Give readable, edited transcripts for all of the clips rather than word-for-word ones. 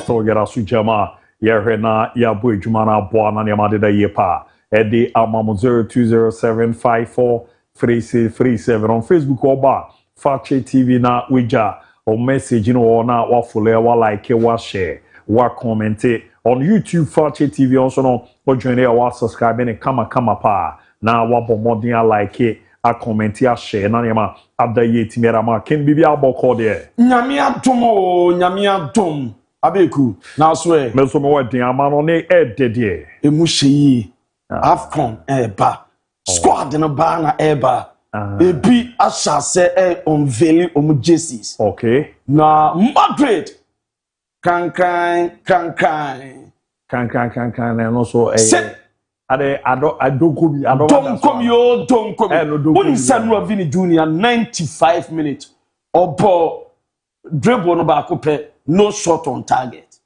so get us jama yerena ya boy jumana boana ne madeda yepa edi amamu 0207543637 on Facebook oba Fakye TV na wija or message no na wa follow wa like wa share wa comment on YouTube Fakye TV also no or join wa subscribe and kama pa na wa bomodin like a comment a share na yema abda yeti mera ma ken bibi aboko de nyame adom abeku na so e me so me wadin amano ne edede emu hyeyi afcon eba squad no ba na eba ebi ashase unveil jerseys okay na Madrid kan no so don't come when Samuel Vini Jr. 95 minutes obo dribble no ba ko no shot on target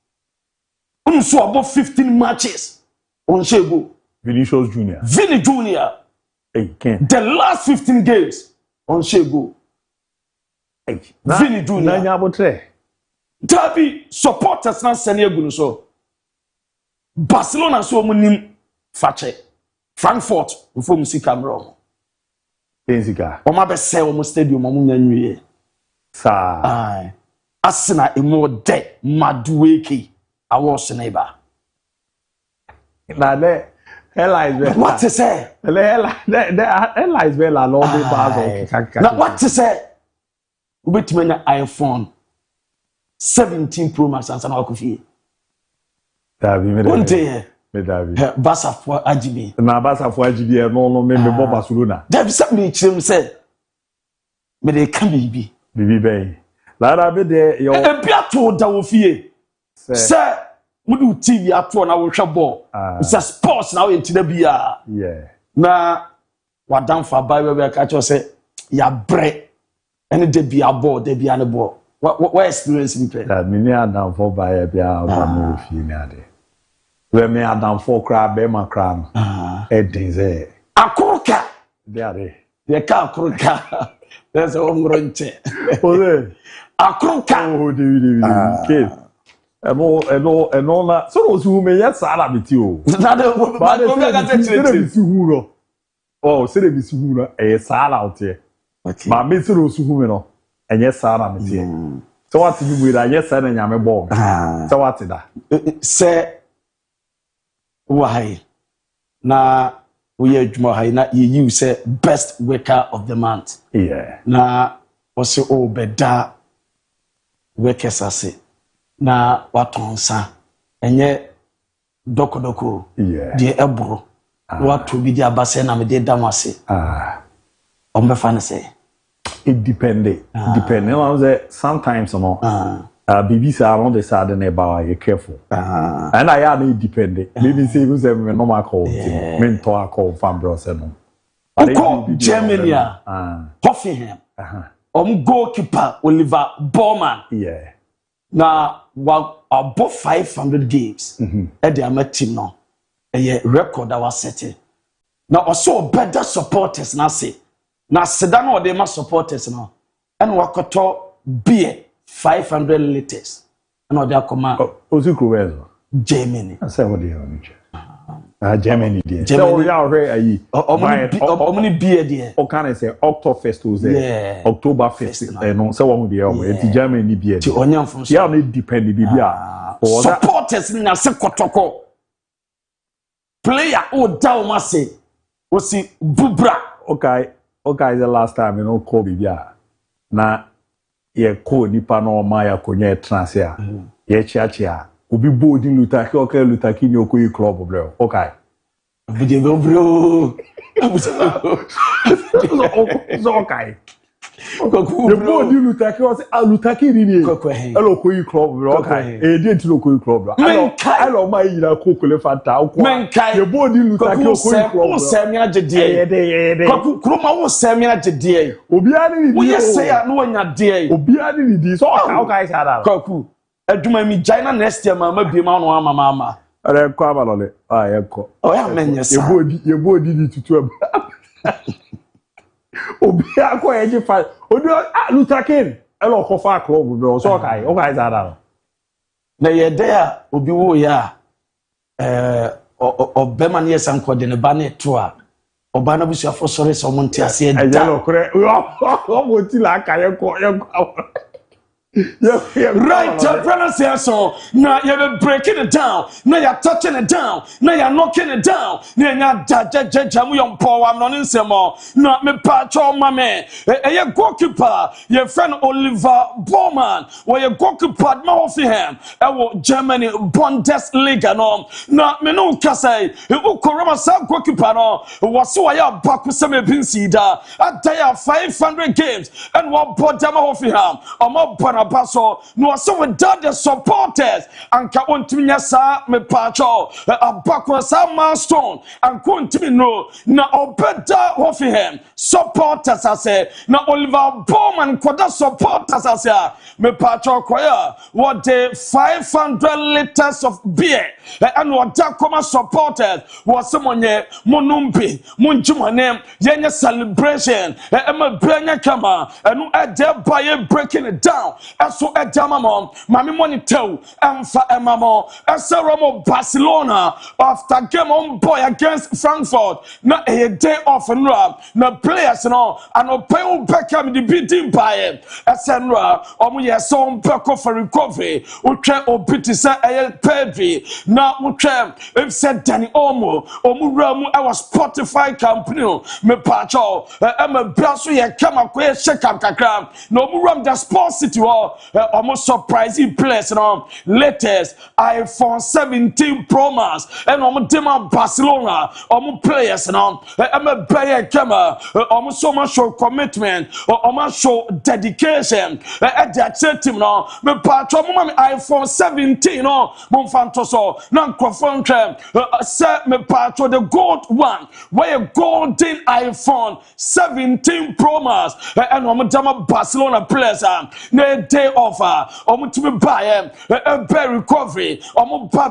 so about 15 matches on Shego Vinicius Jr. Hey, the last 15 games on Shego Vini Jr. na abotre Derby supporters na sene agu so Barcelona so munim Fakye Frankfurt before mu sika mro Tensika o ma be say o mu stadium o mu nyanwie sa ai Arsenal emo de Madueke awos neighbor na le Elias what to say Elias Bella no be bad na what to say ubetimanya iPhone 17 Pro Max and sana akufie Dabi me Dabi Basafo agibi na Basafo agibi e no me bo Barcelona Dabi say me chirem say me dey ka bibi be la da be de yo e bia to da wo fie say mudu TV ato na wo hwe ball it's a sports na wo entina bia yeah na wadan fa ba we ka cho say ya bre ene de bia ball de bia ne ball what experience me pe that me ni adam for ba ya bia ba no fie ni ade we me adam for kra be ma kra no e din say akroka de ade de ka akroka there's a ngronche ode akroka oh de kid eno na so so me ya sala biti o na de ba de ga tete si huro oh se de bi si huro e sala ote okay ma me se so hu me no enye sala me tie so what you we da enye sala nyame bo so what da se why na we adwuma hay na you say best worker of the month yeah na also obeda workers ase na watonsa enye dokodoko yeah de ebro wato bi di abase na me de damase o me fa ne say it depending on the sometimes no baby say I don't decide na ba you careful and I am independent maybe say you say me normal call me to call fan bro say no Germany Hoffenheim goalkeeper Oliver Baumann yeah na above 500 games e dey am team no e record that was set na also better supporters na say na seda na dey ma supporters no and wakoto beer 500 liters and dey akoma Ozukruwezo Germany I say what dey on Germany there so we are here ayi omni beer there o can say Oktoberfest was there Oktoberfest no say one dey o e Germany beer ti onyam from so no depend bibia supporters na se kotoko player o down ma say o si bubra okay the last time you know call bibia na ye ko nipa no ma ya konye transfer ye chiachia obi bold Lutaki okay Lutaki ni okoyi club bro okay video bro so okay the bold Lutaki was Lutaki ni elo okoyi club bro okay e dey ti okoyi club bro I lo ma yira kokole fanta okwa the bold Lutaki okoyi club bro semi agede kuroma wo semi agede obi ani ni wo say ya no nya de obi ani ni di so okay say that koku aduma mi China next year mama bi ma no mama are ko abalole yeko ya menye sa ye bodi di tutu obi akọ eje fa odo Luther King elo ko fa club bro so okay say that na ye there obi wo ya obema ne yesa nkode ne ba ne to a oba na busuafo sori so mo ntia se da ejelo kure o mo ti la ka ye ko right, brothers, so now you're breaking it down, now you're touching it down, now you're knocking it down, now you're jamming power. I'm not in some more, not me patron, my man. A goalkeeper, your friend Oliver Bowman, where your goalkeeper, Mougham, Germany, Bundesliga, no, not me no Casay, who Corona South goalkeeper, no, was so I have back with some Pinsida, at day 500 games, and what bought them off him, or more. Paso no so with the supporters and ka ontimi sa me pacho abakwa sa milestone and kontimi no na obeda Hoffenheim supporters ase na Oliver Bowman koda supporters ase me pacho koya what the 500 liters of beer and what that come supporters was someone monumpi munjumane yenye celebration e ma branya kama and no by breaking it down. So a jamamon, Mammy Money Toe, and for Emamo, a Saramo Barcelona after game on boy against Frankfurt. Not a day off and rub, no players and all, and no pale Beckham the beating by it. A Senra, or we are so Becko for recovery, we try or pity say a Pedri. Now we try if said Danny Omo, or Muramu, our Spotify company, me pacho, Emma Brasso, ya come up with check up Kakram, no Muram the sports city. Almost surprising place now. Latest iPhone 17 Pro Max and almost Barcelona. Almost players now. I'm a player camera. Almost so much show commitment. Almost show dedication. At that team now. Me patron iPhone 17 no. Monfantoso. Non confirm trend. Set me patron the gold one. Where golden iPhone 17 Pro Max and almost Barcelona players. Day offer, to be buy a bear recovery,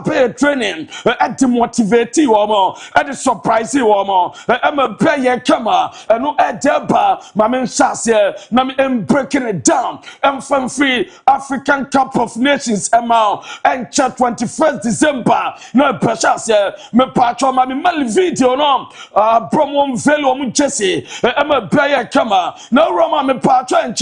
pay training, at the motivate you more, at the surprise you more. I'm a player camera, and no at Deba, my man Sassia, I'm breaking it down. MON-FRI African Cup of Nations amount and 21st December. No pressure, me patron, my Mali video, no, promo velo, Jesse, I'm a player camera, no Roma, me patron,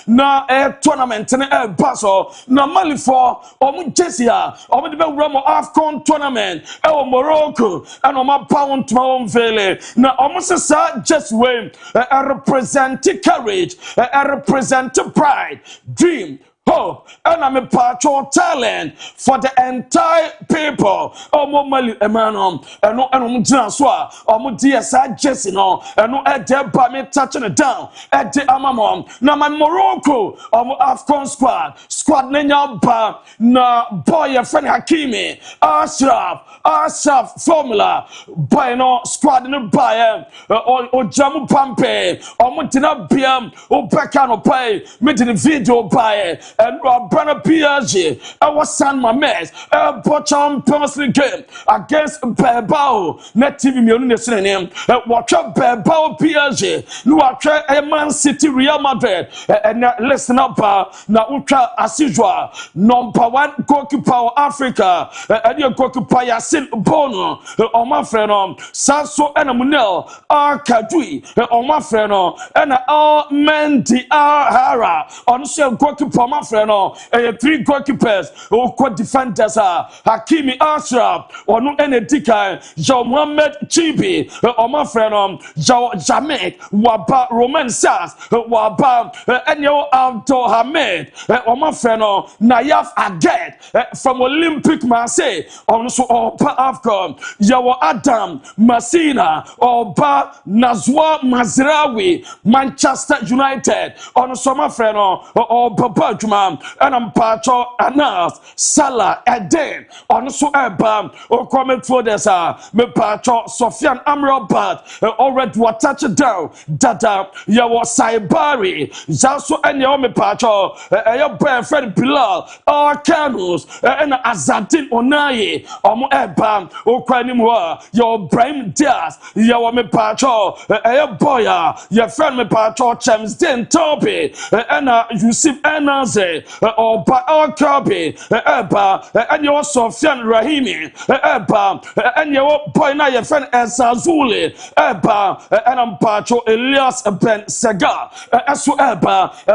na tournament and Paso, no Mali for Jesia, or the Ramo AFCON tournament, Morocco, and on my pound to my own valley. Now, almost a just win, represent courage, represent pride, dream. Hope and I'm a patron talent for the entire people. Oh, Mali, Emanom, and no, and Janswa, or dear side Jesse, no, and no, at their me touching it down at the Amamon. Now, my Morocco, or AFCON squad, Nenya Ba, na boy, your friend Hakimi, Ashraf, formula, by no squad in the buyer, or Jamu Pampe, or Montina Biam, or Pekano Pay, making a video by and Brother Piaget, I was San Mames, a Bocham Purposely game against ABOU, Net TV Millionaire name, watch up ABOU Piaget, no, I try a Man City Real Madrid, and listen up now, ultra as usual, number one goalkeeper Africa, and your goalkeeper Yasin Bono, on my friend, Sasso and Munel, Kadui, on my friend, and all men the Hara, on the goalkeeper, my friend, and 3 goalkeepers, or defenders are Hakimi Ashraf, or no any Dika, Joe Mohamed Chibi, or my friend, Joe Jamek, Waba Roman Sass, Waba, and your Abdul Hamid, or my friend, Nayaf Aget, from Olympic Marseille, also or AFCON, Yawa Adam, Masina, or Ba Nazwa Mazraoui, Manchester United, on my friend, or Baba Juma, and I'm Pacho Anas, Salah, Eden, on so Ebam, or comment for this, me Pacho, Sofian Amrabat, already what touch it down, Dada, Yawa Saibari, Zaso and Yomi Pacho, your boyfriend Bilal, or Canus, and Azadin Onaye, or Ebam, or Quanimua, your Brahim Diaz, Yawa me Pacho, your boya, your friend me Pacho, James Den Toby, and Yusuf Enaze, Sunday Oba Okabe and your Sofian Rahimi and your boy na your friend Esazuli and Ampacho Elias Ben Sega Esu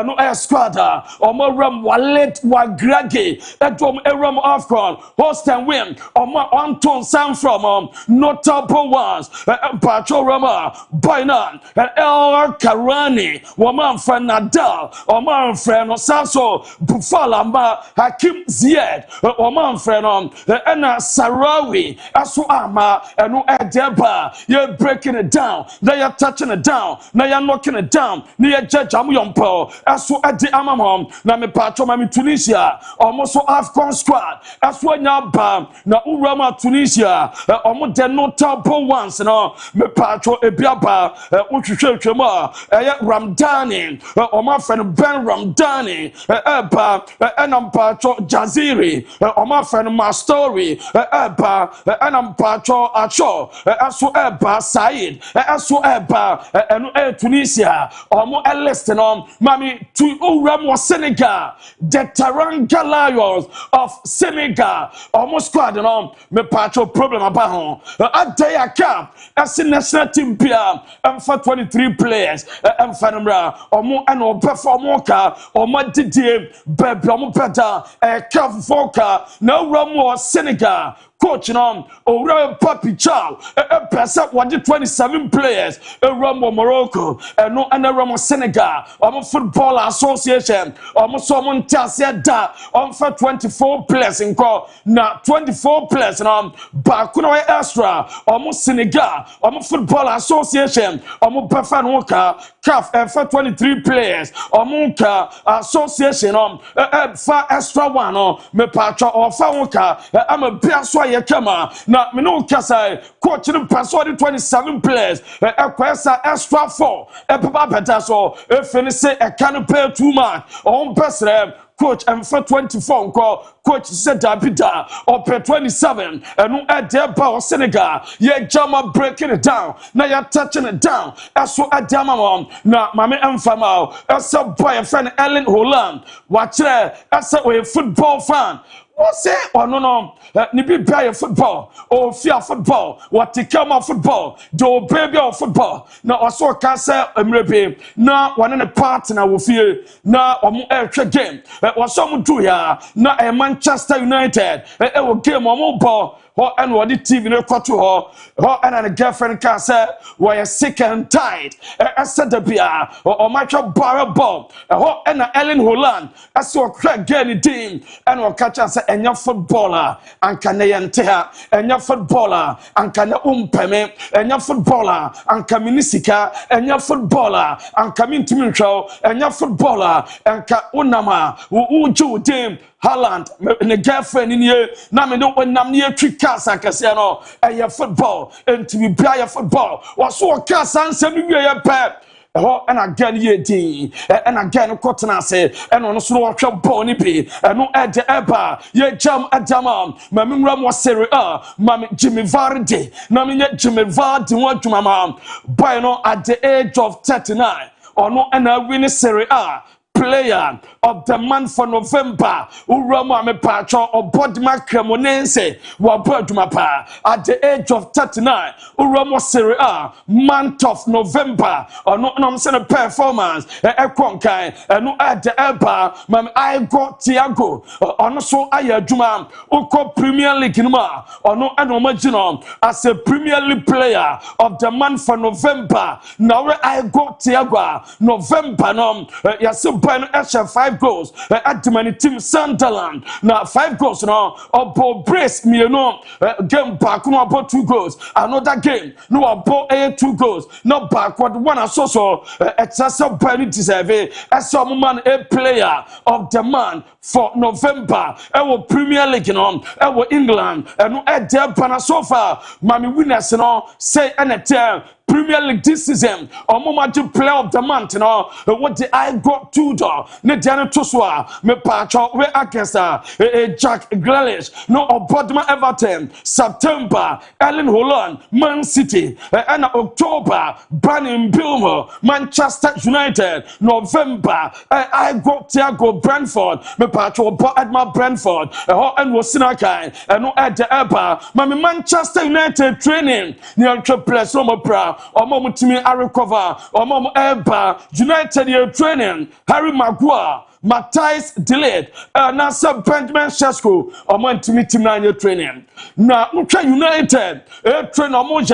no Esquadra Omoram Wallet Wagragi Edom Eram Afcon host and win Anton Sam from notable ones Ampacho Rama Bainan and El Karani MON-FRI Nadal MON-FRI no Saso Bufala Hakim Ziyed MON-FRI no Ena Sarawi Asu Ama and Edeba you're breaking it down now you're touching it down now you're knocking it down now you're judge Amuyompo Asu Adi Amamom na me patro mami Tunisia almost Afcon squad Asu Nyaba na Urama Tunisia almost the notable ones no me patro Ebiaba Uchuchema Ramdani my friend Ben Ramdani and I'm patro Jaziri my friend Mastori and I'm patro Acho Asu Said Asu and Tunisia almost listing on Mami to Uramo Senegal the Taranga Lions of Senegal almost squad on me patro problem about a day a cap as the national team Pia and for 23 players and Fanamra or more and perform Moka or Madidi Bebromo Peta a Cap Foka no Ramo Senegal coach on or Papi Chow a person 127 players a Ramo Morocco and no and a Ramo Senegal or Football Association almost someone tells that on for 24 players in call now 24 players and Bakuno extra almost Senegal almost Football Association almost Bafan Walker CAF for 23 players Omunka Association for extra one me patcha or Fawaka I'm a Piaswa Yakama now me no Kasa coach the person 27 players Equesa extra 4 Papa Petaso finish a canopy 2 mark on best coach and for 24 call coach said Dabida or per 27 and no at their power Senegal yeah Jama breaking it down now you're touching it down as so at Damam now Mami Mfama as a boy a friend Ellen Holland watch there as a football fan say or no ni be buy football or fear football what to come of football do baby of football now also can say emrebe now one in the partner will feel now game what some do ya now a Manchester United will game on ball and what the TV no to her and a girlfriend can say were sick and tired I said the beer or match up bar ball and Ellen Holland I saw crack getting team and will catch us and your footballer and can they and your footballer and can umpeme and your footballer and Kaminisika and your footballer and coming to Mitchell and your footballer and Unama who team Holland and a girlfriend in here now me don't when I'm near trick casa casino and your football and to be player football was so casa and send me a pep and again ye and again cotton say and on a slow bony be and no at the eba ye jam at damam mamma was Serie A mammy Jimmy Vardy naming Jimmy Vardy want to my mom by no at the age of 39 or no and I win Serie A player of the month for November Urama me patro or Bodma Cremonense wa Bodmapa at the age of 39 Urama Serie A month of November or no I'm saying performance Ekonkai and no at the Eba mam I got Thiago or no so Ayaduma Uko Premier League numa or no imagine as a Premier League player of the month for November now I got Thiago November no yes 5 goals at the many team Sunderland now 5 goals now or brace me game back no about 2 goals another game no about 2 goals no backward one so excessive penalty deserve as some man a player of the man for November our Premier League our England and at their banner so far mommy winners say anytime Premier League this season. Omomaji player of the month, what the I got Tudor, Nediana Toswa, me pacho, we against Jack Grealish, no Obodma Everton, September, Ellen Holland, Man City, and October, Banning Bilmo, Manchester United, November, I got Thiago Brentford, me pacho, Edma Brentford, and Wasinakai, and no at the Eba, Mammy Manchester United training, near Triples, no more pra, or Momotimi Arikova, or Mom Eba, United year training, Harry Maguire. Matthias delayed. Nasa Benjamin Shesko. Omo intimi team na year training. Na Ucha United. Train omo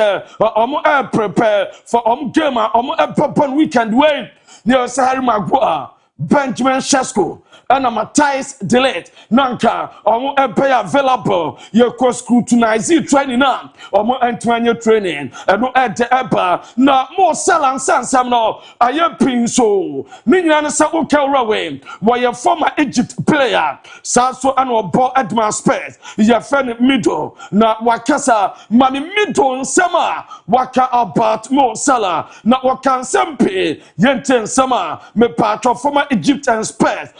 prepare for game. Omo weekend wait. Near Harry Maguire. Benjamin Shesko. And Matthias delayed. Nanka, omo available. You could scrutinize training now. Omo entering training. And no at the Eba. Na more sell and send no. I am pinso. Minian Sabu Kelraway. Why a former Egypt player. Sasso and Obo Edman Space. Ya friend middle. Na Wakasa. Mami middle summer. Waka about more seller. Na Wakan Sempe. Yenten summer. Me part of former Egypt and Space.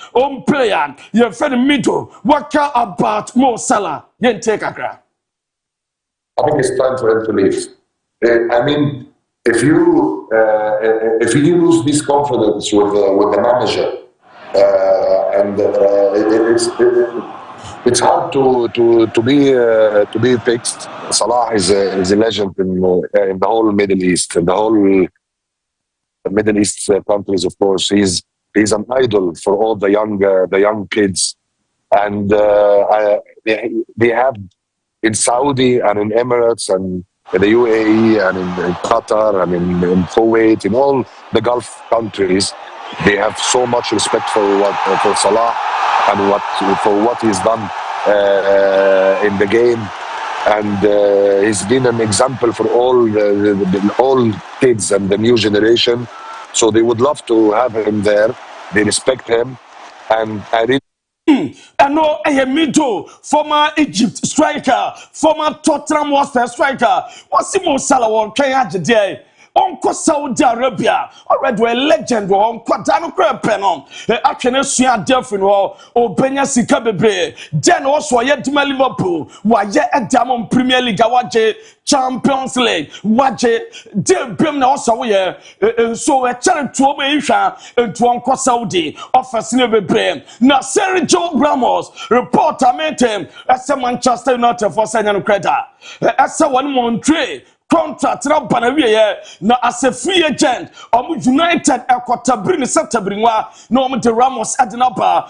Player, you're very middle. What about Mo Salah? You take a crack. I think it's time for him to leave. I mean, if you lose this confidence with the manager, and it's hard to be fixed. Salah is a legend in the whole Middle East, in the whole Middle East countries. Of course, he's an idol for all the young kids, and they have in Saudi and in Emirates and in the UAE and in Qatar and in Kuwait, in all the Gulf countries, they have so much respect for Salah and for what he's done in the game, and he's been an example for all kids and the new generation. So they would love to have him there. They respect him, and I really. I know a middle former Egypt striker, former Tottenham Hotspur striker. What's the most Salah Kenya today? Uncle Saudi Arabia, already a legend or Quadano Crepenon, actually, Sia Delphin or Benya Sikabe, then also yet to Liverpool, why yet a Diamond Premier League, Waje, Champions League, Waje, dear Brim also here, so a challenge to Omeisha and to Uncle Saudi, offers never Brim. Now, Sergio Ramos, reporter met him as a Manchester United for Senior Credit, as a MON-FRI. Contract na banawie na as a free agent United ekwatabri ni satabrinwa na de Ramos adinaba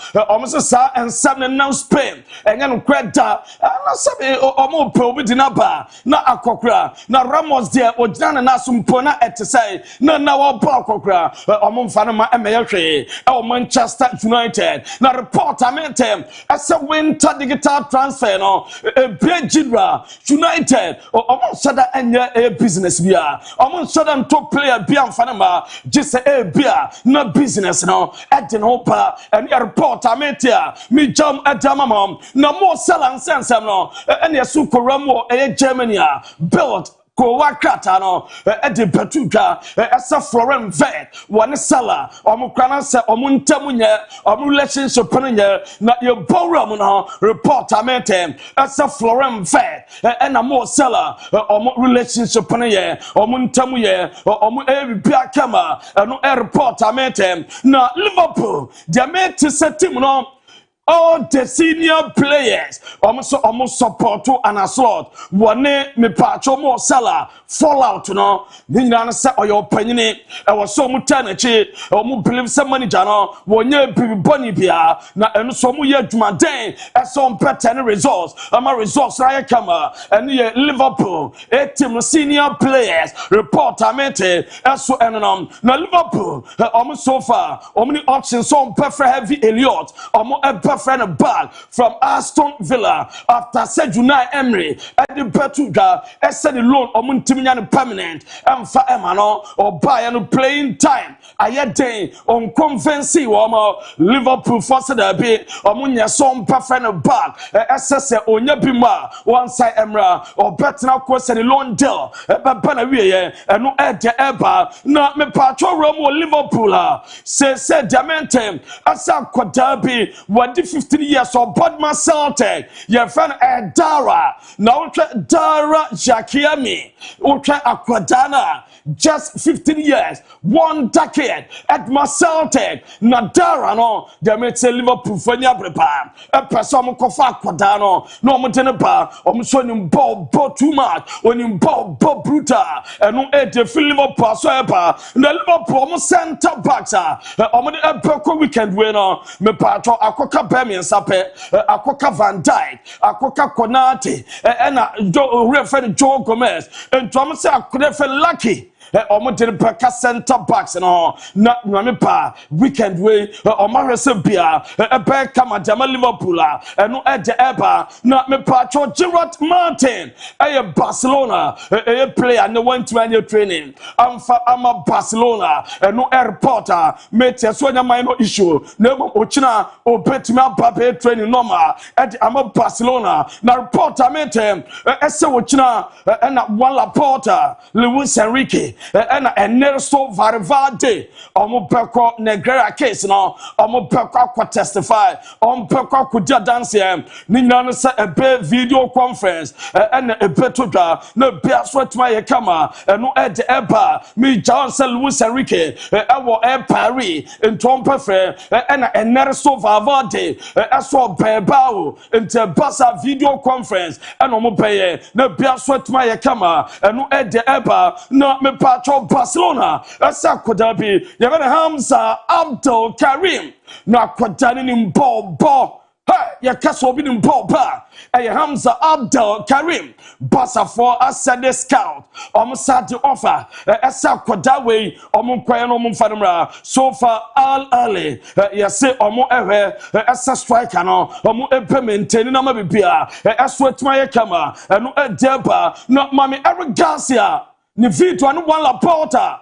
sa ensam na Spain enya no kweda na sabe pe obi dinaba na akokra na Ramos de ogina na asumpo na etesai na wa ba akokra mfa na ma emeyehwe Manchester United na report amentem as a winter digital transfer no Bejidra United sada enya a business bia so them top player bia mfanama just a bia na business no edin hopa and report ametia mi jam adamam na mo sell sense no and yasu koramo Germany built Kowakata no edi betuka esa Florent vet one sala omukwana se omuntamunye relationship nye na ye bowram no report amentem esa Florent vet na mo sala relationship nye omuntamunye ebia kama no report amentem na Liverpool dia mate se team no all the senior players almost support to an assault one me patcho Mo Salah fallout no nyina say oyo panyini e was so mutanachi o mu believe some manager no wonye biboni bia na eno so mu ye adwumaden e so better results ama results ra kama and ye Liverpool team senior players report amete e so eno na Liverpool almost so far omni options so perfect heavy Elliot omo friend back from Aston Villa after said Unai Emery at the Betuga said the loan omuntimian permanent and for Emano or Bayern playing time ayede on convency womo Liverpool force derby omunya some friend back SS onya bima one side Emra or better course the loan deal bana wie and no eba na me patro Romo Liverpool say Diamentem asa derby what 15 years or Bodman Celtic your friend Dara now Dara Jakiami ultra Aquadana just 15 years 1 decade at Celtic na Dara no Diamentem Liverpool for nyabrepa a person kofa Aquadano no mo teneba so nim ball too much when you ball brutal and no Liverpool so epa na Liverpool center backs omo de epeko weekend we no me patro akoka Birmingham sape akoka Van Dijk akoka Konate na refer Joe Gomez and to say akoka Lucky omo de peka center backs no na me pa weekend we omo resebia ebe kama jama Liverpool no ede eba na me patro Gerard Martin Barcelona player no went to any training I'm Barcelona no airport mate so nya no issue na ochina obetuma babe training normal I'm Barcelona na reporter mate ese ochina na one Laporta Luis Enrique and Nelson Varvade omo peko Negrera case no omo peko ko testify omo peko ko dia dance ni nyano se ebe video conference and ebe to dwa na be aswetuma ye kama no ede eba mi Johnson Luis Enrique ewo Paris ntompa fre and Nelson Varvade aso bebao into Barca video conference and omo peye na be aswetuma ye kama no ede eba na me patro Barcelona asa kodabi ye be Hamza Abdul Karim na kodani ni mbo hey ya kaso bi ni mbo ba Hamza Abdul Karim Barca for Asade scout sad offer asa kodawe kwaye no mfadumra so far Al Ali ya say asa striker no epe maintain na mabibia aswetuma ye kama no edeba na mami Eric Garcia ni vitu anu one Laporta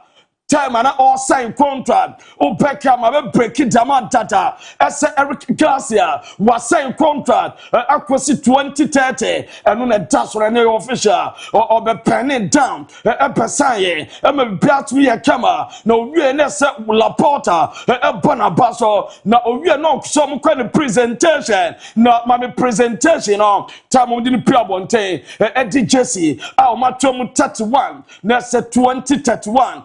time and all sign contract Opeka ma break it down data as Eric Garcia was sign contract akwasi 2030 and no that's what official or be penning down a person ye am biat me a kama no we na say Laporta Bonabaso na we no some kind of presentation na my presentation on time on the pure bonte Eddie Jesse ma 31 na say 2031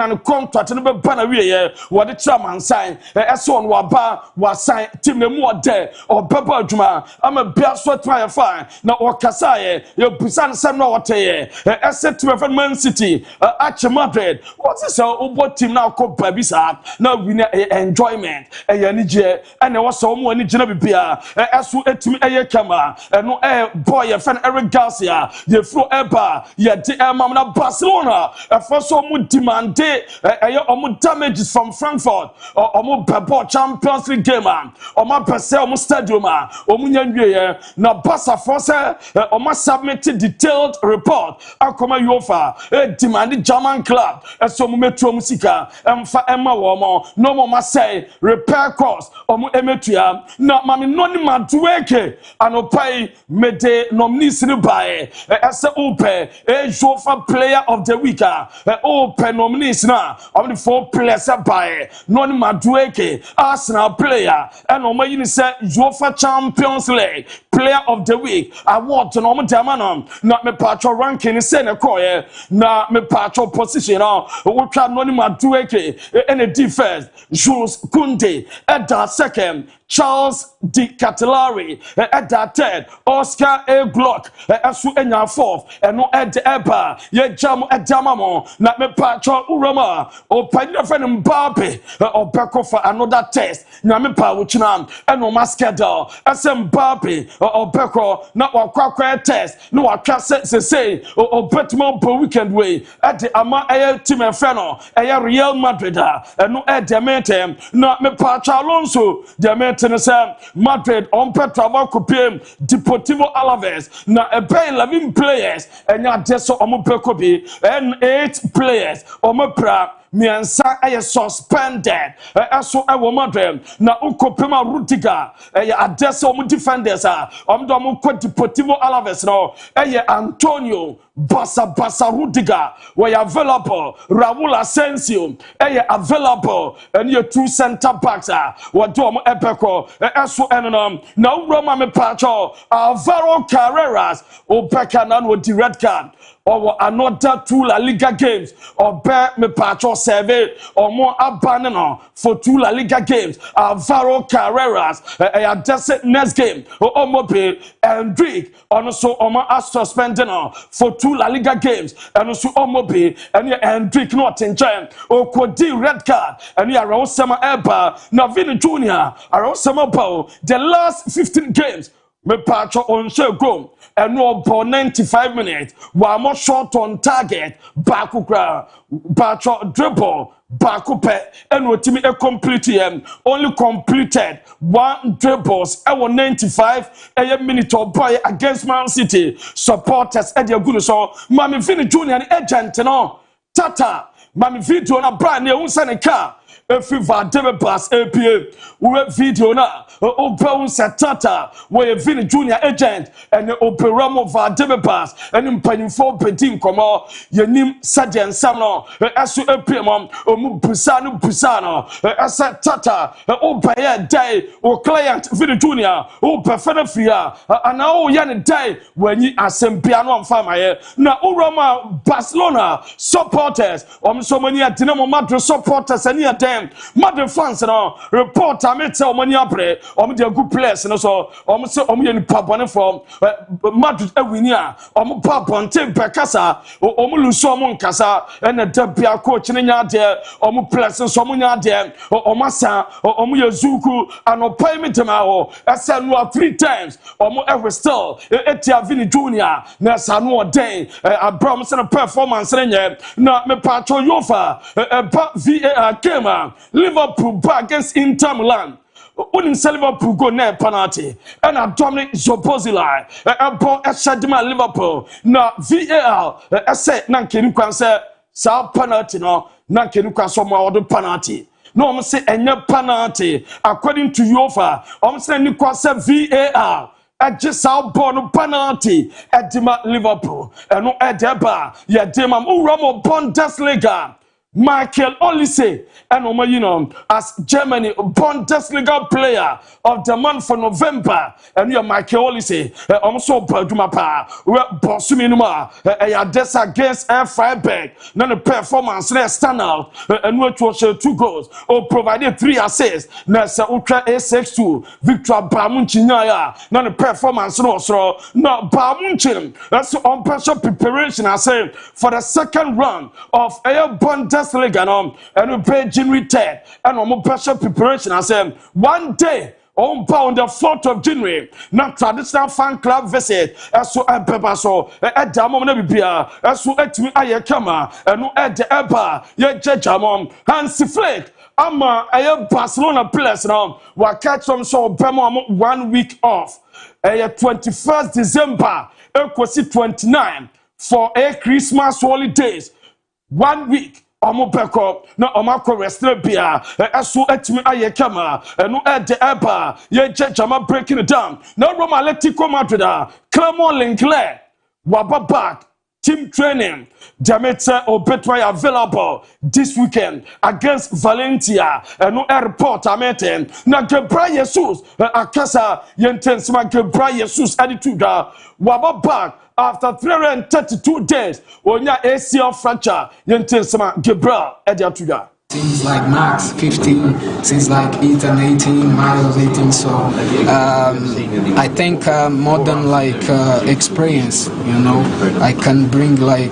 and contract no be bana wie what the chairman sign eso on wa sign team na mu ode or baba adwuma ama bia so try fine na okasa ye busan sem na wote ye asset to Man City Arch Madrid what is our team now ko babisa na win enjoyment yanije and was so mu ani gina bibia aso etimi kama no boy ye fan Eric Garcia ye fro eba ye de na Barcelona first so mu demand omo damages from Frankfurt omo bebo Champions League game omo pese omo stadium omo nyanwie na Barca force omo submit detailed report akoma UEFA demand German club so omo metro musika emfa ema wo omo no mo say repair cost omo emetua na mami noni madueke anopai mede nominees ni bae ese ope UEFA player of the week ope nominees na the 4 players by non Madueke Arsenal player and on my say UEFA Champions League player of the week award to normal Damanon not me patro ranking is send a coy na me patro position we can non Madueke in the defense Jules Kunde at that second Charles Di Catalari at that third Oscar A. Glock asu enya fourth and no at the eba ye jam at Damamo not me patro Urama or Panya friend Mbappe or Beko for another test Namipa Wuchinam and no Mascador as Mbappe or Beko not one quack test no I can't say or Betmo per weekend way at the Ama Air Team and Feno Air Real Madrid and no at Dementem not me patro Alonso Dementem Tenesa, Madrid, on Petrava Copim, Deportivo Alaves, na a pay 11 players, and ya deso Omopecobi, and 8 players, Omopra. Miansa ay suspended aso e wo madam na ukopema Rudiger adese o defenders do mo Deportivo Alaves no Antonio Basa Rudiger we available Raul Asensio available and your 2 center backs what do mo epeko aso enom na Roma me pacho Alvaro Carreras obeka na no di red card or another 2 La Liga games or bear me pacho survey or more abandon for 2 La Liga games. Alvaro Carreras a next game or Omope and Drake also Oma suspended for 2 La Liga games and also Omope and Drake not in China or Kodi red card and you are Sama Eba Navini Junior are Sama Bow the last 15 games. Me patcho on show go and no for 95 minutes. One more shot on target. Bakukra patcho dribble. Bakupe and what me a complete only completed 1 dribbles. I was 95 a minute or boy against Man City supporters. Eddie good so Mami Vini Junior agent no Tata Mami video na brand new send car. If you DIABY pass APA, we video na open Tata, where Vini Junior agent and the Operamo DIABY pass and in penny 4 pedim come out, your name Sadian Samno, as you appear mom, or Pusano, as a Tata, Opaya day, or client Vini Junior, or Perfect Fia, and now Yan day when you are some piano on fire. Now, Urama Barcelona supporters, so many at Dinamo Madrid supporters, and near Madrid fans no report I met money apre the good players no so say yen pabone from Madrid winia pabonte bekasa luso nkasa and the debia coach nya de players so nya de masa yezuku and payment ma SNU 3 times ever still etia Vini Junior na sanu den abram se performance na me patro yofa VAR came Liverpool back against Inter Milan. When Liverpool go near penalty, and a Dominic Zobozilai, a ball at Shadima Liverpool. Now VAR, I said, Nankin can say, South penalty, no, Nankin can some other penalty. No, I'm saying, and no penalty, according to Yofa, I'm saying, you can say VAR. At just our born penalty at Liverpool, and no at Deba, yeah, Demam Uramo Bundesliga. Michael Olise and as Germany Bundesliga player of the month for November and you are Michael Olise also Padumapa we Bosuminuma Adesa against Freiburg none the performance stand out and which was 2 goals or provided 3 assists Nasa Ultra A62 Victor Bamunchinya none the performance no Bamunchin that's on special preparation I say for the second round of Bundesliga and we pay January 3rd and on special preparation I say one day on the 4th of January, not traditional fan club visit, as so and pepper so at the moment bia, as so at me I come and no at the Eba, ye judge among Hansi Flick. Ama Barcelona players now will catch them so 1 week off. 21st December, 29 for a Christmas holidays. 1 week. Omopeko na omako restaurant bia aso atimi ayekama eno ede eba ye jama breaking it down na Roma Atletico Madrid Clermont Linclair wababa team training Jamaica Obetway available this weekend against Valencia eno airport ameten na Gabriel Jesus akasa yentensima Gabriel Jesus attitude wababa after 332 days, Onya ACL fracture, Yentensama Gabriel Ediatuga. Seems like max 15, seems like 8 and 18, miles 18. So I think more than like experience, I can bring like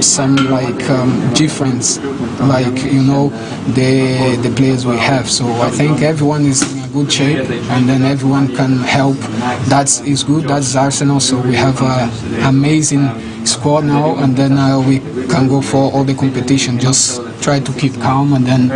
some like difference, like the players we have. So I think everyone is in a good shape, and then everyone can help. That is good. That's Arsenal. So we have an amazing squad now, and then we can go for all the competition. Just try to keep calm and then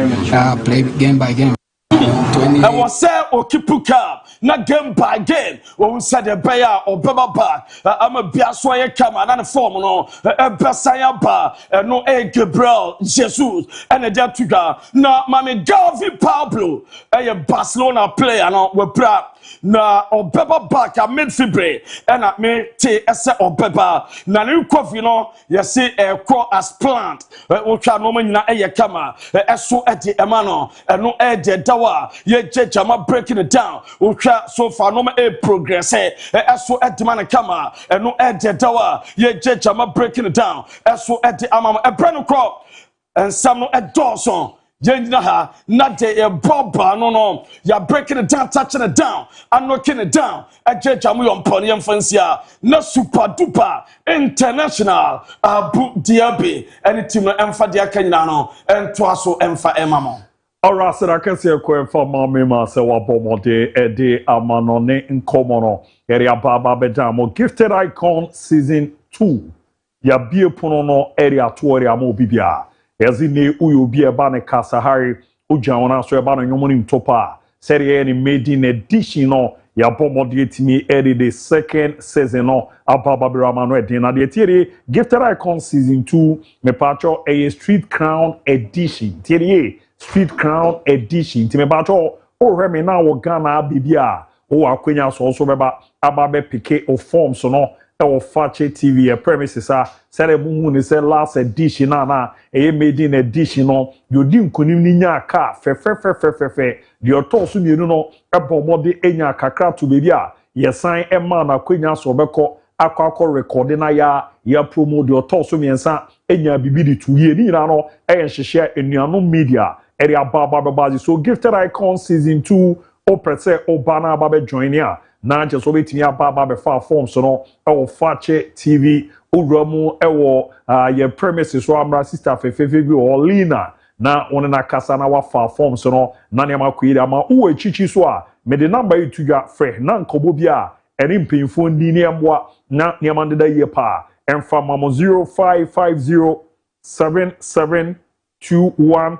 play game by game. 20 I was say Okipuka, not game by game. When we said the Bayer or Baba Bar, I'm a Biasway Kama, and a form, no, a Basaya Bar, and no A Gabriel, Jesus, and a Jatuga. Now, Mammy Gavi Pablo, a Barcelona player, no, we're proud. Na Obeba back a midfibre and at me te ese Obeba na new coffee no you see a crow as plant we try no man na e kama eso e de emano e no e de dawa ye jama breaking it down we try so far no e progress eso e de man kama e no e de dawa ye jama breaking it down eso e de amama e brand crop and some no e dawson Jenna not a bobba no you're breaking it down, touching it down, and knocking it down. A judge on pony and fancia, no super duper international ABOU DIABY, and team MON-FRI Kenyano, and Twaso MON-FRI Emamo. Alright, so I can see a question from my mama, so what bomode, Ede Amanone in Komono, area Baba Bedamo, Gifted Icon Season 2. Ya bie pono area 2 area mo bibia. Yazine uyo bie ba ne kasahari uja wana so eba no nyomoni mtopa. Serie ni made in edition no ya bomode etimi edi the second season no ababa birama no edin na de tiere Gifted Icon Season 2 me pacho a Street Crown edition. Tiere Street Crown edition. Ti me pacho o remi na wo Ghana bibia o akwenya so beba ababe pike o form so no e Fakye TV a premises sere mumu ni se last edition na e made in edition no yodi nkonim ni nya ka fe de otoso mienu no e bomode enya kakra to bebi a yesan e ma na kwenya so beko akwa recording na ya promo de otoso miensa enya bibidi tuye ni na no e nhihye enuano media e de ababa so Gifted Icon Season 2 o prese o bana babe join ya na je so betimi ababa be fa form so no e Fakye TV uramu e ye premises so amra sister fefefe bi o Lina na one na kasa na wa fa form so no na ne makoyi ama wo echichi so a me de number yi tuga frɛ na nkobo bi a ene mpinfo ndi ne emboa na ne mandeda ye pa emfa mamo 0550 772113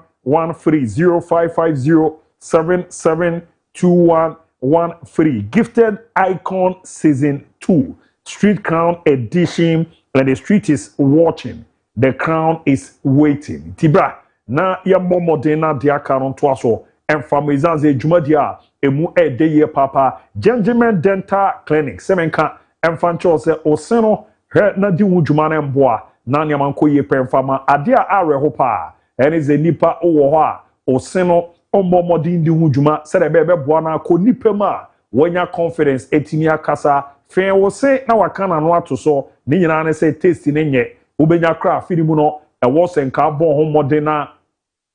0550 772113 Gifted Icon Season 2 Street Crown Edition, and the street is watching, the crown is waiting. Tibra na ya momode na dia karon to aso emfamizanze dwumadia emu ede ye papa Gentleman Dental Clinic semenka emfancho se oseno he na di wudwuma na mboa na nyaman koye pemfama ade a areho pa ene ze nipa owo ho a oseno ommomode ndi wudwuma se de bebe boa na ko nipa ma wonya confidence etimi akasa fe wo se na wakana no ato so ni nyina ne se taste ne nye ubenya kra firimu no e wo se nka bon ho mode na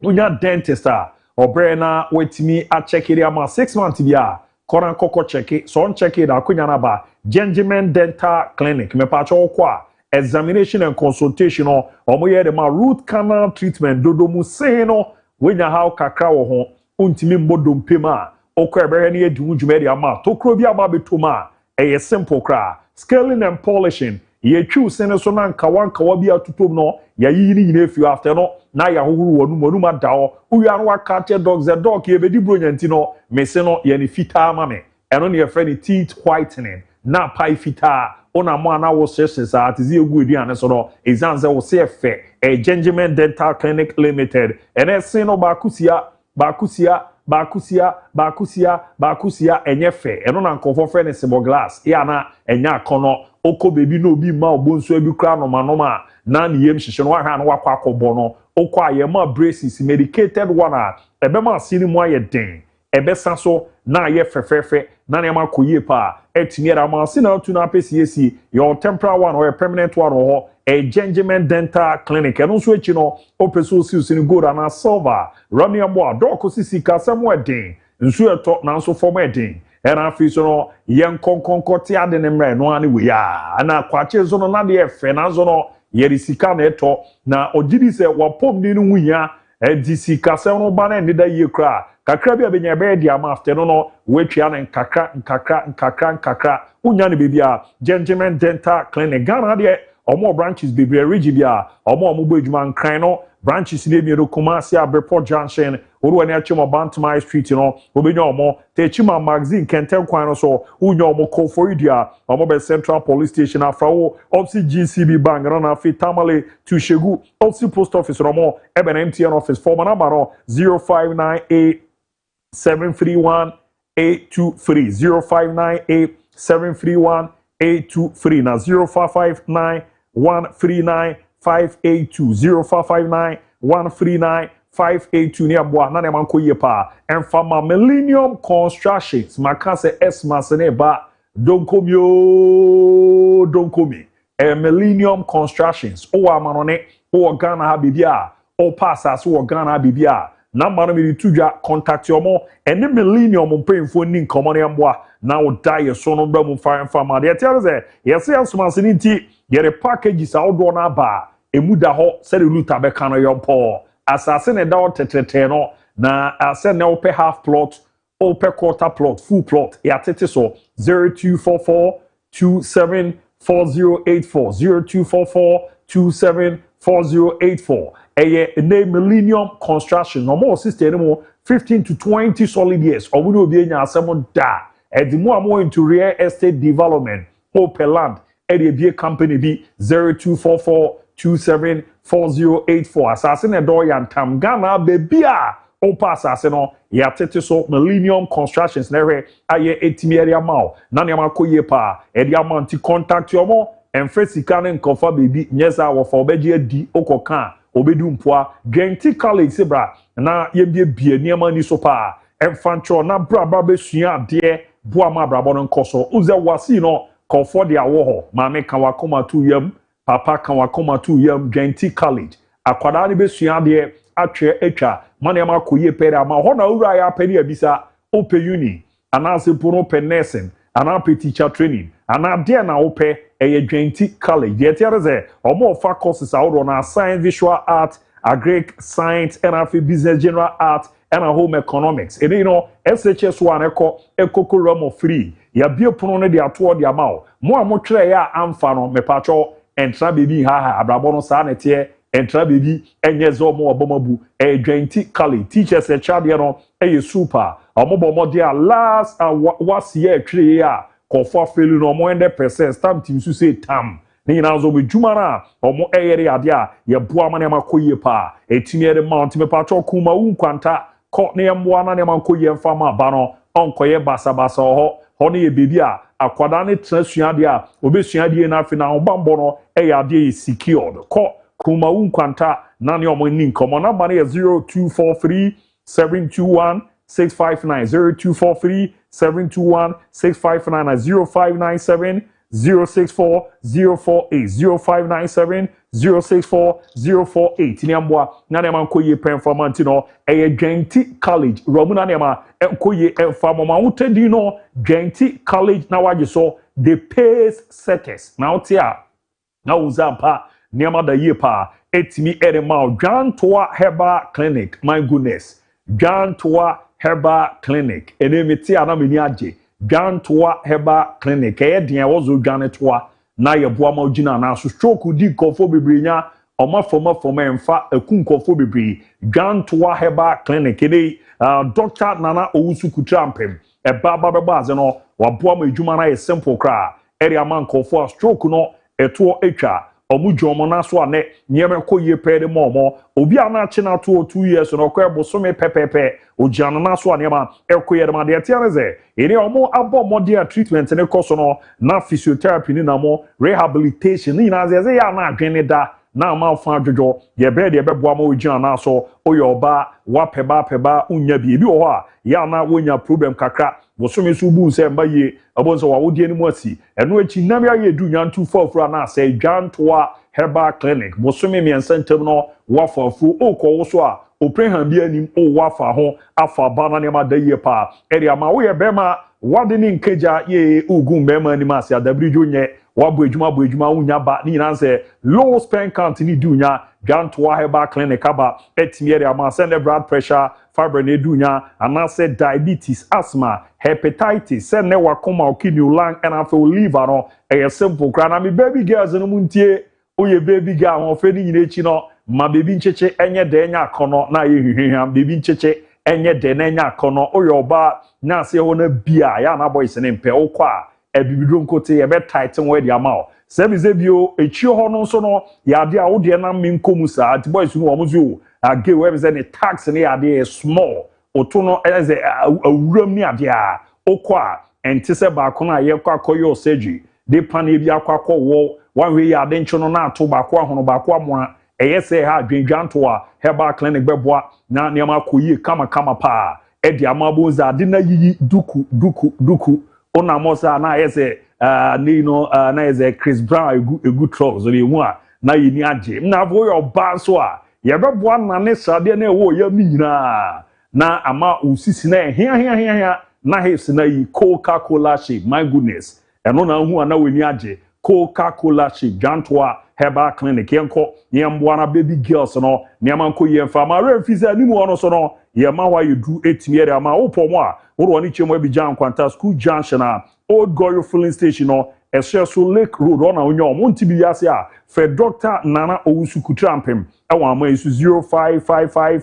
unya dentist a obre na wetimi a check it ama 6 months bia koran koko check it so on check it akonya na ba Gentleman Dental Clinic me pa cho kwa examination and consultation no omoye de ma root canal treatment dodomu se no wenya how kakra wo ho untimi mbodom pema okwa ebe ne edi wudwuma de ama tokro bi aba betoma a simple cra scaling and polishing ye twu sene so na nkawa bi atutom no ya yiri nyine fi after no na ya hohuru wonu monum adawo uya no waka che dog ze dog ye bedi bronyanti no mese no ye ne fita ma me eno ne ye friend teeth whitening na pai fita ona mo ana wo sesses atizi egu eduane so no exanze wo se efe a Gentleman Dental Clinic Limited ene sin no bakusia enyefe eno na nkofo fe ne sebo glass ya na enya akono oko bebi no obi ma obonso abi kra no manoma na ne yem hihye no ahwa no wakwa akobo no oko ayema braces medicated one a ebe ma sini mu ayeden ebe saso na ye fefefe na ne ma koye pa etimi era ma sina otu na apesiesi your temporary one or permanent one ho a Gentleman Dental Clinic eno so echi no opeso si ni gold na silver rami ambo doko sisi kasemo eden nsu eto na nso form eden era afi so no yen konkonkoti ade ne mre no ani we ya na kwache so no na de efe na so no yeri sika na eto na ogidi se wapom ni no huya edi sika se no ba na ndida ye kra kakra bi abenya be di am after no wetwa na nkakra unya ne bebia Gentleman Dental Clinic Ghana de omo branches bebre regibia omo bo edwuma nkran no branches ne bi no Kumasi Abreport Junction oru ani achimo Bantama Street no obenya omo Techima magazine kenten kwan no so unya omo call for idia omo be Central Police Station afrawo opsi GCB bank na afi Tamale to Shegu opsi post office no mo ebe na MTN office for number no 0598 731 823 0598 731 823 na 0559 139 582 0559 139 582 ni aboa na ne manko ye pa enfama Millennium Constructions makase esmas ne ba donkomi Millennium Constructions o amanone o Ghana ha bibia o passas o Ghana bibia na mano mi tudwa contact yomo ene Millennium mpemfo ni nkomo ne mboa na o die so no ba mu fama de tell say yes esmas ni nti yere packages outdoor na ba emuda ho se de luta be kan yo po asase ne da o tetrete no na ase ne ope half plot ope quarter plot full plot ya tete so 0244 274084 0244 274084 eye ne Millennium Construction no more system no 15 to 20 solid years obu no obi enya asem da edimu amo into real estate development ope land area company be 0244 274084 asase ne do yantam Ghana bebia o pass asase no ya tete so Millennium Constructions na hwe aye etimi area mao na ne makoye pa edi amanti contact yo mo enfesika ne nkofa bebi nyesa wo fa obeje adi okoka obedu mpoa Genti College sebra na yebie bie niama ni so pa emfancho na braba besua de boa ma brabo no nkoso uze wasi no kofo de awo ho maame kan wakoma tu yam papa kan wakoma tu yam Genti College akwada ne besua de atwe etwa mane ma koye pere ama ho na ura ya pere abisa ope uni anase puno pe nursing anape teacher training anade na ope eye Genti College de tiare omo fa courses awo na science visual art agric science and afi business general art and home economics and you know SHS one ekoko realm free ya bie puno ne de ato de ama mo amotwere ya amfa no mepacho entra baby ha abrabo no sa nete entra baby enyezo mo obomabu Genti College teachers e chade no super omobomo dia last was year three ya kofo felu no mo 100% stamp team su say tam ni na zo be djuma na omo eyere ade a ye boa mane makoye pa etimi ere mount mepacho kuma unkwanta ko ne mboa na ne makoye mfama ba no onkoye basabasa ho ne ye bebi a akwada ne transua de a obesua de na afi na obambo no eye ade secured ko kuma unkwanta na ne omo ni nkomo na ba ne 0243 721 659 0243 721 659 0597 064 048 0597 064 048 niambwa na nema nkoye performance no eye Genti College romuna nema nkoye enfama utedi no Genti College na waje so the pace setters na otia na uzampa nema da yepa etimi erema John Toa Herbal Clinic my goodness John Toa Herbal Clinic enemiti anameni aje Gantoa Herbal Clinic e den wozo dwanetoa na ye boa ma ogina na so stroke di kofo bebrenya omafoma emfa akun kofo bebri Gantoa Herbal Clinic dey Dr. Nana Owusu Kutrampem e baba bebaze no wa boa ma adwuma na ye simple kra area man kofo stroke no eto etwa omujomo na so ane nyeme koye pede momo obi ana achi na to 2 years no ko ebosome pepepe ojiano na so ane ma ekoye de ma de tiareze ene omo abomo de treatment ne koso no na physiotherapy ni na mo rehabilitation ni na zeze ya na adwene da na ma fa adwojo ye be de beboa ma ojiano na so oye oba wa peba unya bi ebi wo ha ya na wonya problem kakra bosome so bu nse mba ye abonso wa wodie ni mu asi eno echi nam ya ye du nyantu fofura na say Gantoa Herbal Clinic bosome mi ensentem no wafafu okwo wo so a oprehan bi anim o wafa ho afa bana ne ma da ye pa area ma wo ye bema wade ni nkeja ye ugun bema ni ma si adabridjo nye wabo adwuma unya ba ni na say low sperm count ni dunya Gantoa Herbal Clinic aba etimi area ma send blood pressure fiber ne dunya anase diabetes asthma hepatitis send ne wakoma okini lung and afa liver no e simple kra na me baby girls no muntie oye baby girl ho fe ni nyina echi no ma bebi ncheche enye de enya akono na ye hwehweham bebi ncheche enye de na enya akono oyoba na ase ho na bia ya na boys ne mpe okwa ebibidro nkote ye be tighten we dia ma se bize bio echio ho no so no ya de a wo de na menkomu sa ati boys no omuzu age we be say ne tax ne ya de small oto no eze awuram ni ade a okwa enti se ba ko na ye kwa koyo surgery de pan e bi akwa wo one way ya de ncho no na ato ba ko ahono ba ko amona eye se ha dwendwanto a herbal clinic beboa na niam akoyie kama pa e de amaboza ade na yiyi duku ona mosa na ese ni no na ese Chris Brown egu trolls le hu a na yini age na bo yo ba so a ye beboa na ne sade na wo ya mi nyina na ama usisi na hia na hips na yi Coca-Cola shape my goodness eno na hu na weni age Coca-Cola shape jantoa herbal clinic yenko yemboa na baby girls no niamanko yemfa ma refisa ni mu ono so no yema wa yedu etimi ere ama opomo a wo ni chemo Abidjan Kwanta school junction a Old Goyo filling station no Esheso Lake Road ona onyo omonti bi yase a fe Dr. Nana Owusu Kutrampem ewa ama isu 0555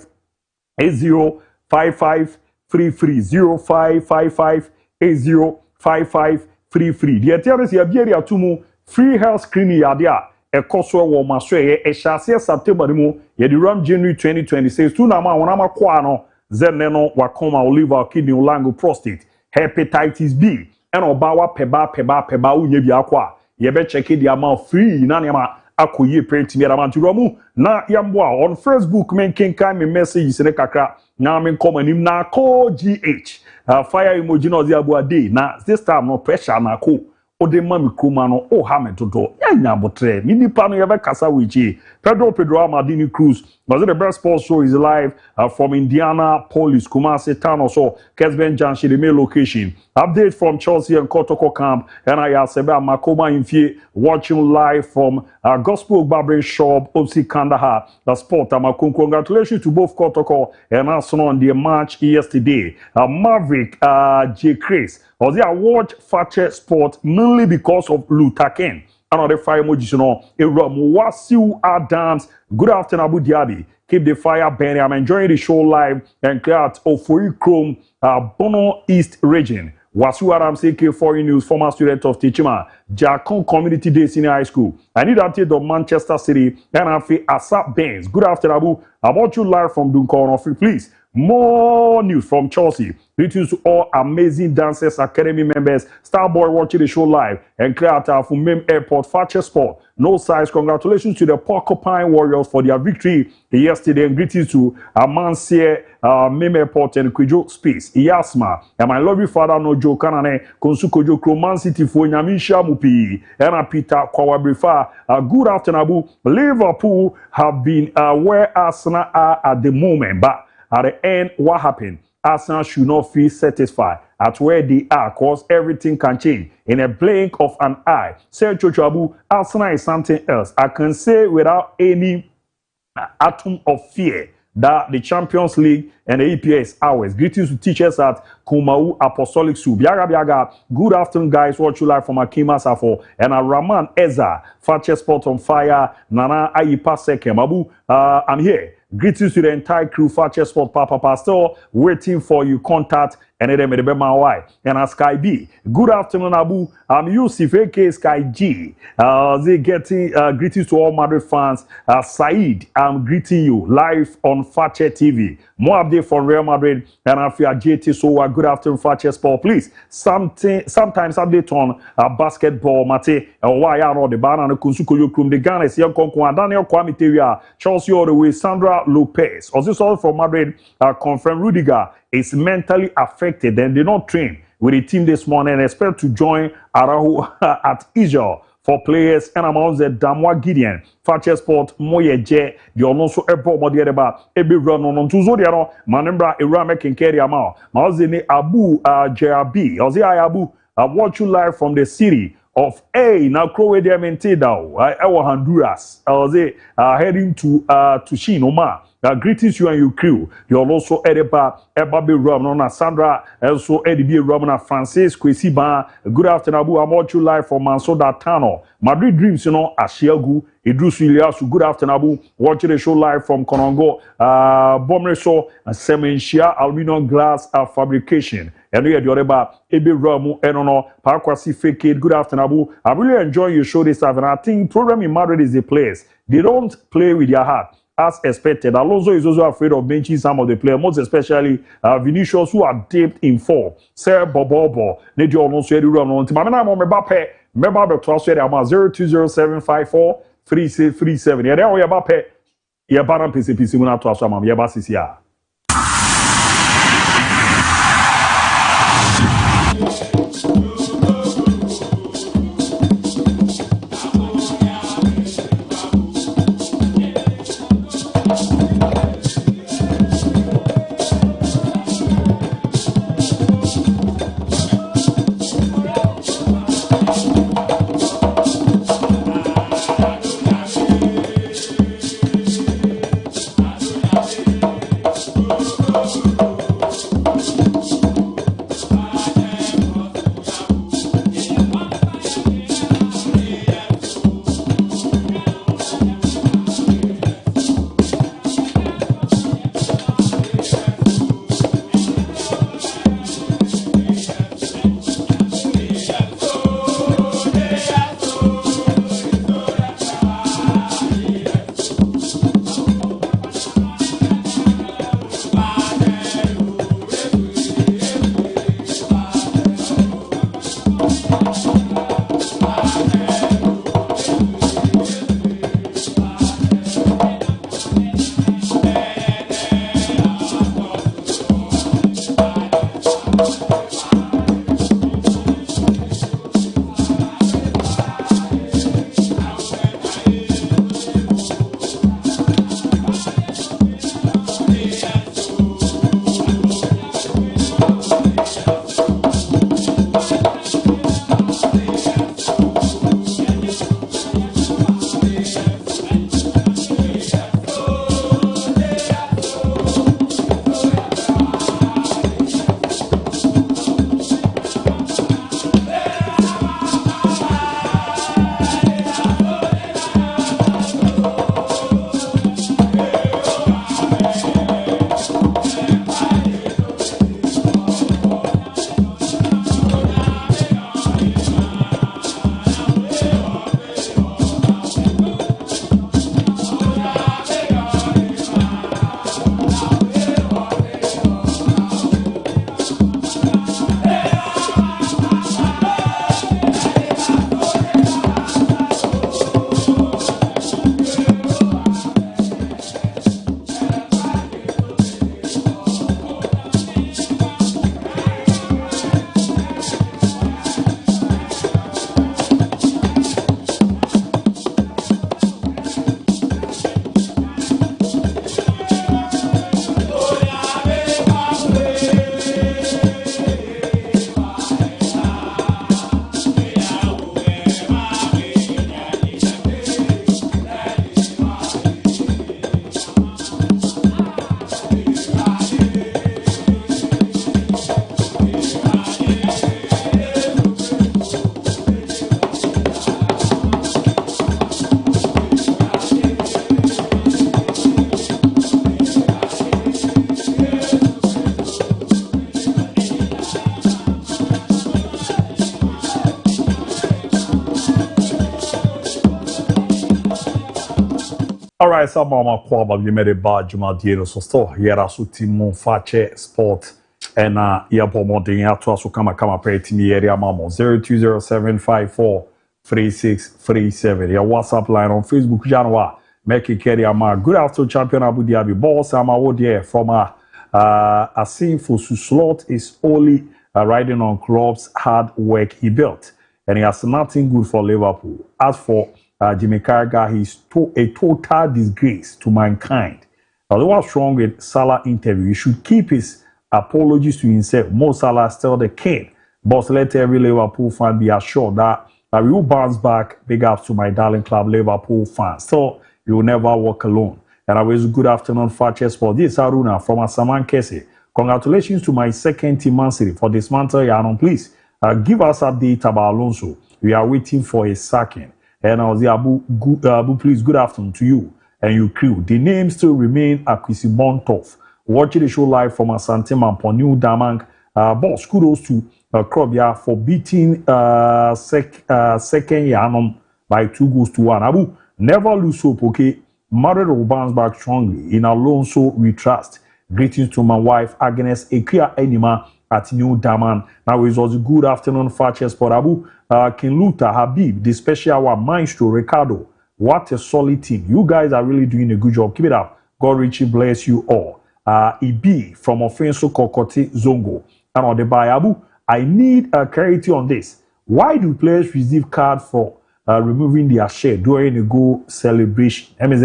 805533 0555 805533 die tiare se abieri atumu free health screening yade a ekoso wo maso ye ehase September mu ye di ram January 2026 tu na ma wona makwa no zenne no wakoma liver kidney lango prostate hepatitis B and obawa peba unye bi akwa ye be check the amount free na ne ma akoye print mi ramantu mu na yamboa on Facebook men kenkan me message se ne kakra na men come anim na call GH fire emoji no dia bo ade na this time no pressure na ko ode mami kroma no o ha me dodo ya nya botre mi nipa no ye be kasa wichi Pedro Amadini Cruz was the best sports show is live from Indianapolis Kumasi town also Kesben Junction the main location update from Chelsea and Kotoko camp and I Sebe Makoma Infie watching live from Gospel Barbering Shop Opsi Kandahar the sport congratulations to both Kotoko and Arsenal on their match yesterday Maverick J. Chris was there watch Fakye Sport mainly because of Luther King. Another fire emojis no Wasiu Adams. Good afternoon, Abu Dhabi. Keep the fire burning. I'm enjoying the show live and clear out Ofori Chrome, Bono East region. Wasiu Adams, AK4 News, former student of Tichima, Jakon Community Day Senior High School. I need update of Manchester City and Afi Asap Benz. Good afternoon, Abu. About you live from Duncan, please. More news from Chelsea. Greetings to all amazing dancers, academy members, Starboy watching the show live, and clear out from Mem Airport, Fakye Sport. No size. Congratulations to the Porcupine Warriors for their victory yesterday. And greetings to Amansie, Mem Airport, and Kwijo Space, Iyasma, and my lovely father, Nojo Kanane, Konsukojo Kroman City for Nyamisha Mupi, and Peter Kwawabrifa. Good afternoon, Abu. Liverpool have been where Arsenal are at the moment, but at the end, what happened? Arsenal should not feel satisfied at where they are, because everything can change in a blink of an eye. Sergio Abu, Arsenal is something else. I can say without any atom of fear that the Champions League and the EPA is ours. Greetings to teachers at Kumau Apostolic School. Biaga. Good afternoon, guys. Watch you live from Akima Safo and Raman Eza, Fakye Sport on fire. Nana Ayipa Sekem. Abu, I'm here. Greetings to the entire crew, Fakye Sport Papa still waiting for you contact and then me my wife and Sky B. Good afternoon, Abu. I'm Yusuf AK Sky G. They getting greetings to all Madrid fans. Said, I'm greeting you live on Fakye TV. More update from Real Madrid and Afia JT. So good afternoon, Fakye Sport. Please, sometimes update on basketball. Mate, why are the banana Kunsuko Yokum, the Ghana, young Konko, Daniel Kwame Chelsea all the way, Sandra Lopez. Also, all from Madrid, confirmed Rudiger is mentally affected and did not train with the team this morning and expect to join Araujo at Israel for players and amongst the Damwa Gideon, Fakye Sport, Moyeje, the also airport body about Ebi run on Tuzodiano, Manembra, Irame Kinkeri Amao, Mauzini Abu JRB, Ozia Abu, watch you live from the city of now Crowe Diamante now. I was Honduras. I was heading to Shinoma. Greetings you and your crew. You're also Edeba, Ebabe Ramona, Sandra, also Eddie Ramona, Francis, Kwesi Ba. Good afternoon, Abu. I'm watching live from Mansoda Tano. Madrid Dreams, Ashiagu, Idris Iliasu. Good afternoon, Abu. Watching the show live from Konongo, Bomreso, Semenshia, Aluminum Glass Fabrication. And we are the other Ebe Ramu, Enono, Parkwasi Fakye. Good afternoon, Abu. I'm really enjoying your show this afternoon. I think program in Madrid is the place. They don't play with their heart. As expected, Alonso is also afraid of benching some of the players, most especially Vinicius, who are dipped in form. Sir Bobo, Nedio Alonso, Eddie Ron, Timamina, Mebape, Mebabe, 02075436337. Yeah, there we are, Bape. Yeah, Baran PCP, Simona, Twasama, Yabasisia. All right, some mama kwaba bi made bad jumadie so store here so team MON-FRI sport and ya pomodin ya to so kama pay team area mama 0207543637 your WhatsApp line on Facebook Janwa make it carry ama good afternoon champion Abu Dhabi boss ama wo there from a scene for slot is only riding on club's hard work he built and he has nothing good for Liverpool. As for Jimmy Carragher, he's a total disgrace to mankind. Now, what's wrong with Salah interview? He should keep his apologies to himself. Mo Salah still the king. But let every Liverpool fan be assured that We will bounce back. Big up to my darling club, Liverpool fans. So you will never walk alone. And I wish good afternoon, Fakye Sport. This is Aruna from Asaman Kese. Congratulations to my second team, Man-City, for dismantle Yanon. Please give us update about Alonso. We are waiting for a sacking. And I was the Abu, please, good afternoon to you and your crew. The name still remain Akwesi Bontoff. Watching the show live from Asante Mampo, New Damang. Boss, kudos to Krobia for beating second Yanom by 2-1. Abu, never lose hope, okay? Madrid will bounce back strongly. In Alonso, we trust. Greetings to my wife, Agnes Ekia Enima at New Daman. Now, it was a good afternoon, Fakye Sport. Abu, King Luther, Habib, the special one, Maestro, Ricardo. What a solid team. You guys are really doing a good job. Keep it up. God richly bless you all. EB from Offenso Kokote Zongo. And on the buy, Abu, I need clarity on this. Why do players receive card for removing their share during a goal celebration? I mean,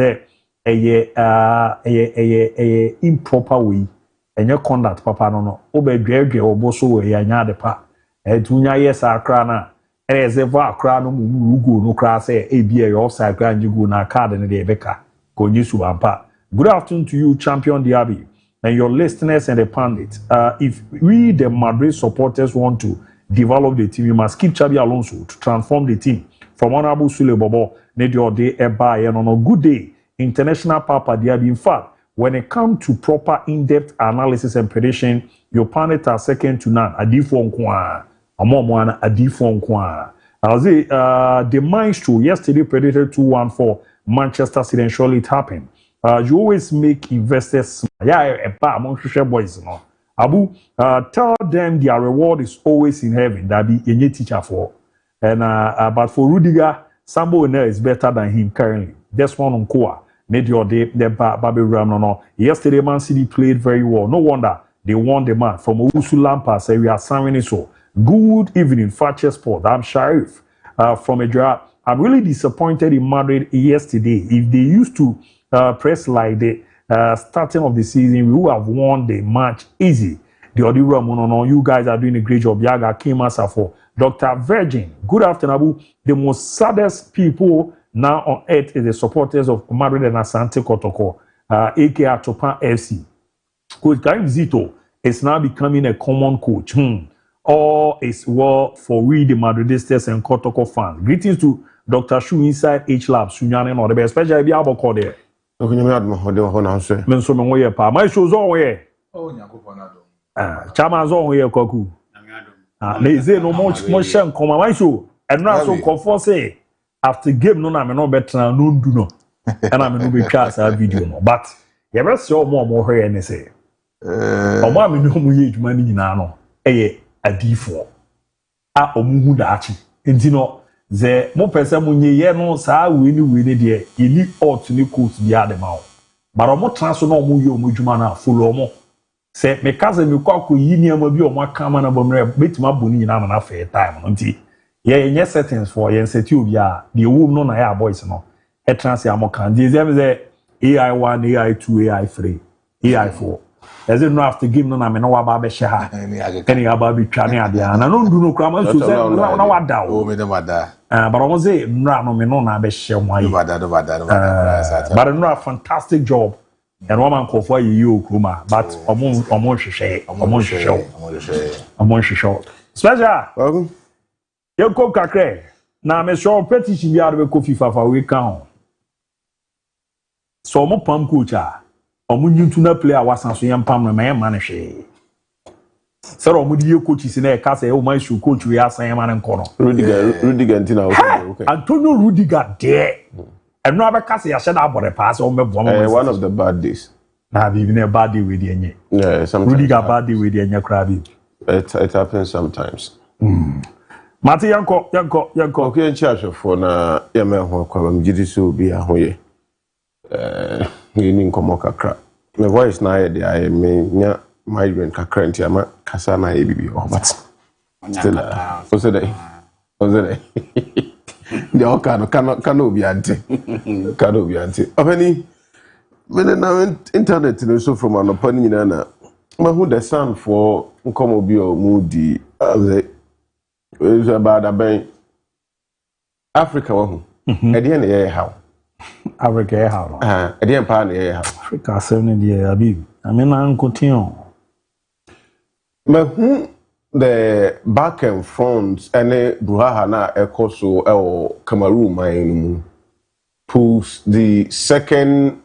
a improper way. And your conduct, Papa, no. Obe Greg or Bosso, a yard pa. And Tunya, yes, our crana. And as ever, a crown, no go, no crass, a BA offside grand, you go na card and the Becca. Go Nisu Ampa. Good afternoon to you, champion DIABY, and your listeners and the pundits. If we, the Madrid supporters, want to develop the team, you must keep Xabi Alonso to transform the team. From Honorable Sule Bobo, need your day eba, and on a good day, international Papa DIABY. In fact, when it comes to proper in-depth analysis and prediction, your pundits are second to none. Adifo Nkwa, Amomwana, Adifo Nkwa. I'll say, the Maestro yesterday predicted 2-1 for Manchester City, and surely it happened. You always make investors among social boys. No? Abu, tell them their reward is always in heaven. That be any teacher for. And but for Rudiger, somebody is better than him currently. That's one on Koa. Need your day, the Baby Ram. No. Yesterday, Man City played very well. No wonder they won the match from Owusu Lampa. Say we are signing it so. Good evening, Fakye Sport. I'm Sharif from Edra. I'm really disappointed in Madrid yesterday. If they used to press like the starting of the season, we would have won the match easy. The Odira Monono, you guys are doing a great job. Yaga Kimasa for Dr. Virgin. Good afternoon, Abu. The most saddest people now on earth is the supporters of Madrid and Asante Kotoko, aka Topan FC. Coach Karim Zito is now becoming a common coach. All is well for we, the Madridistas and Kotoko fans. Greetings to Dr. Shu inside H Lab, Sunyane, or the best, especially if you have a call there. Men so me woye pa my shows on we chama zo we kwaku na ze no mo shen koma my show and na so confo say after game no na me no betra no ndu no and I me no be twa sa video no but ye be so mo hwe ne say o ma me no mu ye adwuma ni nyina no eye adifo a omuhu da achi enti no ze mo pese mo nye ye no saa we ni de yeni out ni coach bi adema o bara mo transfer no mo ye o mo dwuma na follow mo se me kaze me kwako yi ni ama bi o mo aka ma na bomre betima boni nyina na fair time no nti ye nye settings for ye seti obi a the womb no na ya boys no e transfer am kan dey say AI1 AI2 AI3 AI4 as it no after game no na me no wa ba be she ha any aba bi twa ne ade na no ndu no kra ma so say na wa da o me dem ada but I was say nra no me no na be she why but no a fantastic job and one man call for you kruma but omon hwehwe special you go kakre na me show petition bi arbe ko FIFA fa we kan so mo pam coach a omunyu na player wasanso yem pam na me man hwe sero omudi ye coach si na e ka say o man show coach we asan yem man nko no Rudiger ntina okay Antonio Rudiger there and no abeka say ya she da abore pass o me bo one of the bad days na be a bad day with the enye yeah sometimes Rudiger bad day with the enye krabi it happens sometimes Mati yanko okay in charge for na ya me ho kwa bam gidi so bi ahoye ni nkomo kakra my voice na ya dey I me nya migraine kakra nti ama kasa na e bibi o but still so dey the okano can obi ante opani me na internet no so from an opani nyina na ma who the sound for nkomo bi o mudi is about a ben Africa wo ede na ye how Africa ye how ede pa na ye how Africa se ne de ABOU amena nkotin the back and front any bruhaha na ekoso Cameroon man post the second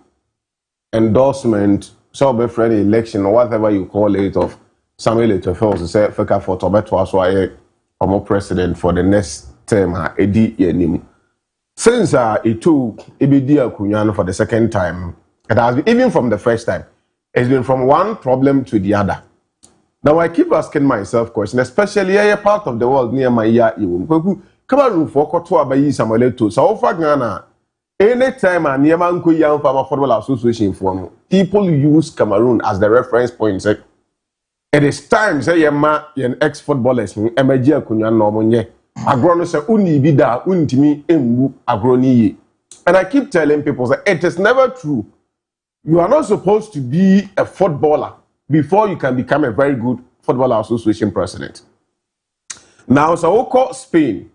endorsement so be friendly election or whatever you call it of Samuel Eto'o to say Fakye for Tobeto as why president for the next term edi yenim since it took ebedi akunya for the second time it has been even from the first time it's been from one problem to the other. Now I keep asking myself questions, especially a part of the world near my ear. Cameroon for Koto Abayi Samuel Eto'o. So for Ghana, anytime a near man ko young farmer football association form, people use Cameroon as the reference point. It is time say yen ex-footballers emeji akunya no monye. Agro no say uni bida untimi embu agro ni ye. And I keep telling people that it is never true. You are not supposed to be a footballer before you can become a very good football association president. Now, so Oko Spain,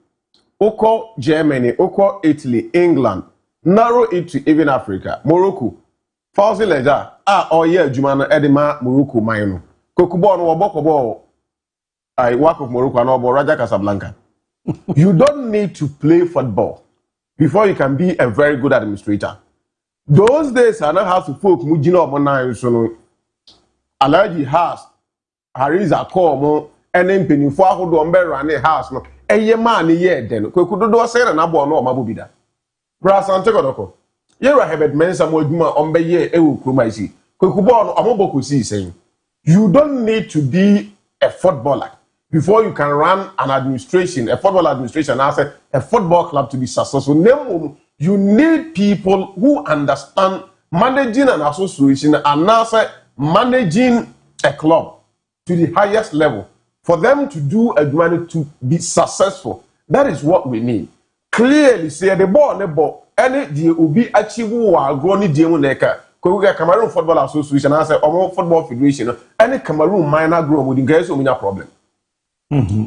Oko Germany, Oko Italy, England, narrow it to even Africa, Morocco, Fauzi Leja, Jumana Edema, Morocco, Maino, Kokubo, no Bokobo, I work of Morocco and Obo Raja Casablanca. You don't need to play football before you can be a very good administrator. Those days are not how to folk Mujino Mona so Alaji house, Hariza call and then penny for who don't bear running house. No, a ye man ye then. Could do a say and abo no mabubida. Brass and Tegodoko. Here I have men some more Juma on Bay ye, Kumaisi. Kokubon, Amoboku saying, you don't need to be a footballer before you can run an administration, a football administration, as a football club to be successful. No, you need people who understand managing an association and now managing a club to the highest level for them to do a money to be successful. That is what we need. Clearly, say the ball, any the will be achieved while growing the Muneka, Cameroon Football Association, I say, or Football Federation, any Cameroon minor grow with the guys who a problem.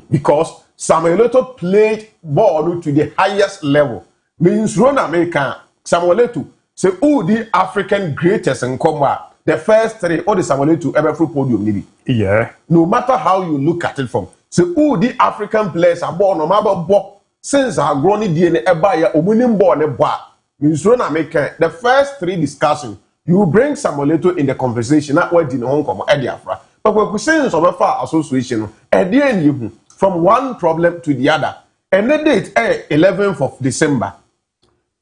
Because Samuel Eto'o played ball to the highest level. Means run American Samuel Eto'o say, who the African greatest and come the first three, all the Samuel Eto'o ever through podium, maybe. Yeah. No matter how you look at it from, say, who the African players are born, no matter what, since our grown DNA, a buyer, or winning born a bar, means run American, the first three discussions, you bring Samuel Eto'o in the conversation, not what in Hong Kong or Ediafra. But when we say of a far association, at the end, you from one problem to the other. And the date, 11th of December,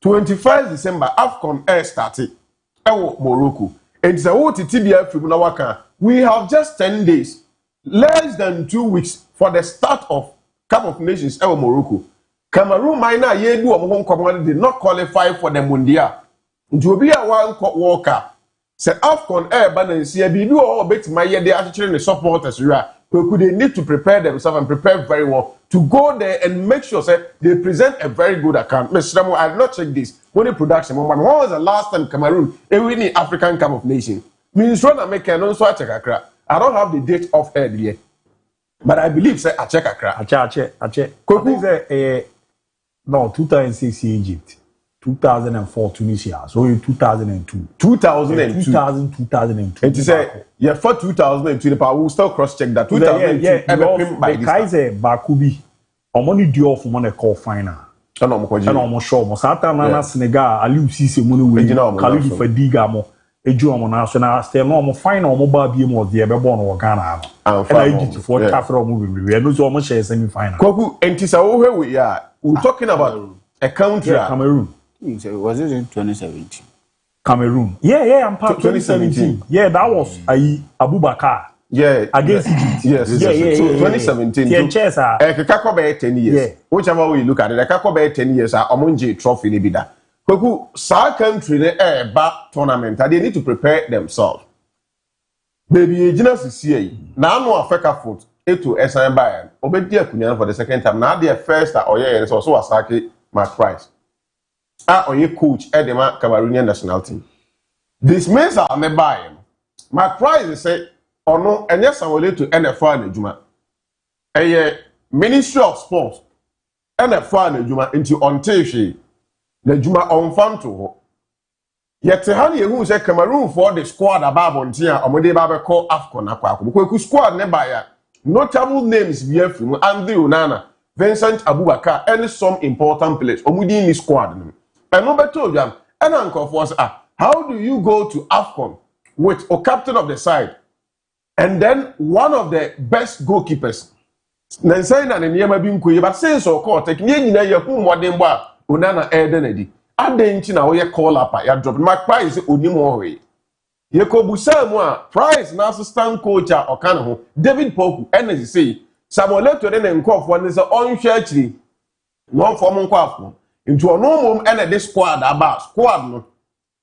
21st December, AFCON Air started. Morocco. It's a TBF Tribunal. We have just 10 days, less than 2 weeks for the start of Cup of Nations. Morocco. Cameroon minor yedu Hong Kong did not qualify for the Mundial. To be a one cup walker. Say AFCON Air balance here be do all bit my year they actually the supporters could they need to prepare themselves and prepare very well to go there and make sure say they present a very good account. Mr. Ramo, I have not checked this. When the production, when was the last time Cameroon winning African Cup of Nations? Means run American also check Accra. I don't have the date of head yet, but I believe say I check Accra. I check. No, 2006 Egypt. 2004 Tunisia, so in 2002. 2002. 2002. And to say, yeah, for 2002, the power will still cross check that 2002. The Kaiser Bakubi, or money due off money call final. And almost sure, Mosata, Senegal, Aliu Sisi, Munu, Khalid Fadiga, mo, Eju, National, stay normal final, mobile beam was the Eberborn or Ghana. And I did for Cathro movie. We are not so much as semi final. Koku, and Tisa, where we are, we're talking about a country, Cameroon. Was it in 2017? Cameroon. Yeah, I'm part 2017. Yeah, that was Abubakar. Yeah, against Egypt. Yes. So 2017. Yeah, chess. Kakako be 10 years. Yeah. Whichever way you look at it, Kakako be 10 years. Omonje trophy ni bida. Koku sa country ne ba tournament. They need to prepare themselves. Baby, ejina sisi na anu Africa foot eto esan bayan. Obedi akunya for the second time. Na the first oye so wasake MON-FRI. Oye coach Edema Cameroonian national team. This means I me buy him. MON-FRI say, oh no, and yes, I will to NFL in Juma. A Ministry of Sports. and a fan adwuma into onteshi na adwuma onfanto ho yet han ye hu say Cameroon for the squad above ntia omode ba be call AFCON akwa akwa squad ne ba ya notable names bi afimu Andy Onana Vincent Abubakar and some important players omudi in the squad no eno beto jam and anko for us how do you go to AFCON with a captain of the side and then one of the best goalkeepers Nansai na niyama bi nkoye but since o call take nye nyina ye hu modern ba Onana Edenedi adenchi na wo ye call up ya drop mark price onim ho we ye ko busa mu a price na assistant coach a oka ne ho David Poku energy say Samuel Eto'o de nkofo ne se onhwe akiri no form nkofo into ono mom ene this squad no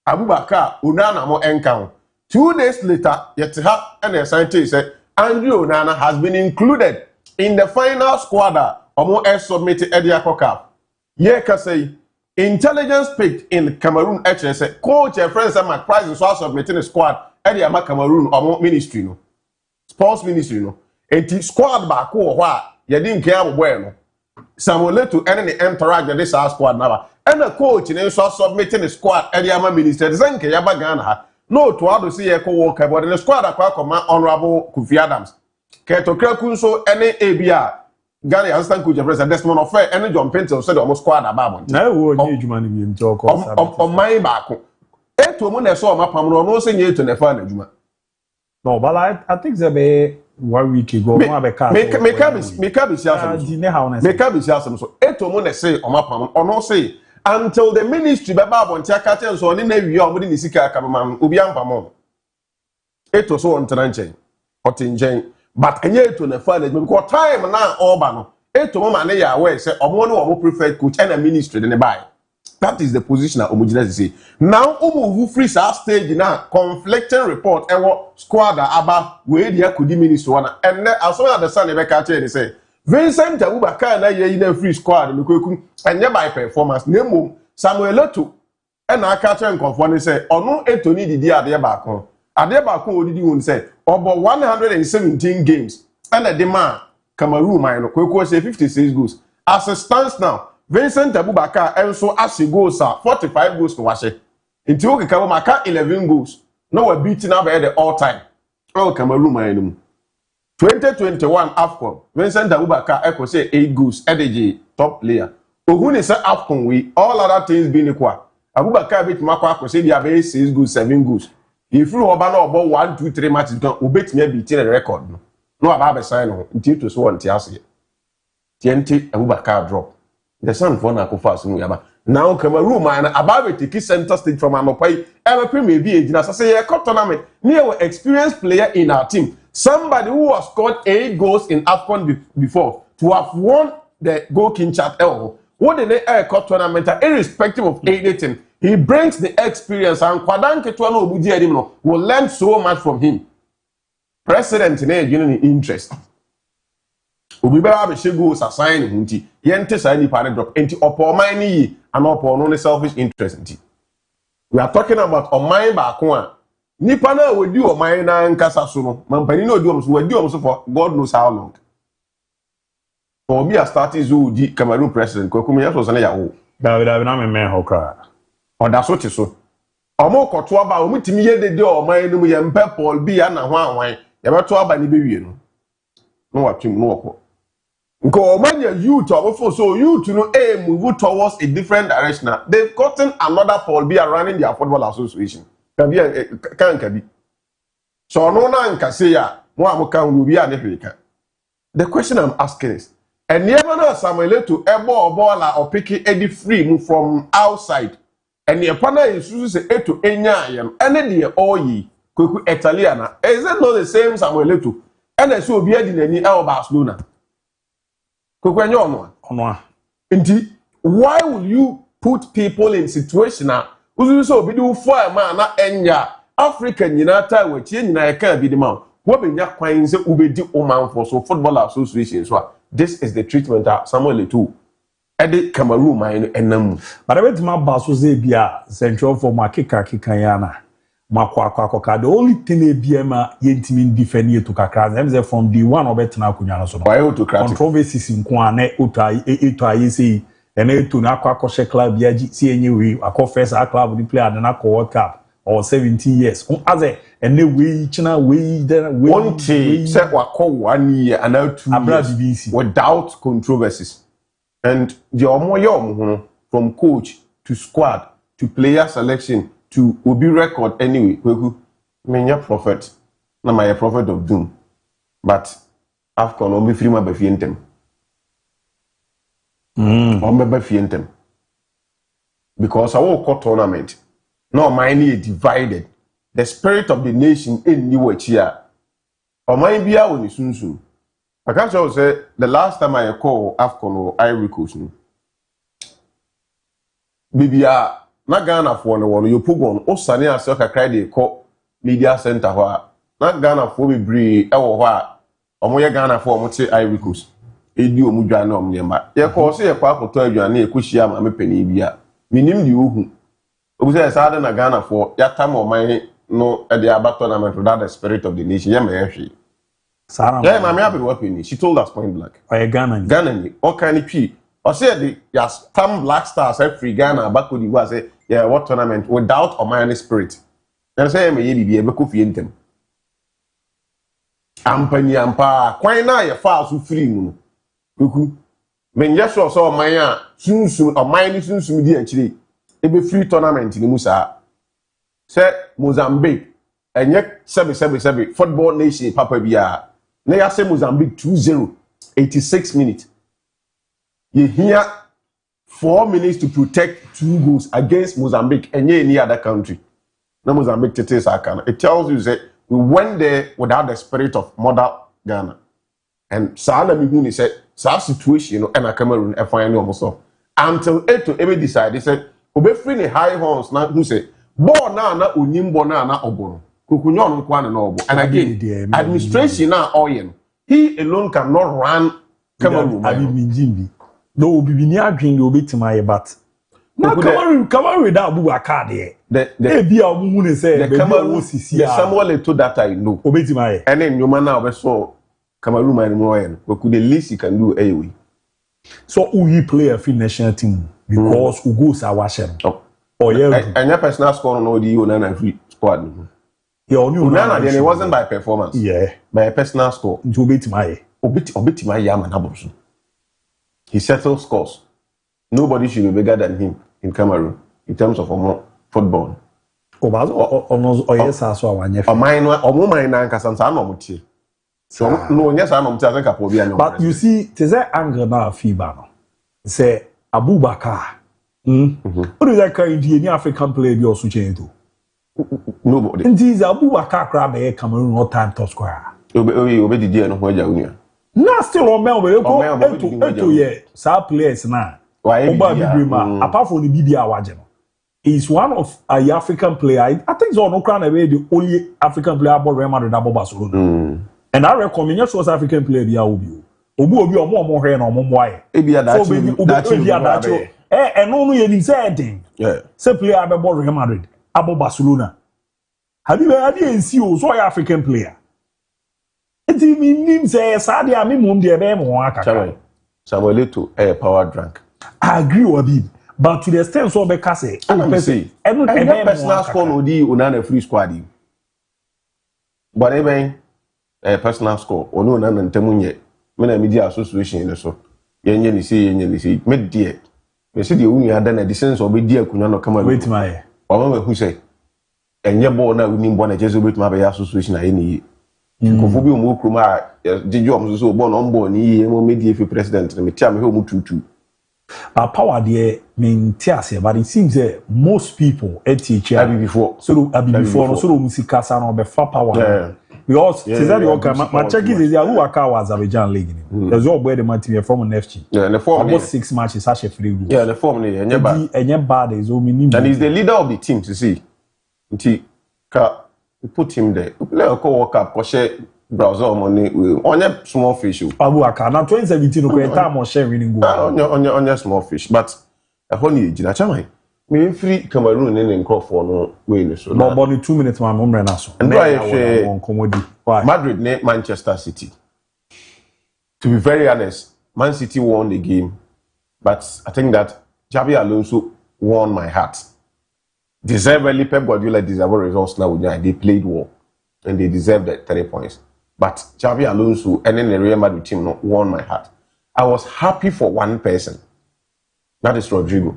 Abubakar Onana mo enka ho 2 days later yet ha ene scientist say Andrew Onana has been included in the final squad omo submitted Edia Kokap ye ka say intelligence picked in Cameroon HSA coach and friends and Mark Price so submitting a squad Edia ma Cameroon omo ministry no sports ministry no enti squad ba ko ho a ye din ke aboboy no Samuel Eto'o ene ne entourage this squad na and the coach ne so submitting a squad Edia ma ministry zenke ya ba Ghana ha no to ado see ye ko work but the squad akwa koma honorable Kofi Adams Keto Kraku so any ABOU Ghana assistant coach president Desmond Offer any John Pinto said almost squad above na wo ni adwuma ni bi nto on my back Eto'o mo na so mapam no say nye to na fa na adwuma no but I think there be 1 week ago mo abeka make be siasem so Eto'o mo na say o mapam ono say until the ministry be ba bonti aka so oni na wi o mo ni sika aka mam obi ampam Eto'o so on tranche hotinjen but enye Eto'o na fa na because time na oba no Eto'o ma na ya aware say omo no omo preferred coach and a ministry dey buy that is the position that omojina say now omo free stage na conflicting report ewo squad aba we dey akodi ministry wana and as well as the sun be ka tell say Vincent Abubakar na ye na free squad no kweku enye by performance na mom Samuel Eto'o and aka tell nkonfo ne say ono Eto'o ni didi ade ba kon ade ba kon odidi won say about 117 games and the demand Cameroon man kweku say 56 goals as it stands now Vincent Abubakar also as goals 45 goals no washe nti o keka maka 11 goals no we beating up at the all time all Cameroon man 2021 AFCON Vincent Abubakar eko say 8 goals edg top player ohu ni say AFCON we all other things being equal Abubakar bit makwa ko say dia be 6 goals 7 goals if you oba na obo 1 2 3 matches gan obetime beat the record no aba be sign no nti to so won ti ase TNT Abubakar drop the sun for na ko fast no yaba now Cameroon man aba be take center stage from anopai ever premier bi ejina say ye tournament near experienced player in our team somebody who has scored 8 goals in AFCON before to have won the goal king chat what the tournament irrespective of anything he brings the experience and kwadanke to no obuji edim no will learn so much from him president na ejina interest obi ba be she goals assign hunti yente say ni pa drop enti opo man ni yi and opo no selfish interest nti we are talking about oman ba ko a nipa na we di oman na nkasa so no mampani na odi om so we di om so for God knows how long for me a starting zo di Cameroon president ko kuma yeso na ya wo David na me hokra oda so ti so omo koto aba omo timi ye de oman no mu ye mpe Paul bi ya na ho anwan ye beto aba ni bewie no watwim no woko nko omanya youth obofo so youth no move towards a different direction they've gotten another Paul be running their football association kabi so no na nka say ya mo amoka unu bi ane hweka the question I'm asking is and never na Samuel Eto'o ball or pick any free move from outside and the partner is say Eto'o enya yam ene de oyi kweku Italiana is it not the same Samuel Eto'o ene so obi adi nani Barcelona kokwenye ono nti why will you put people in situation na uzu so obi do for man na enya Africa nyina ta wachi nyina e ka bi di ma wo benya kwan se ubedi oman for so football association so this is the treatment that Samuel Eto'o ede Cameroon man enam but I went to my boss was bia central for my kika yana the only thing ABM yentimi defend you to kakra them from the one obetina akunya so controversies in kwane otai say and to na kwakoshe club yaji see anyway akọ first club the player na akọ World Cup or 17 years as and we china we then we one say wakọ 1 year and now 2 years without controversies and the omoyo from coach to squad to player selection to obi record anyway kweku menya prophet na my prophet of doom but afcon obi free ma ba fientem ba fientem because our core tournament no mine divided the spirit of the nation in new here o mine bia woni sunsun I can say the last time I call afcon or Ivory Coast bibia na Ghana for no one you pogon o sane ase kakra dey call media center ho na Ghana for bebre e wo ho a omo ye Ghana for omo te Ivory Coast edi omu dwa na omo yema ye ko se ye kwa akoto adwane e kohyia ma mepani bia minim di ohu obu se sa na Ghana for ya tam oman no e dey aba tournament without the spirit of the nation ye ma ye hwe Sarah yeah ma me abi what penny she told us point blank o ye Ghana ni o kan ni twi o say the yas tam Black Stars free Ghana back with you say yeah what tournament without Omani spirit and say me ye bibi e be ko fie ntem ampani ampa kwan na ye fa so free mu kuku men ye so so Oman a sunsun Oman ni sunsun di akire e be free tournament ni musa say Mozambique enye sebe football nation papa bia na ya say Mozambique 2-0 86 minutes you hear 4 minutes to protect 2 goals against Mozambique and any other country. No Mozambique tete sakana. It tells you that we went there without the spirit of mother Ghana. And Sana Mihuni said, sa situation and a Cameroon FIN almost until Eto ever decide. They said, Obe free the high horns now who say, Bo na unimbo na obono. Kukunyon kwana no obo. And again, administration na oyen. He alone cannot run Cameroon. No, be near green, you'll be to my but. Now, come on with that ABOU card. The be a woman say, the Cameroon someone to that I know. Obey to my and then your man now saw Cameroon and Moyen. What could the least you can do anyway? So, we play a field national team because who goes our share. Oh, yeah, and your personal score on all the Unana squad. Your new Nana, then it wasn't by performance, yeah, by a personal score. To beat my obit my yam and Abos. He settles scores. Nobody should be bigger than him in Cameroon in terms of football. Yes, I saw one. But you see, there's an anger now, FIBA. Say, Abubakar. What is that kind of African player you're switching to? Nobody. And this Abubakar crab a Cameroon no time to square. Na still on Melbourne, go yeah, some players now. Apart from the BBA Wajen, he's one of a African player. I think so. No crown away the only African player about Real Madrid about Barcelona. And I recommend you South African player the ABOU. Obi or more hair or more why. And only any thing. Yeah. Say player about Real Madrid about Barcelona. Have you ever seen you so African player? Enti minim say Saudi ami mum de be mo akaka. Samuel Eto'o a power drunk. I agree with him, but to the extent so be say, every personal score no di Onana free squad. But even a personal score ono na ntemunye me na media association ne so. Yenye ni say me die. Me say the unu ada na the sense of be die akunya no kama. Wait my. Omo we hu say enye ball na uni mbo na jesu bet ma be association aye ni. Kofobi omo kroma jeju omo so bo no mbo ni ye mo media fi president me tia me he omo tutu. Power there mean tiase, but it seems that most people at teacher before so musikasa no be fa power because that okay my check is there who aka was Azerbaijan league there's all boy the man team from NFT the form almost 6 matches such a free rule the form enye bad is o minimum and he's the leader of the team to see nti ka put him there play ko work up ko share browser money onye small fish ABOU aka na 2017 ko time on share winning goal onye small fish but honey gina chamai MON-FRI Cameroon in Crawford no way so. No, but 2 minutes man umre na so. And Why? Madrid ne Manchester City. To be very honest, Man City won the game, but I think that Xabi Alonso won my heart. Deservedly, Pep Guardiola deserved results now. They played well, and they deserved the 3 points. But Xabi Alonso and then the Real Madrid team won my heart. I was happy for one person. That is Rodrigo.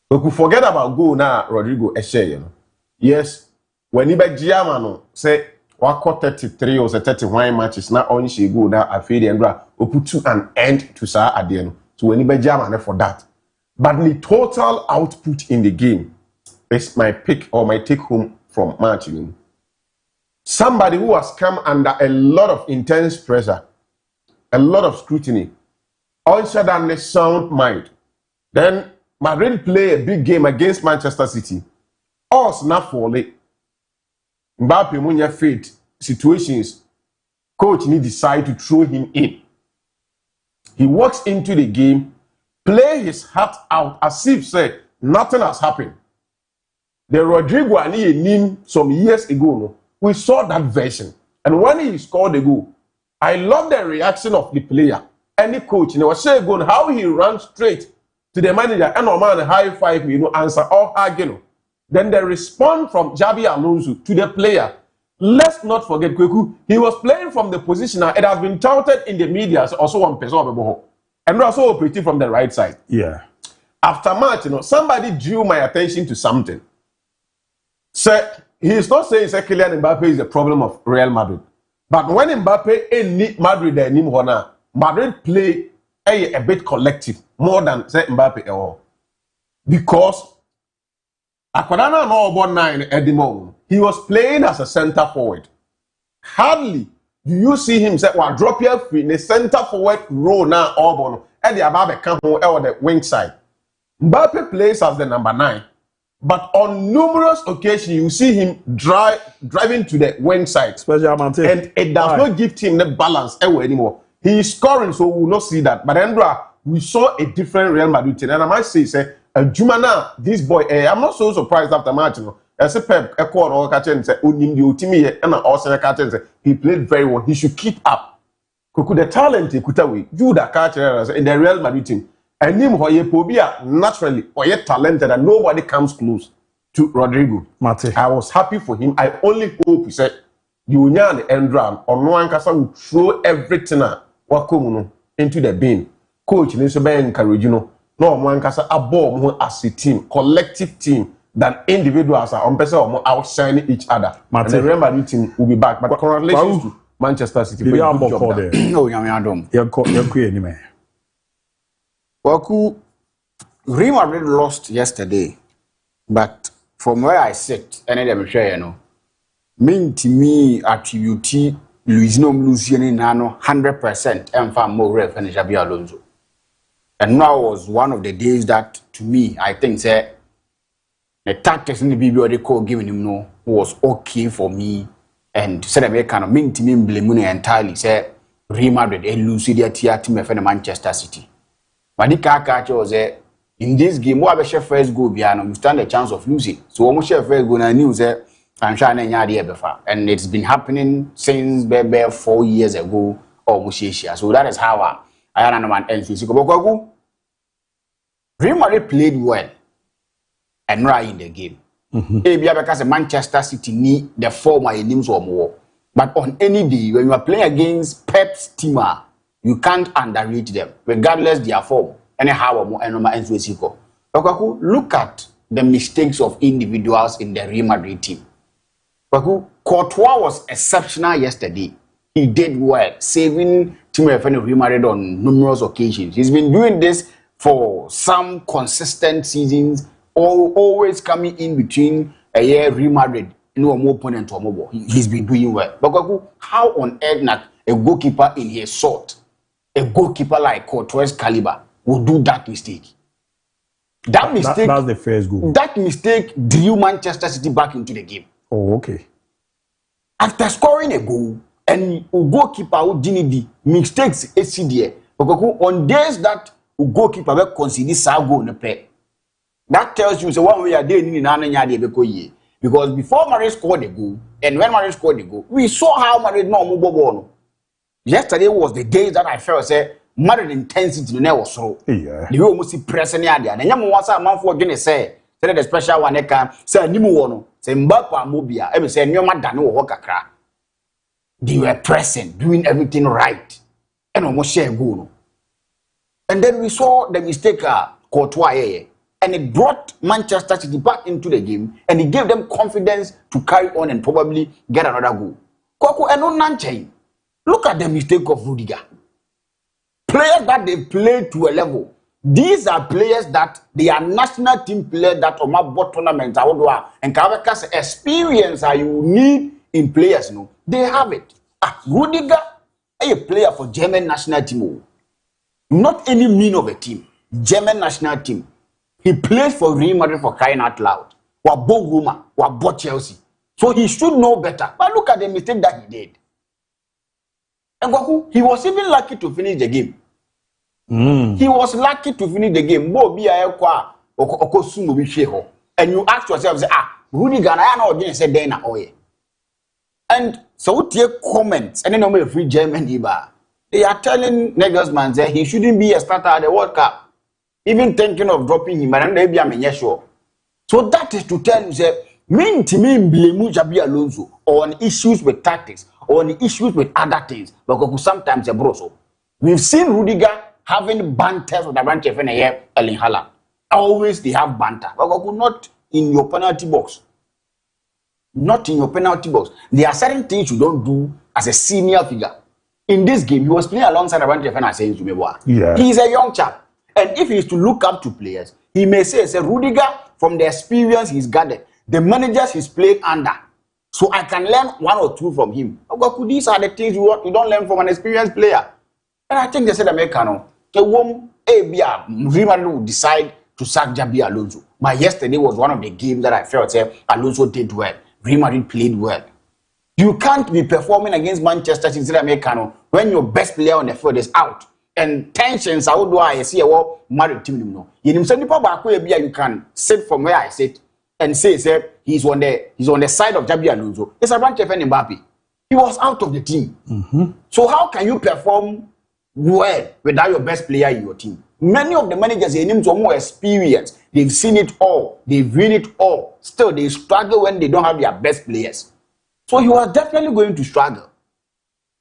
We could forget about goal now, Rodrigo Eshe, you know. Yes, when he bet Giamano say what 33 or 31 matches now on she go now I feel the end we put to an end to Sa at the end. So when he bet Giamano for that. But the total output in the game is my pick or my take home from Martin. Somebody who has come under a lot of intense pressure, a lot of scrutiny, also than a sound mind. Then Madrid play a big game against Manchester City. Us not falling. Mbappe when you fate situations, coach need decide to throw him in. He walks into the game, play his heart out as if say nothing has happened. The Rodrigo and he name some years ago, no, we saw that version. And when he scored the goal, I love the reaction of the player. Any coach, you know, say goal, how he ran straight to the manager and no man high five, you know, answer all again. Then the response from Xabi Alonso to the player. Let's not forget Kweku. He was playing from the position. It has been touted in the media. Also one person and also operating from the right side. Yeah. After match, you know, somebody drew my attention to something. So he is not saying that Kylian Mbappe is the problem of Real Madrid. But when Mbappe in Madrid, Madrid play a bit collective more than say Mbappe at all. Because Akwadana no about 9 at the moment. He was playing as a center forward. Hardly do you see him say, well, drop your feet in the center forward role now, Auburn, and the Ababe come on the wing side. Mbappe plays as the number 9. But on numerous occasions, you see him driving to the wing side. And it does not give him the balance anymore. He is scoring, so we will not see that. But Andra, we saw a different Real Madrid team. And I might say, Jumana, this boy, I'm not so surprised after match. As a Pep, he played very well. He should keep up. The talent he could away. You that catch in the Real Madrid team. And him naturally or yet talented and nobody comes close to Rodrigo. Mate. I was happy for him. I only hope he said the Union and the Endram or no one will throw everything into the bin. Coach needs to be encouraged, no one can say more as a team, collective team than individuals are on person or outshining each other. And the Real Madrid team will be back. But congratulations to Manchester City. Waku, Real Madrid lost yesterday, but from where I sit, and I'm sure you know, mean to me attribute Luciano Nano 100% and far more ref and Xabi Alonso. And now was one of the days that, to me, I think say the tactics in the BBO they call giving him no was okay for me, and said I kind of mean to me blame entirely say Real Madrid and lose their team for Manchester City. But the catch was in this game, what about first goal? We stand a chance of losing. So almost first goal, I knew that I'm trying to before, and it's been happening since 4 years ago almost. So that is how I understand NCC. Real Madrid played well and right in the game. Maybe because Manchester City need the former names or more. But on any day when you are playing against Pep's team, you can't underrate them, regardless their form. Anyhow, look at the mistakes of individuals in the Real Madrid team. Courtois was exceptional yesterday. He did well, saving Team Real Madrid on numerous occasions. He's been doing this for some consistent seasons, always coming in between a year Real Madrid, no more opponent or more. He's been doing well. But how on earth not a goalkeeper in his sort, a goalkeeper like Courtois' caliber, would do that mistake? That mistake. That's the first goal. That mistake drew Manchester City back into the game. Oh, okay. After scoring a goal, and goalkeeper who didn't do mistakes, on days that goalkeeper will concede this goal in the play, That tells you, so one way a day in Nanya, because before Marais scored the goal, and when Marais scored the goal, we saw how Marais no move. Yesterday was the day that I felt say Marais intensity never so. Yeah. The way almost see pressing the idea. And you want a man for Guinea say the special one can say Nimu wono, say Mbakwa Mobia, every say no man dano walk. They were pressing, doing everything right, and almost share goal. And then we saw the mistake Courtois, and it brought Manchester City back into the game, and it gave them confidence to carry on and probably get another goal. Koko and no Nanchain. Look at the mistake of Rudiger. Players that they play to a level. These are players that they are national team players that on my board tournament and Kavaka's experience you need in players. No, they have it. Rudiger, a player for German national team. Not any mean of a team. German national team. He plays for Real Madrid for crying out loud. Wabo Roma, Wabo Chelsea. So he should know better. But look at the mistake that he did. And he was even lucky to finish the game. He was lucky to finish the game. And you ask yourself, Rudiger, I know what say then. And so take comments, and then no free German Iba. They are telling Nagelsmann that he shouldn't be a starter at the World Cup. Even thinking of dropping him, and maybe I'm sure. So that is to tell you that mean to me blame Xabi Alonso on issues with tactics, on issues with other things, because sometimes a broso. We've seen Rudiger having banter with the branch of Erling Haaland. Always they have banter, but not in your penalty box. Not in your penalty box. There are certain things you don't do as a senior figure. In this game, he was playing alongside the branch of Erling. Yeah. He's a young chap. And if he is to look up to players, he may say, Rudiger, from the experience he's gathered, the managers he's played under, so I can learn one or two from him. These are the things you don't learn from an experienced player. And I think they said Americano, Real Madrid will decide to sack Xabi Alonso. But yesterday was one of the games that I felt Alonso did well. Real Madrid played well. You can't be performing against Manchester City Americano when your best player on the field is out. And tensions, how do I see a married team? No, you can sit from where I sit and say he's on the side of Xabi Alonso. It's a branch of Mbappe. He was out of the team. So how can you perform well without your best player in your team? Many of the managers are more experienced. They've seen it all. They've read it all. Still, they struggle when they don't have their best players. So he was definitely going to struggle.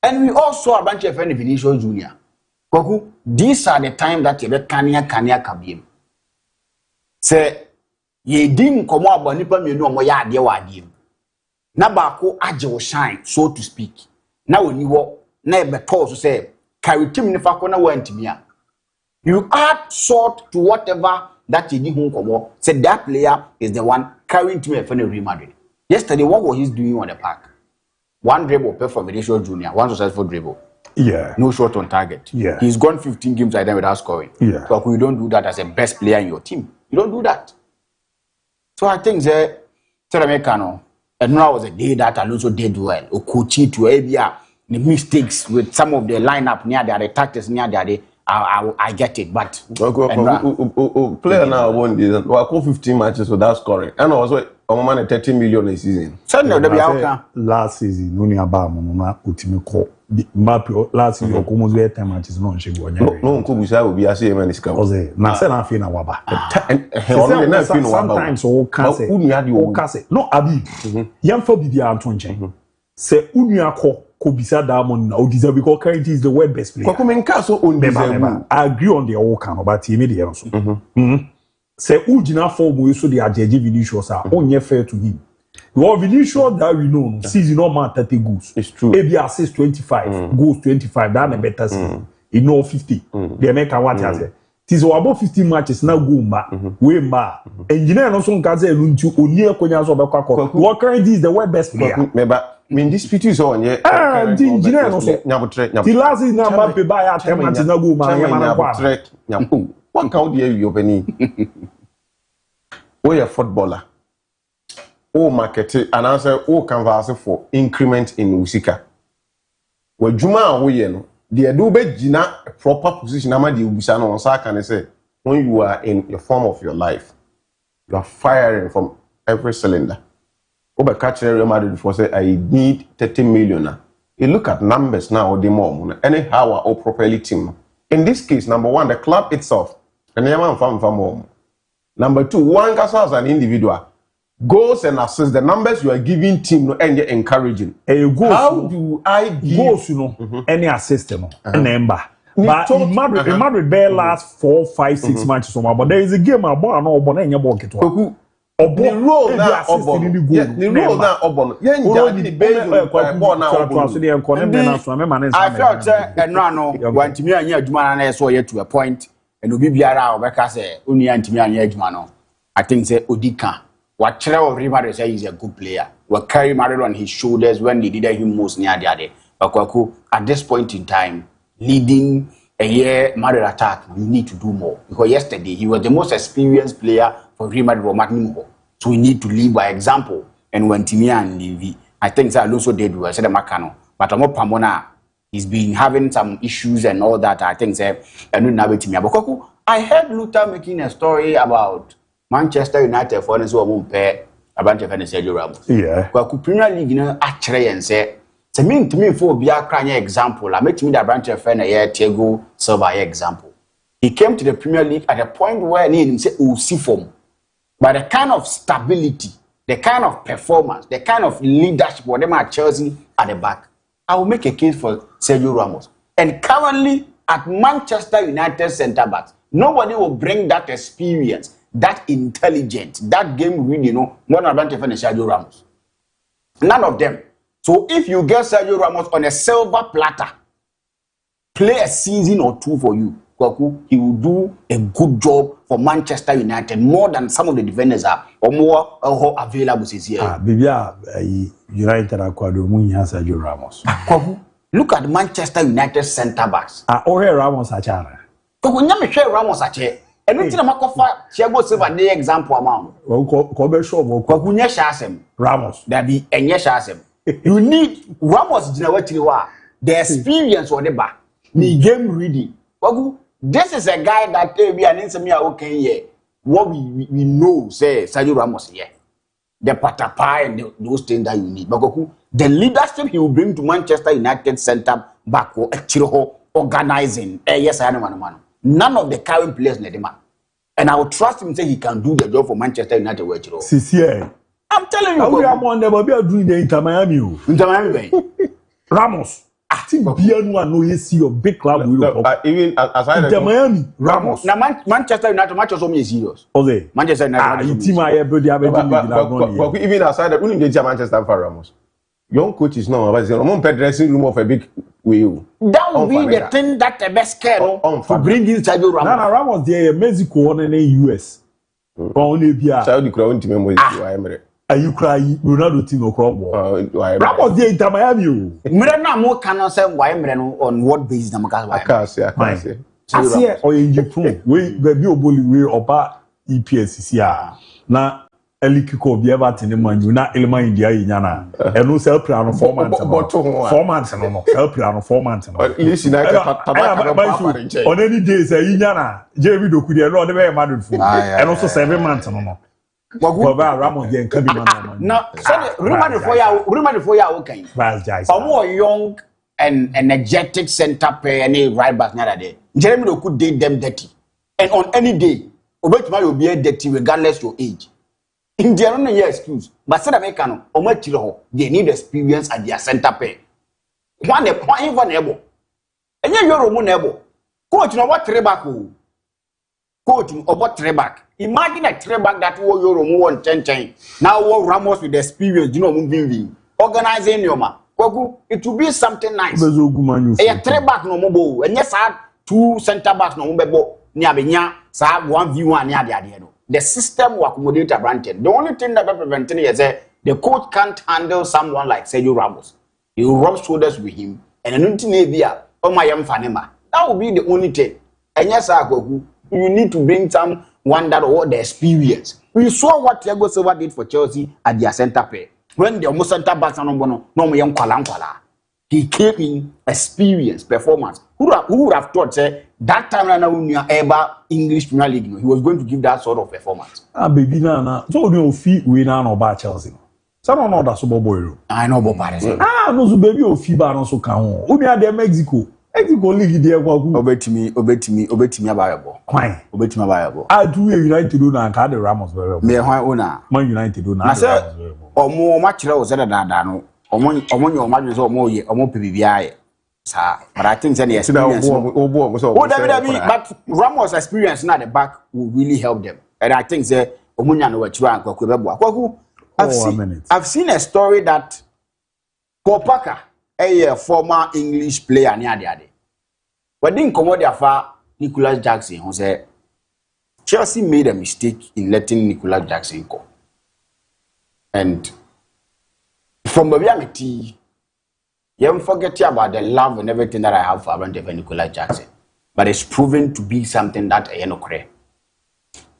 And we also saw a bunch of Vinicius Junior. These are the time that you get Kanya Kabim. Say, ye didn't come up on Nipa Mino Moya de Wadim. Nabako Ajo shine, so to speak. Now when you walk, never told to say, carry Tim Nifakona went to me. You add salt to whatever that you didn't come up. Say that player is the one carrying to me for Real Madrid. Yesterday, what was he doing on the park? One dribble for Vinicius Junior, one successful dribble. Yeah. No shot on target. Yeah. He's gone 15 games like that without scoring. Yeah. But you don't do that as a best player in your team. You don't do that. So I think the Americano, and now was a day that Alonso did well. Okuchi to Abia, the mistakes with some of the lineup near there, the tactics near there, I get it. But player now won this. We 15 matches without scoring. And also on 30 million a season. So no, last season, no about Mama Utimiko. Last season, almost 10 matches. No, she won. No, Kubusa will be a same and Ose, na say na fi na waba. Sometimes all can say. No, Abi. Yam for bibi Anton Chen. Say unia ko bisa diamond na o deserve because currently is the world best player. I agree on the all can, but he made the also. Say ujina form so the Ajeji Vinicius are only fair to him. Well, Vinicius that we know season no man 30 goals. It's true. Maybe assist 25, goals 25. That's a better season. You know 50. The American what you say. Tis about 50 matches now go back. We ma. Engineer no son kaze lunchu oni akonya so be kwakọ. What currently is the world best player. Me dispute is on here. The engineer no so. The last is na Mbappe buy at 10 matches now go ma. One count here you opening. We a footballer. O market and answer o canvas for increment in Usika. Well, Juma we no. The do be gina a proper position. Ama the ubisa no sa can say when you are in your form of your life. You are firing from every cylinder. Over catching Real Madrid before say I need 30 million. You look at numbers now or the more. Anyhow, or properly team. In this case, number one, the club itself. And more. Number two, one as an individual. Goals and assists, the numbers you are giving team and you're encouraging. How do I give goals, any assist, number? But in Madrid, Bear last 4, 5, 6 matches, but there is a game about an open and your bucket. The role now, the role now, I felt no, want me and your man and saw yet to a point, and will be biara or Becca only anti-me and Edmano. I think say Odika. What Trevor River say is a good player. What carry Mario on his shoulders when they did him most near the other. But at this point in time, leading a year Mario attack, you need to do more. Because yesterday he was the most experienced player for Real Madrid. So we need to lead by example. And when Timia and Levy, I think that Alonso did well, said Macano. But Pamona, he's been having some issues and all that. I think that I heard Luther making a story about Manchester United for the so pair a bunch of Sergio Ramos. Yeah. Kwaku Premier League, actually, and say, to me for be a crying example. I met me that branch of Thiago Silva example. He came to the Premier League at a point where he him say, oh, see form. But the kind of stability, the kind of performance, the kind of leadership, whatever at Chelsea at the back, I will make a case for Sergio Ramos. And currently at Manchester United centre backs, nobody will bring that experience, that intelligence, that game reading, more than Sergio Ramos. None of them. So if you get Sergio Ramos on a silver platter, play a season or two for you, he will do a good job for Manchester United more than some of the defenders are or more available this year. United acquired Sergio Ramos. Look at Manchester United centre backs. Ramos achara. Ramos ache. And we Thiago Silva the example amount. Ramos. There be you need Ramos the experience or the back, the game reading. This is a guy that be an insomnia okay here. What we know say Sergio Ramos here. The patapa and those things that you need. The leadership he will bring to Manchester United centre back or organizing. Yes, I know. None of the current players in the man. And I will trust him say he can do the job for Manchester United. I'm telling you. We are on the doing the Inter Miami. Ramos. I think Bianwa know you see your big club. Even as I Inter Miami. Ramos. Now Manchester United match also is serious. Okay. Manchester United. Team I even outside the only Manchester for Ramos. Young coaches now, but the dressing room of a big wheel. That will be the thing that the best care to bring in Sergio Ramos. Now Ramos there Mexico and the US. Only Bia. Saudi crown team was are you crying? Ronaldo team or crop? Ramos there Inter Miami. Mirena more cannot say why on what basis I can't say. I see or in Japan. We be oboli we oba EPSCR. Na Elikiko be ever tin man you na elema India nyana. E no sell plan 4 months. 4 months no. Sell plan 4 months no. Yes, on any days e nyana. JB Doku dey no dey be Madrid for. And also 7 months no. Ramos dey can be man. Now, Real for ya okay. More young and energetic center pair any right back na there. Jeremy Doku did them dirty. And on any day, Obetuma will be dirty regardless your age. In their own excuse, but South American or they need experience at their center pair. One even able. And then you're able. Coach, no what back. Coach, or what back. Imagine a back that will your room 10. Now Ramos with experience, moving, organizing your man. It will be something nice. A back no mobile, and yes, I had 2 center backs no mobile. Niabenya, so 1v1 near the idea. The system will accommodate a granted. The only thing that preventing is that the coach can't handle someone like Sergio Ramos. He will rub shoulders with him, and anything there, my fanema. That will be the only thing. And yes, you need to bring someone that or the experience. We saw what Thiago Silva did for Chelsea at their center pair. When the almost center backs are no young kwala. he came in experienced performance. Who would have thought that time right now when you are ever English Premier League, he was going to give that sort of performance. Baby na so no fi we na no ba Chelsea. So no that so boy. I know about Paris. No so baby o fi ba no so kan ho. Uni ade Mexico league there kwa ku. Obetimi abayabo. Kwan. Obetimi abayabo. Do United do na ka the Ramos very. Me hwan ona. Man United do na. Na say omo ma kire o se da no. Omo nyo ma dwe so omo ye omo pe bibia ye. But I think that the experience. But Ramos' experience now at the back will really help them. And I think that I've seen a story that Paul Parker, a former English player near the other. But didn't come out far Nicholas Jackson, who said Chelsea made a mistake in letting Nicholas Jackson go. And from the reality, you don't forget about the love and everything that I have for Abrante Nicholas Jackson. But it's proven to be something that I don't care.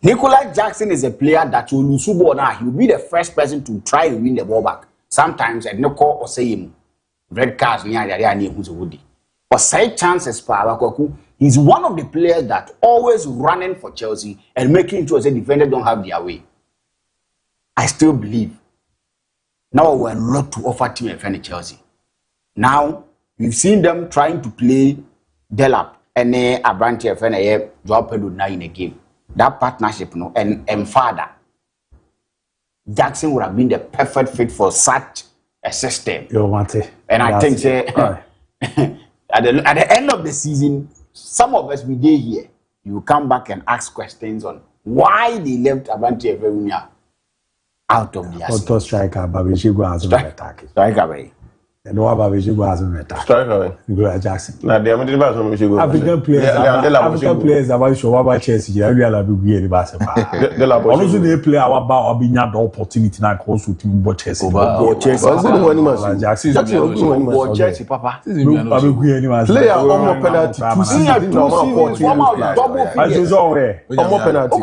Nicholas Jackson is a player that will lose the ball now. He will be the first person to try and win the ball back. Sometimes I don't call or say him. Red cards near the area who's a woody. But side chances for he's one of the players that always running for Chelsea and making sure the defenders don't have their way. I still believe. Now we're a lot to offer team and friend Chelsea. Now, we've seen them trying to play Delap and Abrante FNA drop now in a game. That partnership, and father Jackson would have been the perfect fit for such a system. And I think at the end of the season, some of us we did here, you come back and ask questions on why they left Abrante FNA out of the Auto striker, Babishi go as an attack. Striker. And no Babishi go as an attack. Striker. Go Jackson. Now the African players about show about Chelsea. You really be weird basketball. Also they play our about being the opportunity now close to team but Chelsea. Jackson. Chelsea papa. Player almost penalty. Two seasons almost penalty.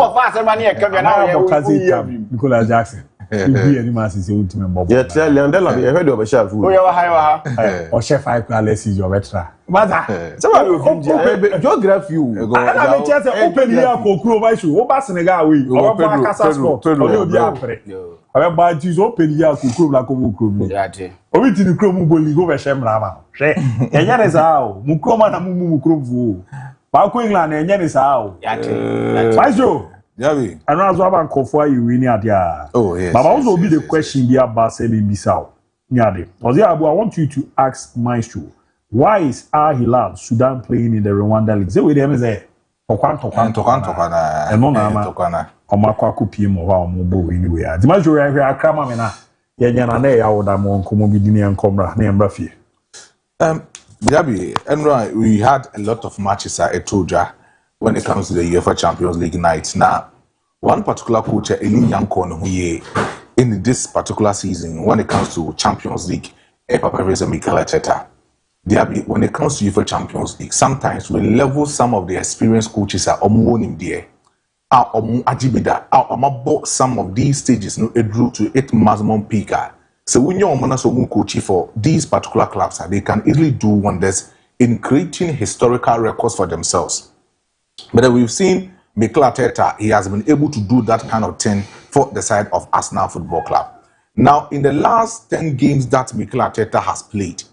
Nicolas Jackson. Yeah, tell Leandela be heard of a chef. Or chef I call less is your veteran. Mother, geography. I mean, just open here for Crow shoe. Oh, Bassinaga, we or Casa Sport. I have bought this open here to Crow like a Muku. Or it in the Crow Muboli over Shemrama. And Yan is how Mukoma and Mumu Crow. Balco England and Yan is how. Majo. DIABY. I know as well about Kofa you win at ya. Oh, yes. But also be the question be about Sebi Bissau. Nyade. I want you to ask Maestro, why is Al Hilal Sudan playing in the Rwanda League? Say with them is a Tokana. And no Nama. Omakwa kupim or Mobo anyway. The majority of Akrama Mena. Yana ya would am on Komobidini and Comra, name Rafi. DIABY, and right, we had a lot of matches at Etoja when it comes to the UEFA Champions League nights. Now, one particular coach, Eli Yankon, in this particular season, when it comes to Champions League, Papa Reza Mikel Arteta. DIABY, when it comes to UEFA Champions League, sometimes we level some of the experienced coaches are in there. Some of these stages it drew to its maximum peak. So when you're a coach for these particular clubs, they can easily do wonders in creating historical records for themselves. But we've seen Mikel Arteta, he has been able to do that kind of thing for the side of Arsenal Football Club. Now, in the last 10 games that Mikel Arteta has played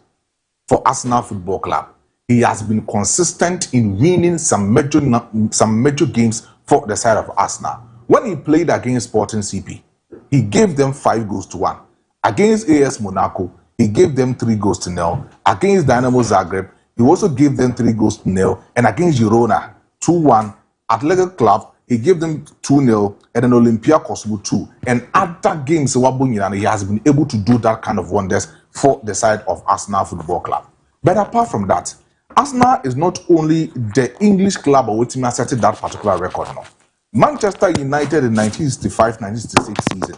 for Arsenal Football Club, he has been consistent in winning some major games for the side of Arsenal. When he played against Sporting CP, he gave them 5-1. Against AS Monaco, he gave them 3-0. Against Dynamo Zagreb, he also gave them 3-0. And against Girona, 2-1. Athletic Club, he gave them 2-0. And then Olympiacos 2. And other games, he has been able to do that kind of wonders for the side of Arsenal Football Club. But apart from that, Arsenal is not only the English club which set that particular record. No. Manchester United in 1965-1966 season,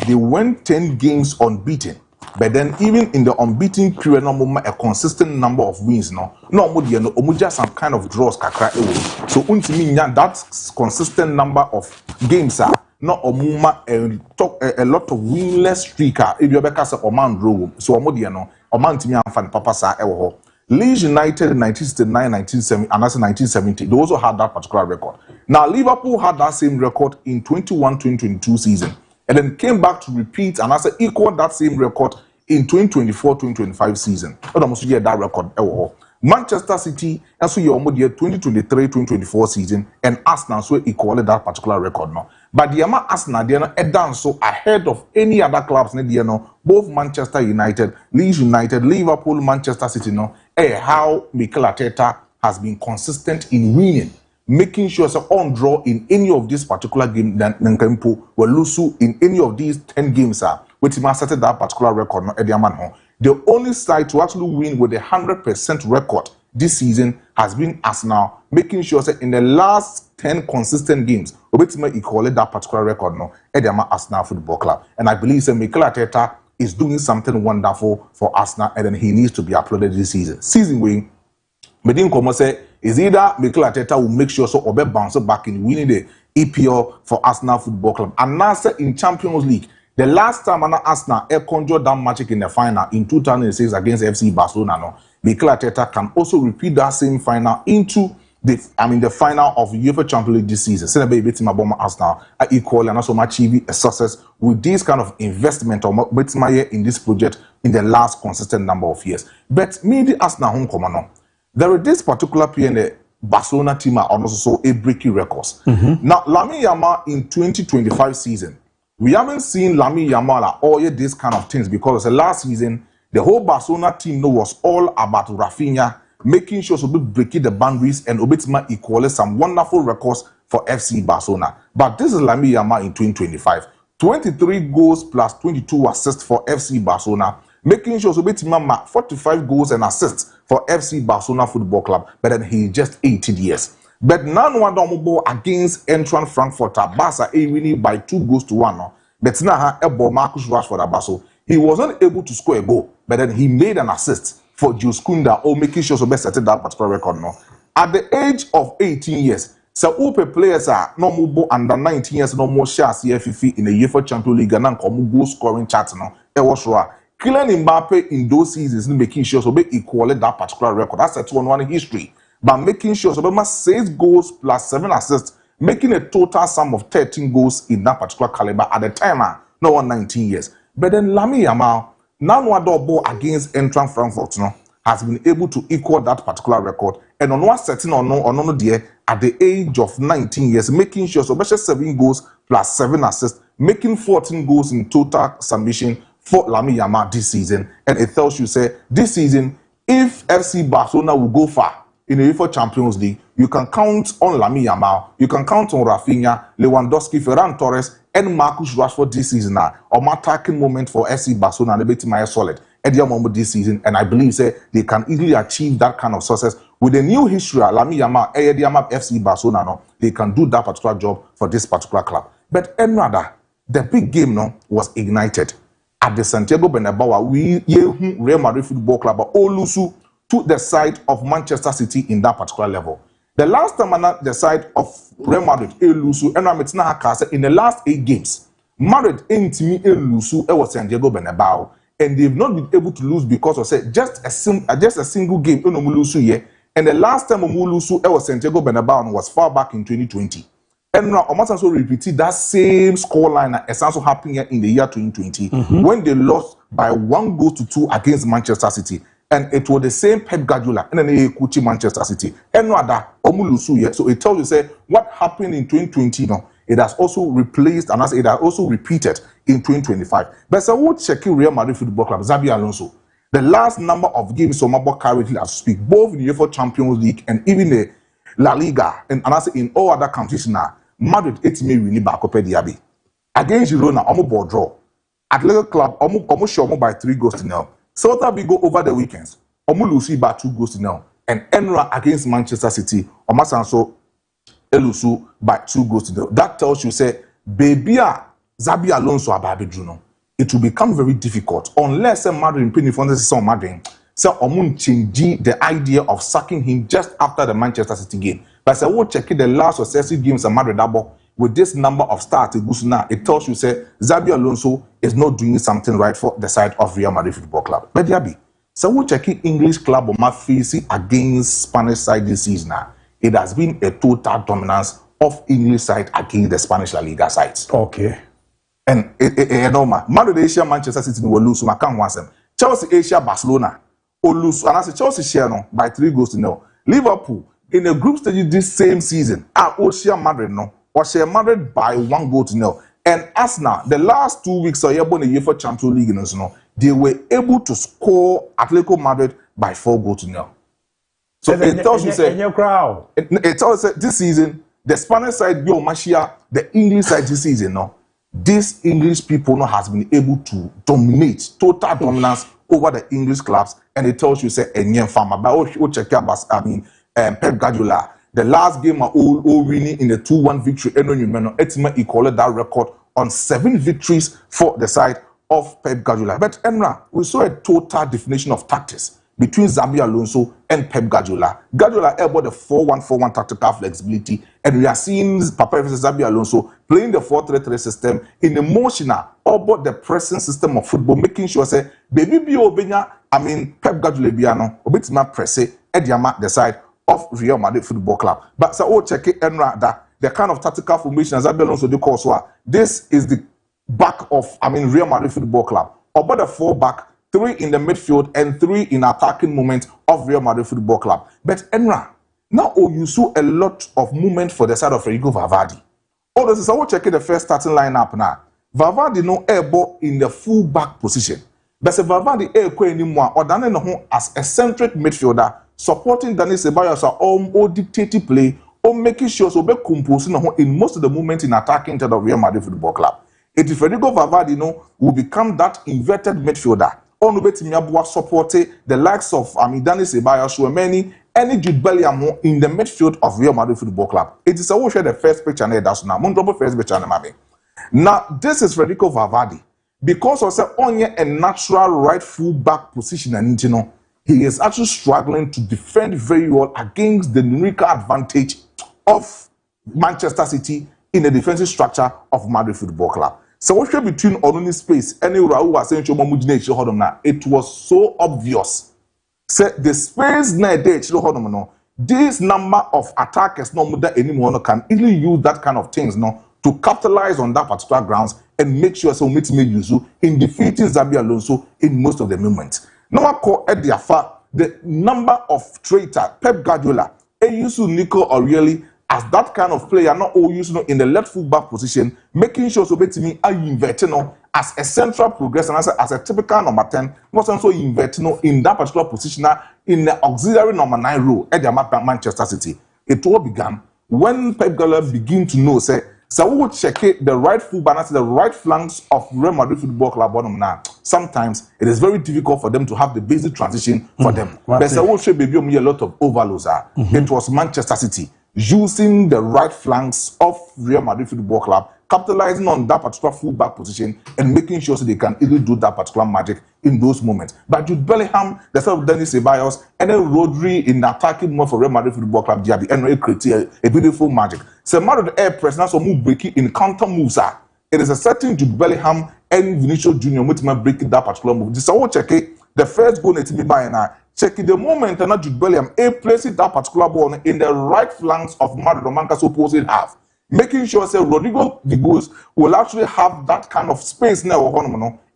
they went 10 games unbeaten. But then even in the unbeaten period, a consistent number of wins. No, just some kind of draws. So that consistent number of games no omuma a lot of winless streaker if you ever cast a man room so omodi no oman timi amfan papa sa ewo ho. Leeds United in 1969, 1970, and that's 1970. They also had that particular record. Now, Liverpool had that same record in 21-2022 season, and then came back to repeat and also equal that same record in 2024-2025 season. Almost get that record. Manchester City also your 2023-2024 season, and Arsenal so equal that particular record now. But the Arsenal they are done so ahead of any other clubs. Both Manchester United, Leeds United, Liverpool, Manchester City now. How Mikel Arteta has been consistent in winning, making sure so on draw in any of these particular games than Nkempo will lose in any of these 10 games which must set that particular record no Ediaman. The only side to actually win with a 100% record this season has been Arsenal, making sure that in the last 10 consistent games, Obetima equal that particular record no Ediama Arsenal Football Club. And I believe that Mikel Arteta is doing something wonderful for Arsenal, and then he needs to be uploaded this season. Season wing, Medin Komo say is either Mikel Arteta will make sure so Obe bounce back in winning the EPL for Arsenal Football Club, and now in Champions League. The last time Arsenal conjured that magic in the final in 2006 against FC Barcelona, no, Mikel Arteta can also repeat that same final into the final of UEFA Champions League this season. Senebe betima bomber Arsenal are equal and also achieve a success with this kind of investment or betima in this project in the last consistent number of years. But me the Arsenal home command, there is this particular PN Barcelona team are also a breaking records. Now Lamine Yamal in 2025 season. We haven't seen Lamine Yamal all this kind of things because the last season, the whole Barcelona team was all about Rafinha, making sure to breaking the boundaries and Obetima equal some wonderful records for FC Barcelona. But this is Lamine Yamal in 2025. 23 goals plus 22 assists for FC Barcelona, making sure Obetima 45 goals and assists for FC Barcelona Football Club, but then he just 18 years. But none one domo against Eintracht Frankfurt Barca winning by 2-1. No. But now Ebo Marcus Rashford Abaso. He wasn't able to score a goal, but then he made an assist for Jules Kounde or making sure so best set that particular record. No. At the age of 18 years, so Upe players are no more under 19 years no more share CFF in the UEFA Champions League and goal scoring chart no. It was right. Kylian Mbappe in those seasons making sure so be equal that particular record. That's a 2-1 history. But making sure so Obama 6 goals plus 7 assists, making a total sum of 13 goals in that particular caliber at the time, no one 19 years. But then Lamine Yamal, now one double against Eintracht Frankfurt, no, has been able to equal that particular record. And on one setting or no there at the age of 19 years, making sure so 7 goals plus 7 assists, making 14 goals in total submission for Lamine Yamal this season. And it tells you, say, this season, if FC Barcelona will go far in the UEFA Champions League, you can count on Lamine Yamal, you can count on Rafinha, Lewandowski, Ferran Torres, and Marcus Rashford this season. Or attacking moment for FC Barcelona, the bit my solid at the moment this season, and I believe say they can easily achieve that kind of success with a new history. Lamine Yamal, FC Barcelona, no, they can do that particular job for this particular club. But another, the big game no was ignited at the Santiago Bernabeu. We Real Madrid Football Club, Olusu to the side of Manchester City in that particular level. The last time the side of Real Madrid Elusu and in the last 8 games, Madrid intimi Elusu was Santiago Bernabeu, and they've not been able to lose because of say just a single game Elusu here. And the last time Elusu was Santiago Bernabeu was far back in 2020. And now almost also repeated that same scoreline as also happened here in the year 2020 when they lost by 1-2 against Manchester City. And it was the same Pep Guardiola and then he coached Manchester City. And no other Omulusu yet. So it tells you say what happened in 2020 no, it has also replaced and it has also repeated in 2025. But so what checking Real Madrid Football Club, Xabi Alonso, the last number of games Somabo currently as speak, both in the UEFA Champions League and even the La Liga and in all other countries now, Madrid 8 may really back up at DIABY. Against Girona, Omo ball draw. Athletic Club, Omo show by 3-0. Celta Vigo over the weekends, Omulusi by 2-0, and Enra against Manchester City, Omasanso Elusu by 2-0. That tells you, say, baby, Xabi Alonso ababi Juno. It will become very difficult unless a Madrid in Penifon is some Madrid. So Omun change the idea of sacking him just after the Manchester City game. But I will check the last successive games of Madrid double. with this number of starts now, it tells you say Xabi Alonso is not doing something right for the side of Real Madrid Football Club. But Diaby, so we checking English club or facing against Spanish side this season now. It has been a total dominance of English side against the Spanish La Liga sides. Okay. And normal. Madrid Asia Manchester City will lose. I can't want them. Chelsea Asia Barcelona will lose. And I say Chelsea share no by 3-0. Liverpool in the group stage this same season share Madrid no or share Madrid by 1-0. And Arsenal the last 2 weeks of the UEFA Champions League no, they were able to score Atletico Madrid by 4-0. So it tells you say it tells you this season the Spanish side Bio Machia, the English side this season no. These English people now has been able to dominate, total dominance over the English clubs, and it tells you say Enyen Farmer. But check out, Pep Guardiola, the last game all winning in the 2-1 victory, and equal that record on 7 victories for the side of Pep Guardiola. But Emra, we saw a total definition of tactics between Xabi Alonso and Pep Guardiola. Guardiola about the 4-1-4-1 tactical flexibility, and we are seeing Papa Xabi Alonso playing the 4-3-3 system in emotional about the pressing system of football, making sure say baby be obenya. Pep Guardiola biano obitima presse ediama the side of Real Madrid Football Club. But so check it and that the kind of tactical formation Xabi Alonso do cause this is the back of Real Madrid Football Club. About the 4 back. 3 in the midfield and 3 in attacking moment of Real Madrid Football Club. But Enra, now you saw a lot of movement for the side of Federico Valverde. Oh, this is how we check the first starting lineup now. Valverde no airball in the full back position. But Valverde air anymore or Daniel no as a centric midfielder supporting Dani Ceballos or dictating play or making sure so be composing in most of the movement in attacking to the Real Madrid Football Club. It is Federico Valverde will become that inverted midfielder. On supporting the likes of Dani Ceballos, any Jude Bellingham in the midfield of Real Madrid Football Club. It is a share the first picture that's now. First picture now, this is Federico Valverde. Because of only a natural right full back position and he is actually struggling to defend very well against the numerical advantage of Manchester City in the defensive structure of Madrid Football Club. So what between Onuni space and Raul was saying it was so obvious. Say the space na this number of attackers no more anymore can easily use that kind of things to capitalize on that particular grounds and make sure so meet me use in defeating Xabi Alonso in most of the moments. Now I call at the number of traitor Pep Guardiola, Nico Aureli as that kind of player, not all used in the left full back position, making sure so to me I inverted as a central progressor as a typical number 10, was also inverted in that particular position in the auxiliary number 9 role at the Manchester City. It all began when Pep Guardiola began to know say so we will check it, the right full balance, the right flanks of Real Madrid Football Club bottom now. Sometimes it is very difficult for them to have the basic transition for them. But so we should be a lot of overloads. It was Manchester City using the right flanks of Real Madrid Football Club, capitalizing on that particular full-back position and making sure so they can either do that particular magic in those moments. But Jude Bellingham, the sort of Dani Ceballos, and then Rodri in attacking more for Real Madrid Football Club, DIABY, and create a beautiful magic. So Madrid air press, now some move breaking in counter moves. It is a certain Jude Bellingham and Vinicius Junior which might break that particular move. This is all check it. The first goal needs to be by now. Check the moment and Jude Bellingham places that particular ball in the right flanks of Madrid Romanca's opposite half, making sure say Rodrigo De Guzman will actually have that kind of space now,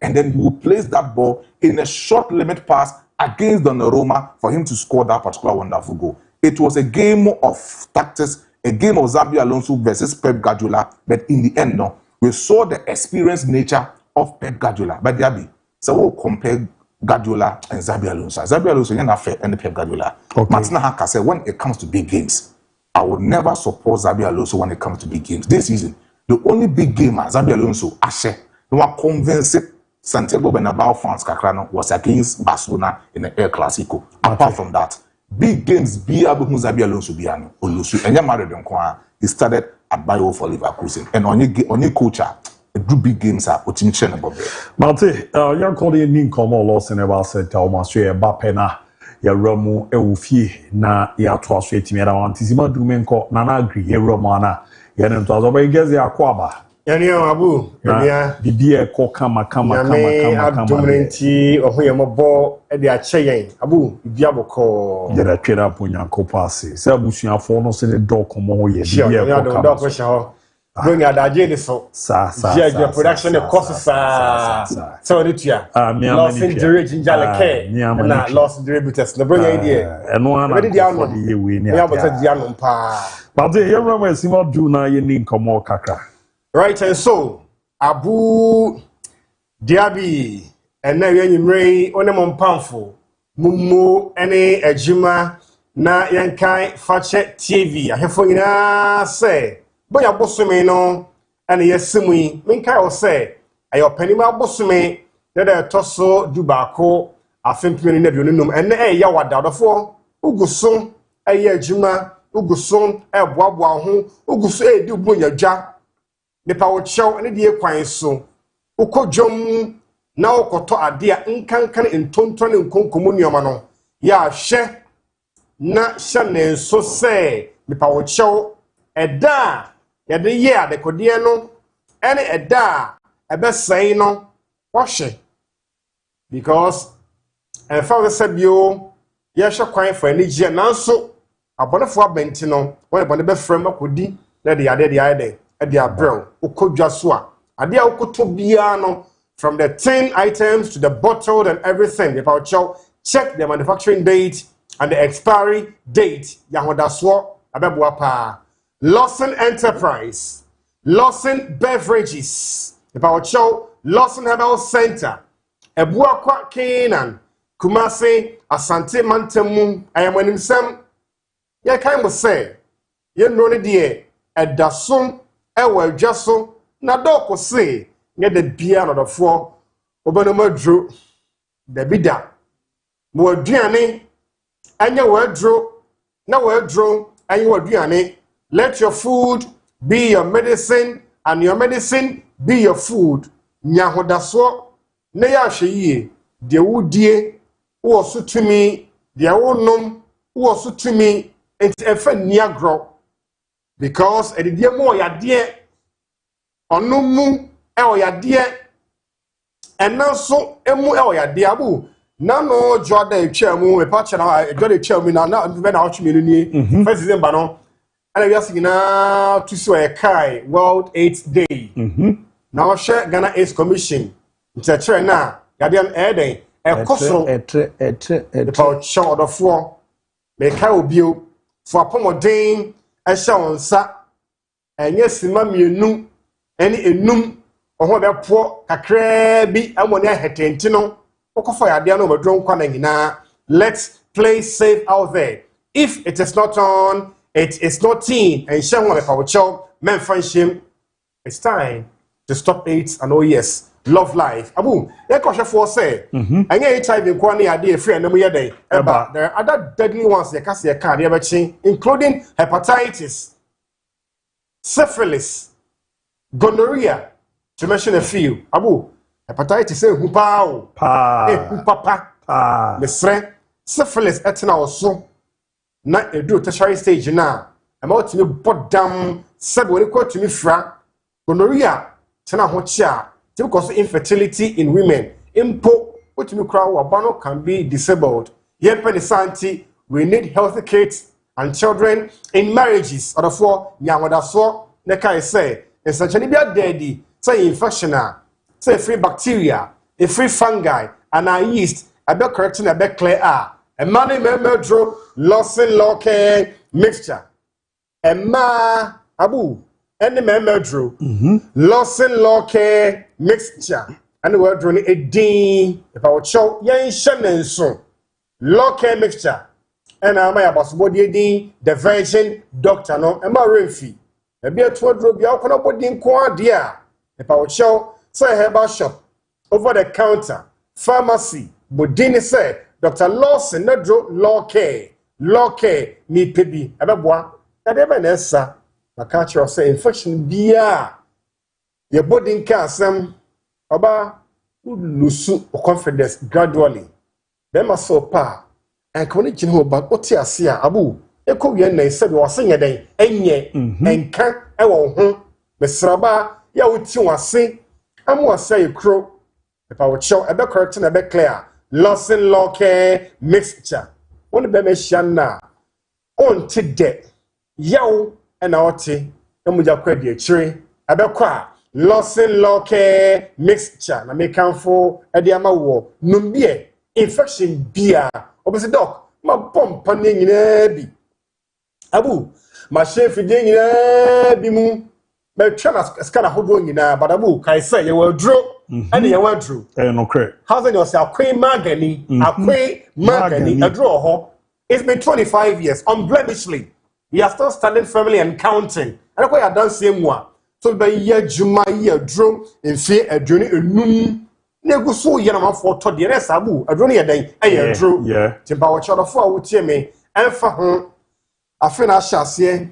and then he will place that ball in a short limit pass against Donnarumma for him to score that particular wonderful goal. It was a game of tactics, a game of Xabi Alonso versus Pep Guardiola, but in the end, we saw the experienced nature of Pep Guardiola. But Diaby, so we'll compare Guardiola and Xabi Alonso. Xabi Alonso is not fair and Pep Guardiola. Martina Haka said, when it comes to big games, I would never support Xabi Alonso when it comes to big games. This season, the only big game Xabi Alonso, Ashe, no one convinced Santiago Bernabeu fans Kakrano was against Barcelona in the El Clasico. Apart from that, big games, Xabi Alonso Biano, Olusu, and Yamare he started at Bayo for Leverkusen. And only coach, do big games are Otim Chenebobe. Mate, young Cody Ninkomo lost in about said Australia Bapena, Yaromu, Eufi, na ya to Australia, Tizima Dumenko, Nana Gri, Romana, Yɛne nto aso ba igezi akwaba. Yani abu. Na bibi eko kama. Dominanti ohuye mobo e de ache yen. Abu bibi aboko. Yɛda twera ponyankopa ase. Sɛ abusuafo no se ne dɔ komo ye bibi eko kama. Bring a daje ni so. Sa. Production the cost sa. So ni tia. Lost in the ginger care. Na lost distributors. Na bring idea. Eno ana. Ready dia no. Ye we ni. Ya bota dia no pa. But ye remember sima do na ye ni nkomo kakra. Right, and so ABOU DIABY and now you may on a pamphlet mumu any ejima na yankai Fakye TV. I have for you say, boy, a bossy no, and yes, simi, minkai or say, I open him out bossy that I tosso dubako, I think you need you and a yawa down for Ugusun, a yejima, Ugusun, a wabwa, Ugus, do bring your jack. The power show and the kwan so ukodwom na okoto ade a nkankan entonton nkonkomunioma no ya hye na hye ne so se the power show eda ya de ye adekode no ene eda ebesai no wahye because and for the sabio ya hye kwan for ani gye nanso abonefo abenti no won ebone be frem akodi na de ade de ade Edia brown, ukodjaswa. Adia ukoto biano from the tin items to the bottled and everything. The power chow check the manufacturing date and the expiry date. Yahodaswa abebuapa. Lawson Enterprise, Lawson Beverages. The power chow Lawson Herbal Center. Ebuakwa Kenan, Kumasi, Asante Mantemu. I am when him ya kind say, you know the dear at Dasum. Ewa jaso na doko se nye de bia no dofo obano madro de bida mo aduane anya wadro na wadro anya waduane. Let your food be your medicine and your medicine be your food. Nya hodaso na ya hweye de wudie wo so tumi de wonom wo so tumi enti efa niagro. Because e de mo ya de onumu e o ya de enanso emu e o ya de abu na no joda etwamu e pa chena joda etwamu na be na otwe menu ni first December no ana wi asigina to so e kai World AIDS Day na o she Ghana AIDS Commission nchechere na ya de eden e kosoro e pa show odofo me kai obio for apomodin e sha onsa enye sima mienu eni enum oho be po kakra bi amone ahetenti no okofa ya de no badron kwa na nyina. Let's play safe out there. If it is not on, it is not seen, and shame on our child men friendship. It's time to stop AIDS and oh yes, love life. Abu, ya kwashe for say anya HIV kwa na ade free na mu yede eba. There are other deadly ones they cast their card including hepatitis, syphilis, gonorrhea, to mention a few. Abu, hepatitis hupao hupapa mesre syphilis etina oso na edu tertiary stage na about to be bodam said when it to me fra gonorrhea tena ho chia because infertility in women impo what me crowd wabano can be disabled. Yet penisanti we need healthy kids and children in marriages or for nyawadaso neka say essentially be daddy say infection say free bacteria a free fungi and a yeast a be correcting a be clear a money member Lawson Loke mixture a ma abu any member Lawson Loke mixture and the word a din if I would show yan shannon so Loke mixture and I may about body the virgin doctor no a more fee a beer to a drop your body qua dear if I would show say herbal shop over the counter pharmacy Bodini said Dr. Lawson Nedro Loke me pebi abeboa na de be nessa na catch you say infection bia your body nka asem oba lose confidence gradually be ma so pa and when you know about what you see abu eko wie na se bi wo se nyeden enye enka e wo ho mesraba ya wuti wase amu wase ekro epa wo chew ebe correct na ebe clear Lawson Locke mixture won be me hia na on ti de yaw e na ote emuja kwa di akire ebe kwa Lawson Locke mixture na me kanfo e de ama wo numbie infection bia obese doc ma pompa ne nyina bi abu ma chef de nyina bi mu me twana skana hodo nyina badabu kai say ye wadro and ye wadro no credit how's it yourself akwe magani adro ho it's been 25 years unblemishedly we are still standing firmly and counting and ko ya dan same one so be ye juma ye drum in fe adwoni enum na guso ye na mafo to de rest abu adwoni ye dan e dro timba wo chodofo a wo tie me enfa ho afi na hyase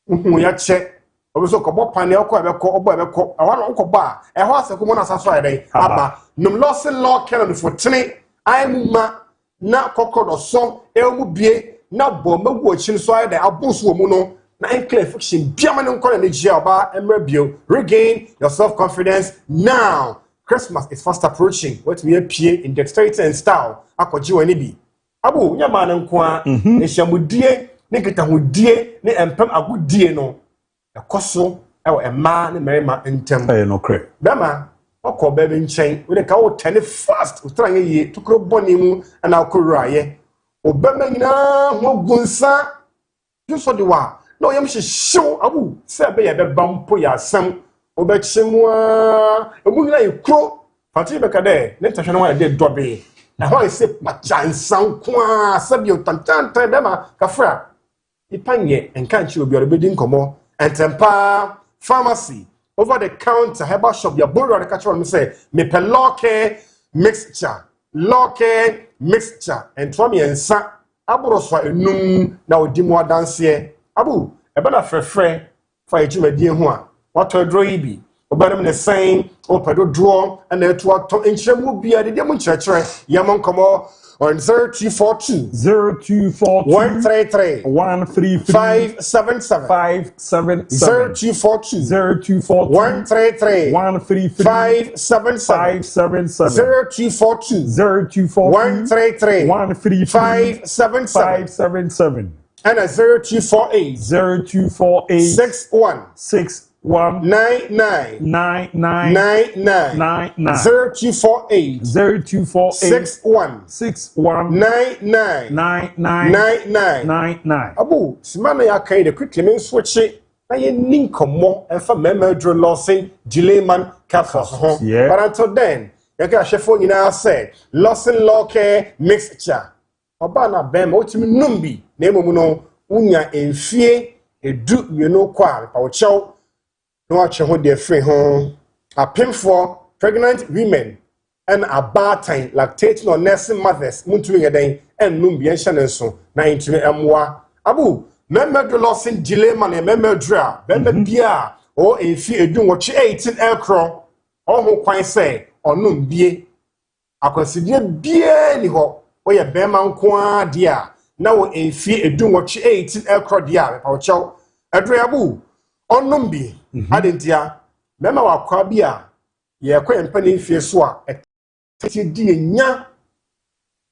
hu ya che obiso kobo pane okọ ebekọ obo ebekọ awa okọba a eho aseko mo na saso ayden aba num Lawson law canon for tene aimuma na kokodo so emu bie na bo magu ochin so ayden aboso wo mu no na enclave fiction biama ne nkọ na gia oba emra bio regain your self confidence now. Christmas is fast approaching. What we appear in dexterity and style akoji wani bi abu nyama na nko a ehyiamudie ne kitahudie ne empem agudie no ekoso ewo ema ne merima ntem no credit dama okọ bebe nchen we ka wo tene fast utranye yi tukro boni mu ana okuraye obema nyina ho gunsa juso de wa no yam hyehyw abu se be ye be bampo ya asem obechimwa ebu nyina yekro fati be ka de ne tahwe no wa de dobe na ho ise pachansan kwa sabi otantan dama kafra ipanye enkanchi obi orobedi nkomo Entempa pharmacy over the counter herbal shop ya boro the catch me say me pe Locke mixture and twa me ensa aboro so enum na odi mu adanse abu ebe na frefre fa ejumadi hu a wato dro yi bi obanam ne san opedo draw and eto ato enchemu bia de mu nkyerɛkyerɛ yamon komo on 0242 133 577 0242 133 577 0242 133 577 and a 0248 61 99 0248 61 99 abu simana ya kai de quickly men switch na ye ninkomo enfa memedro Lawson Dileman capsules ho but until then you can chefo nyina say Lawson Locke mixture oba na bem otimi numbi na emomu no unya enfie edu yeno kwa pa ochew no ache ho de free ho apemfo pregnant women and abatan lactating or nursing mothers muntu yeden ennum bi enhye ne so na intime emwa abu memedro Lawson Dileman e memedro a bembe bia o enfi edu woche 18 elcro ho kwan say onum bie akwasidie bie ni ho o ye bema nko a dia na wo enfi edu woche 18 elcro dia pa ochew adro abu onum bi adentia mema wakwa bia ye kwa empani fie so a ti di nya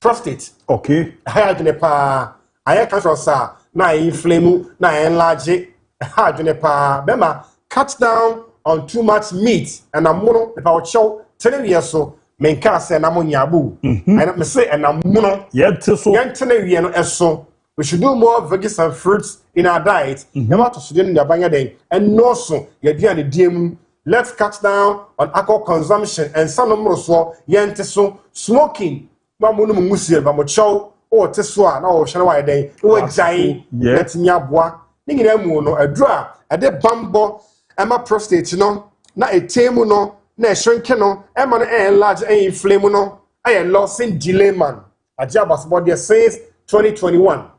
prostate okay ha adwene pa aya cancer sa na inflame na enlarge ha adwene pa bema cut down on too much meat and amono pa ochew tene so menka se na mo nyabu and me say and amono yet so yentene wie no eso. We should do more veggies and fruits in our diet. Never to student the banya day and also your dear the DM. Let's cut down on alcohol consumption and some so yente so smoking. Mamunu musie ba mo chow o teswa na o hwere wa day. O jai let nyabwa. Ningina mu no adura ade bambo ema prostate no na etemu no na shrinking no ema no enlarge and inflame no. I Lawson Dileman. Ajabas body says 2021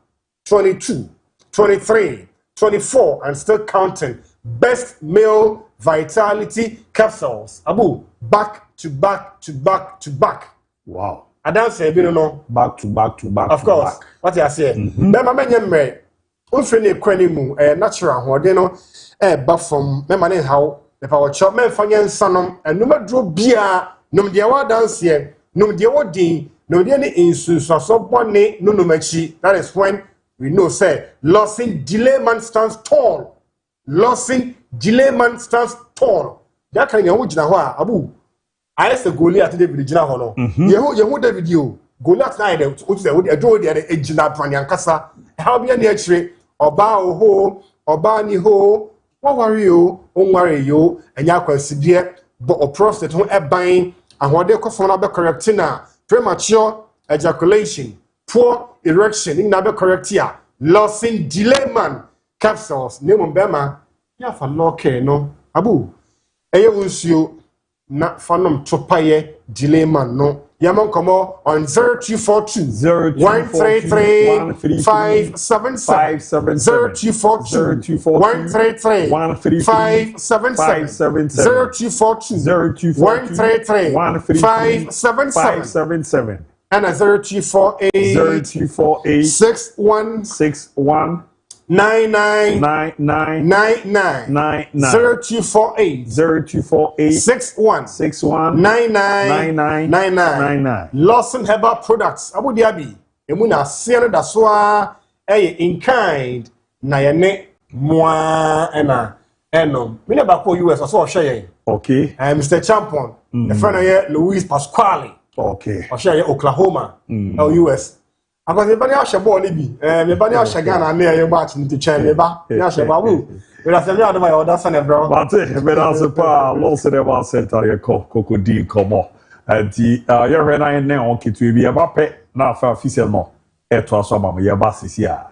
22, 23, 24, and still counting. Best male vitality capsules. Abu, back to back to back to back. Wow. I don't say, you know, back to back to back. Of course. What I say. Then my Unfrene kwanimu natural hode no ba from me mane haw me pa wo cho me fa nyensanom enuma dro bia num de wa dance ye num de wo din num de ne insuso bone nunumachi. That is when we know say losing delay man stands tall. Losing delay man stands tall. That kan yan wo gina ho a abu ayese Goliath de bi gina ho no yehu de video Goliath na de o say wo de adwo de gina pan yankasa how be na akire oba oho oba ni ho wo worry o worry yo enya kwasidie but o prostate ho eban ahode kofo na be correct na premature ejaculation poor erection in na be correct here losing delay man capsules name bema ya fa loke no abu eye wonsuo na fanom topaye delay man no Yamon Komo on 0242 133 577 0242 133 577 0242 133 577 and a 0248 61 99 0248 61 99 Lawson Herbal Products Abu Dhabi emuna siano da so a in kind na ye ne moa ena enom me ne ba ko US so hwe Okay. Mr. Champion the friend here Luis Pasquale Okay. Hwe Oklahoma US Because everybody else ball bi everybody else Ghana na ye match nti chen me ba ya hwe ba bu we are saying my other son bro but but as pa lost the one center ye kokodi komo anti ye hwe na ne on kitu bi e ba pe na afa official no e to aso ma ye ba sisi a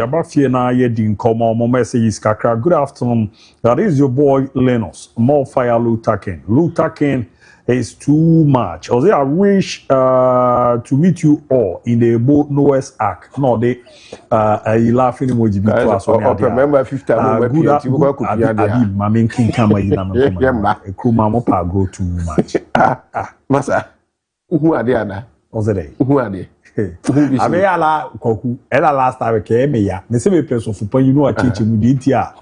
Yabafie na yedi nkomo mo messages kakra. Good afternoon. That is your boy Lennox. MON-FRI Lutaken is too much. I wish to meet you all in the ABOU Noah's Ark. No, they laughing emoji be to us. Remember 50 good afternoon. My main king kama ina me koma. Ekuma mo pa grow too much. Masa. Who are they ana? Who are they? I mean, Koku, Ella last time came me ya. Me say me place of you know a teacher muditia.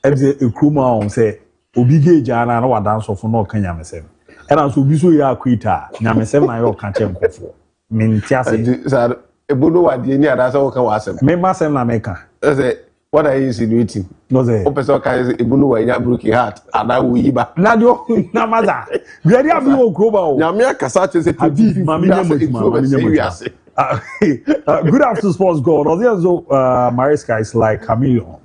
Ebze ekruma on say obige jana na wa dance of no kanya mesem. And as obi so ya kwita, nya mesem na yo kan chem kofo. Me ntia say. Sir, ebono wa de ni ada say wo kan wa asem. Me ma sem na me kan. Say what are you insinuating? No say. O person kan say ebono wa nya broken heart ana wo yiba. Na dio na maza. We dey abi wo kroba o. Nya me akasa che say abi mami nya good afternoon, sports god. Also, Mariska is like chameleon.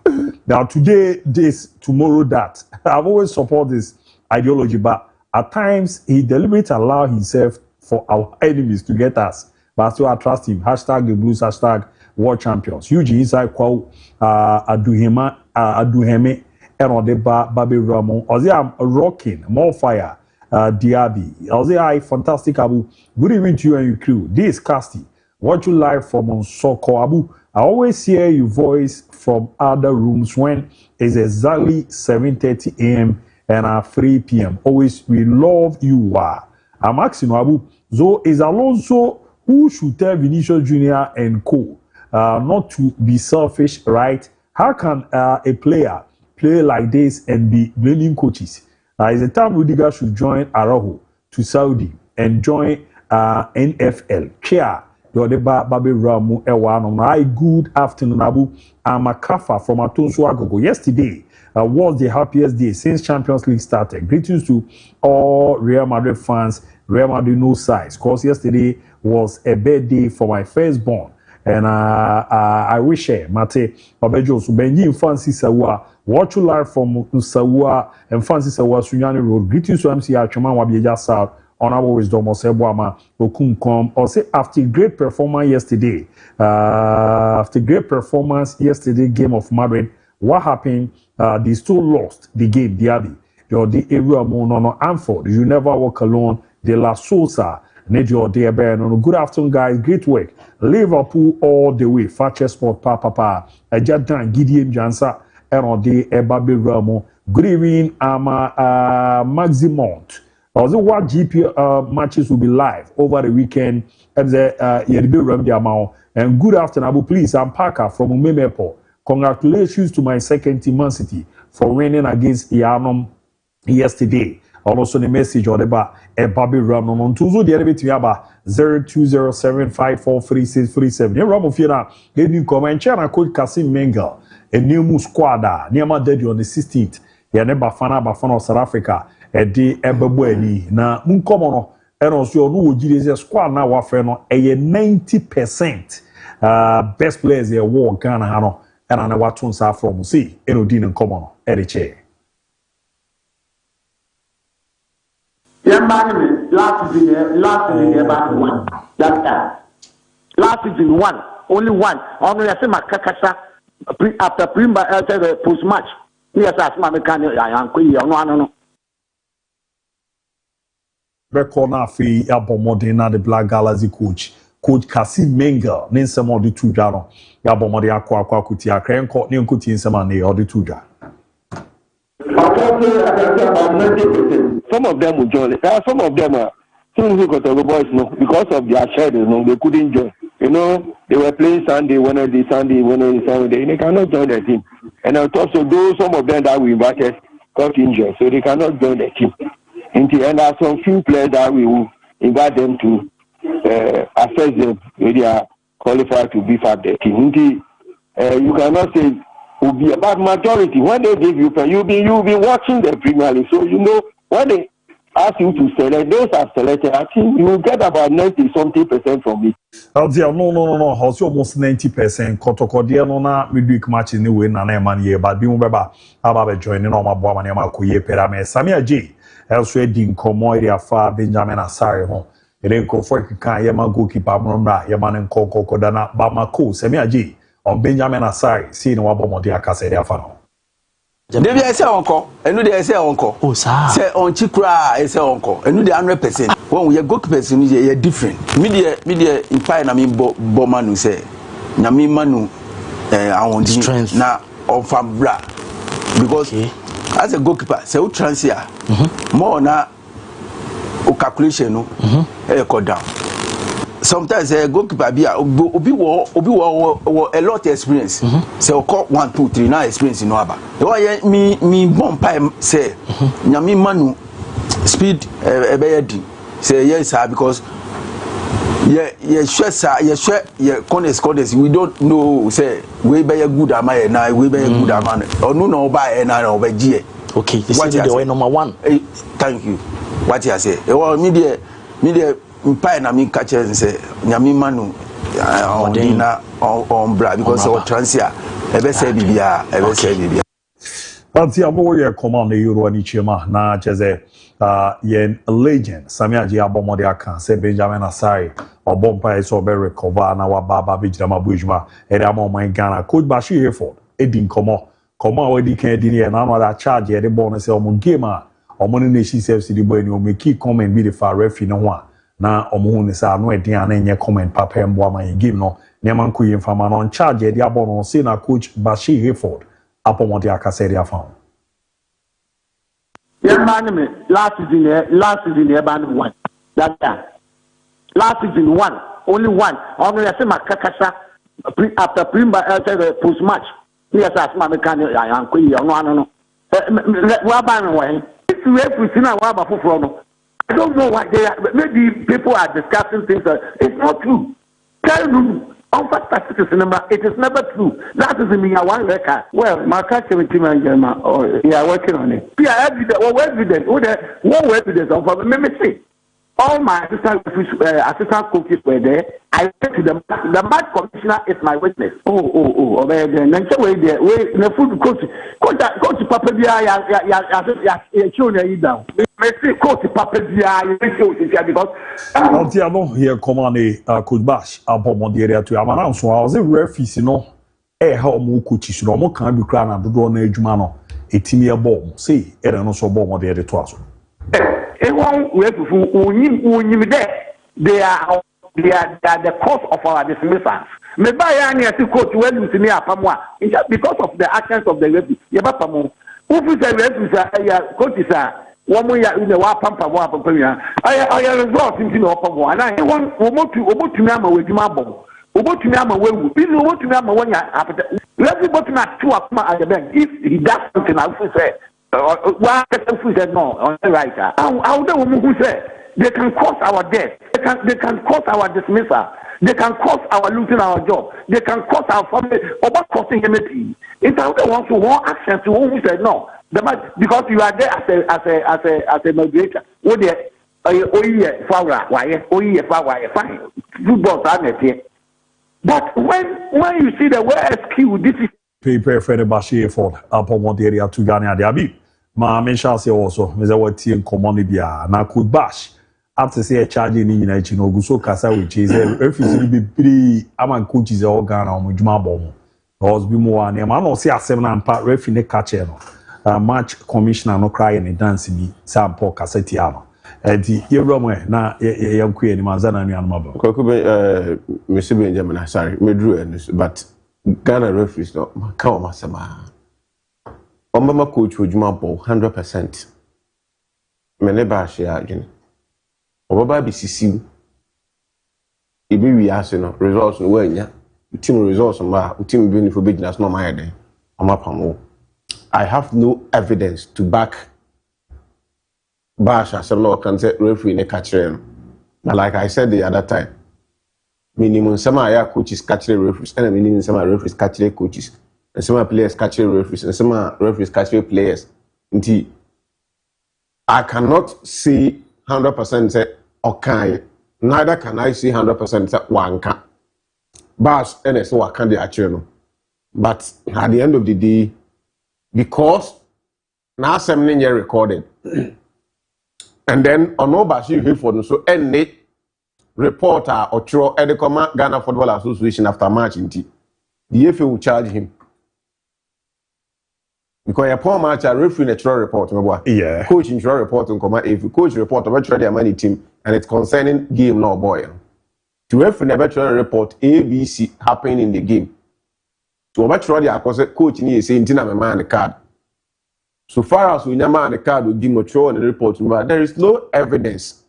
Now, today, this, tomorrow, that. I've always support this ideology, but at times he deliberately allow himself for our enemies to get us. But still, I trust him. Hashtag the Blues. Hashtag World Champions. Huge inside quote. Aduheme, and on the Baby Ramon. Also, I'm rocking more fire. DIABY. Also, I fantastic ABOU. Good evening to you and your crew. This is Casty. Watch you live from Soko ABOU. I always hear your voice from other rooms when it's exactly 7:30 a.m. and 3 p.m. Always, we love you. I'm asking ABOU. So is Alonso who should tell Vinicius Jr. and co not to be selfish, right? How can a player play like this and be blaming coaches? It's a time Rudiger should join Araujo to Saudi and join NFL. Chia. Baby Ramu Ewano. Good afternoon, ABOU. I'm a Kafa from Atonso Agogo. Yesterday was the happiest day since Champions League started. Greetings to all Real Madrid fans. Real Madrid no size. Cause yesterday was a birthday for my firstborn. And I wish Mate Babejo Subenji Fancy Sawa. Watch you live from Sawa and Fancy Sawa Sunyani Road. Greetings to MC Achaman Wabieja South. Honorable Wisdom Osebwama Okunkom. Or say after great performance yesterday, game of Madrid, what happened? They still lost the game, DIABY. The area no Anford. You never walk alone. De La Sosa. Good afternoon, guys. Great work. Liverpool all the way. Fakye Sport Papa. Ejadan Gideon Jansa. And the Baby Ramo. Good evening, Maximont. Also, what GP matches will be live over the weekend at the and good afternoon, ABOU. Please, I'm Parker from Umemepo. Congratulations to my second team, Man City, for winning against Ianum yesterday. Also, the message or about a Baby Ramon on Tuzo, the other bit 0207543637. Yeah, Ramon Fiona, get new comment. China coach Kasim Mengel, a new squad, near my daddy on the 16th. Yeah, never Bafana South Africa. Edi ebebo ani na munkomo no eno so no wogire squad na wa fe no 90% best players e wo Ghana ha no ena na wato nsa from see eno di nkomo no edi che last season about one last season one only one only I say makakasa after post match yes as ma mekane yanko yi no record na fi abomode na the Black Galaxy coach Kasim Mengel ne nsema odi tuja no ya abomode akwa kuti akrenko ne nkuti nsema ne odi tuja. Some of them will join. Some of them are some who got the boys because of their schedule, they couldn't join. You know, they were playing Sunday, Wednesday, they cannot join the team. And also those some of them that we invited got injured, so they cannot join the team. And there are some few players that we will invite them to assess them if they are qualified to beef up the team. You cannot say will be about majority. When they give you you'll be watching the Premier League. So you know when they ask you to select, those are selected. I think you will get about 90-something% from it. Oh dear, no. How's almost 90%? Kotokodia no na midweek match in the way na man here, but be mobile about joining on my boy and my kuye perame. Samia J. Elsewhere din komo area far Benjamin Asare ho. Ere ko for kan yema goalkeeper mromra yema ne nkoko dana ba mako Samia J. on Benjamin Asari see no abomodi akase dia fa no Debi ese onko enu de ese onko oh sir say on chikura ese onko enu de 100% when we goalkeepers ni ye different me de imply na me bo manu say na me manu awon strength na of bra because as a goalkeeper say o transfer more na o calculation no go down. Sometimes a goalkeeper be obi wo a lot of experience. Say o call 1 2 3 now experience no aba. Me bomb pie say nyame manu speed e say yes sir because corners we don't know say we be good am na we be good am no no buy na obagie. Okay, this is the way number 1. Thank you. What you say? Media imply na me catch say nyame manu on bra because of transfer ebe say bibia Anti abo ye command the Euro ni chema na cheze yen legend Samiaji abomode aka say Benjamin Asari obompa is obe recover na wa baba bijama bujuma e da mo man Ghana coach Bashir Hayford edin komo we di kan di ne na da charge e de ball say omo game a omo ne nation FC di boy ni o make comment be the far referee no ho na omo hu ne sa no edin ana enye comment papa mbo man game no ne man ko yim fama no charge e de abon no say na coach Bashir Hayford apomode aka say dia fa. Yeah, man, last season, ban 1. That time. Last season, 1. Only 1. Only I say my kakasa after Primba post match. Yes, as my mechanic, I am queen. No. What ban way? If you have to see now, what about for I don't know what they are. Maybe people are discussing things that it's not true. Tell you. It is never true. That is in your one record. Well, my customer team and you are working on it. Yeah, evidence. What evidence of let me see. All my assistant coaches were there. I went to the match commissioner is my witness. Oh, then way there. Wait, the food coach Papa Dia children you down. Coach Papa Dia because Anti abo here command coach Bash abomode area to amana so I was a referee no ha omo coaches no omo kan bi kra na dodo na adwuma no etimi e ball say e no so ball model de to aso. Everyone we have to there. They are the cause of our dismissals. Me buy any coach when you see me apamwa. It's just because of the actions of the referee. Yeba pamo. Who is the referee? Coach is one more in the wa pampa wa pampa. I result into no pamo. And I want to me ama we juma bom. Obo to me ama we wu. Bi no to me ama when ya after. Everybody na two akuma at the bank. If he does something, I will say. Why said no on the right? How the woman who said they can cause our death, they can cause our dismissal, they can cause our losing our job, they can cause our family about causing unity. It's how they want to want action to who said no. Because you are there as a moderator. Oh yeah, fine. Football are but when you see the word skill, this is Paper for the Bashir Hayford apomode area to Ghana DIABY. Ma mention say also me say what team command bia na could bash after say charge ni nyina chi no guso kasa we chi say refuse be biri aman coaches e Ghana o djuma bom because bi mo an e ma no say asem na mpa referee ne catch no match commissioner no cry in dance bi sample kaseti ano enti yewro mo na yanku e ni manzana nu anuma ba Kwaku Mr. Benjamin sorry me drew but Ghana referees no ka o masama Omama coach wojuma ball 100%. Mene ba hye adwene. Obaba bi sisiw. Ibi wi ase no results no wanya. Team results ma team bi ni fo begina so no ma yede. Amapamo. I have no evidence to back Basha some no can say referee ne catch him. But like I said the other time, minimum some aya coaches catch referees and minimum some referees catch coaches. And some players catch referees, and some referees catch players. Indeed, I cannot say 100% say okay. Neither can I say 100% say one can. But and so I can't do actually. But at the end of the day, because now something here recorded, and then on no Bashir Hayford so any reporter or true Ghana Football Association after match indeed. the FA will charge him. Because a poor match, a referee natural report, yeah. Coach natural report on command. If coach report about their money team and it's concerning game now, boy. To referee natural report ABC happening in the game. So about the coach is saying, "Tina, man the card." So far as we know, the card will give mature on the report, but there is no evidence.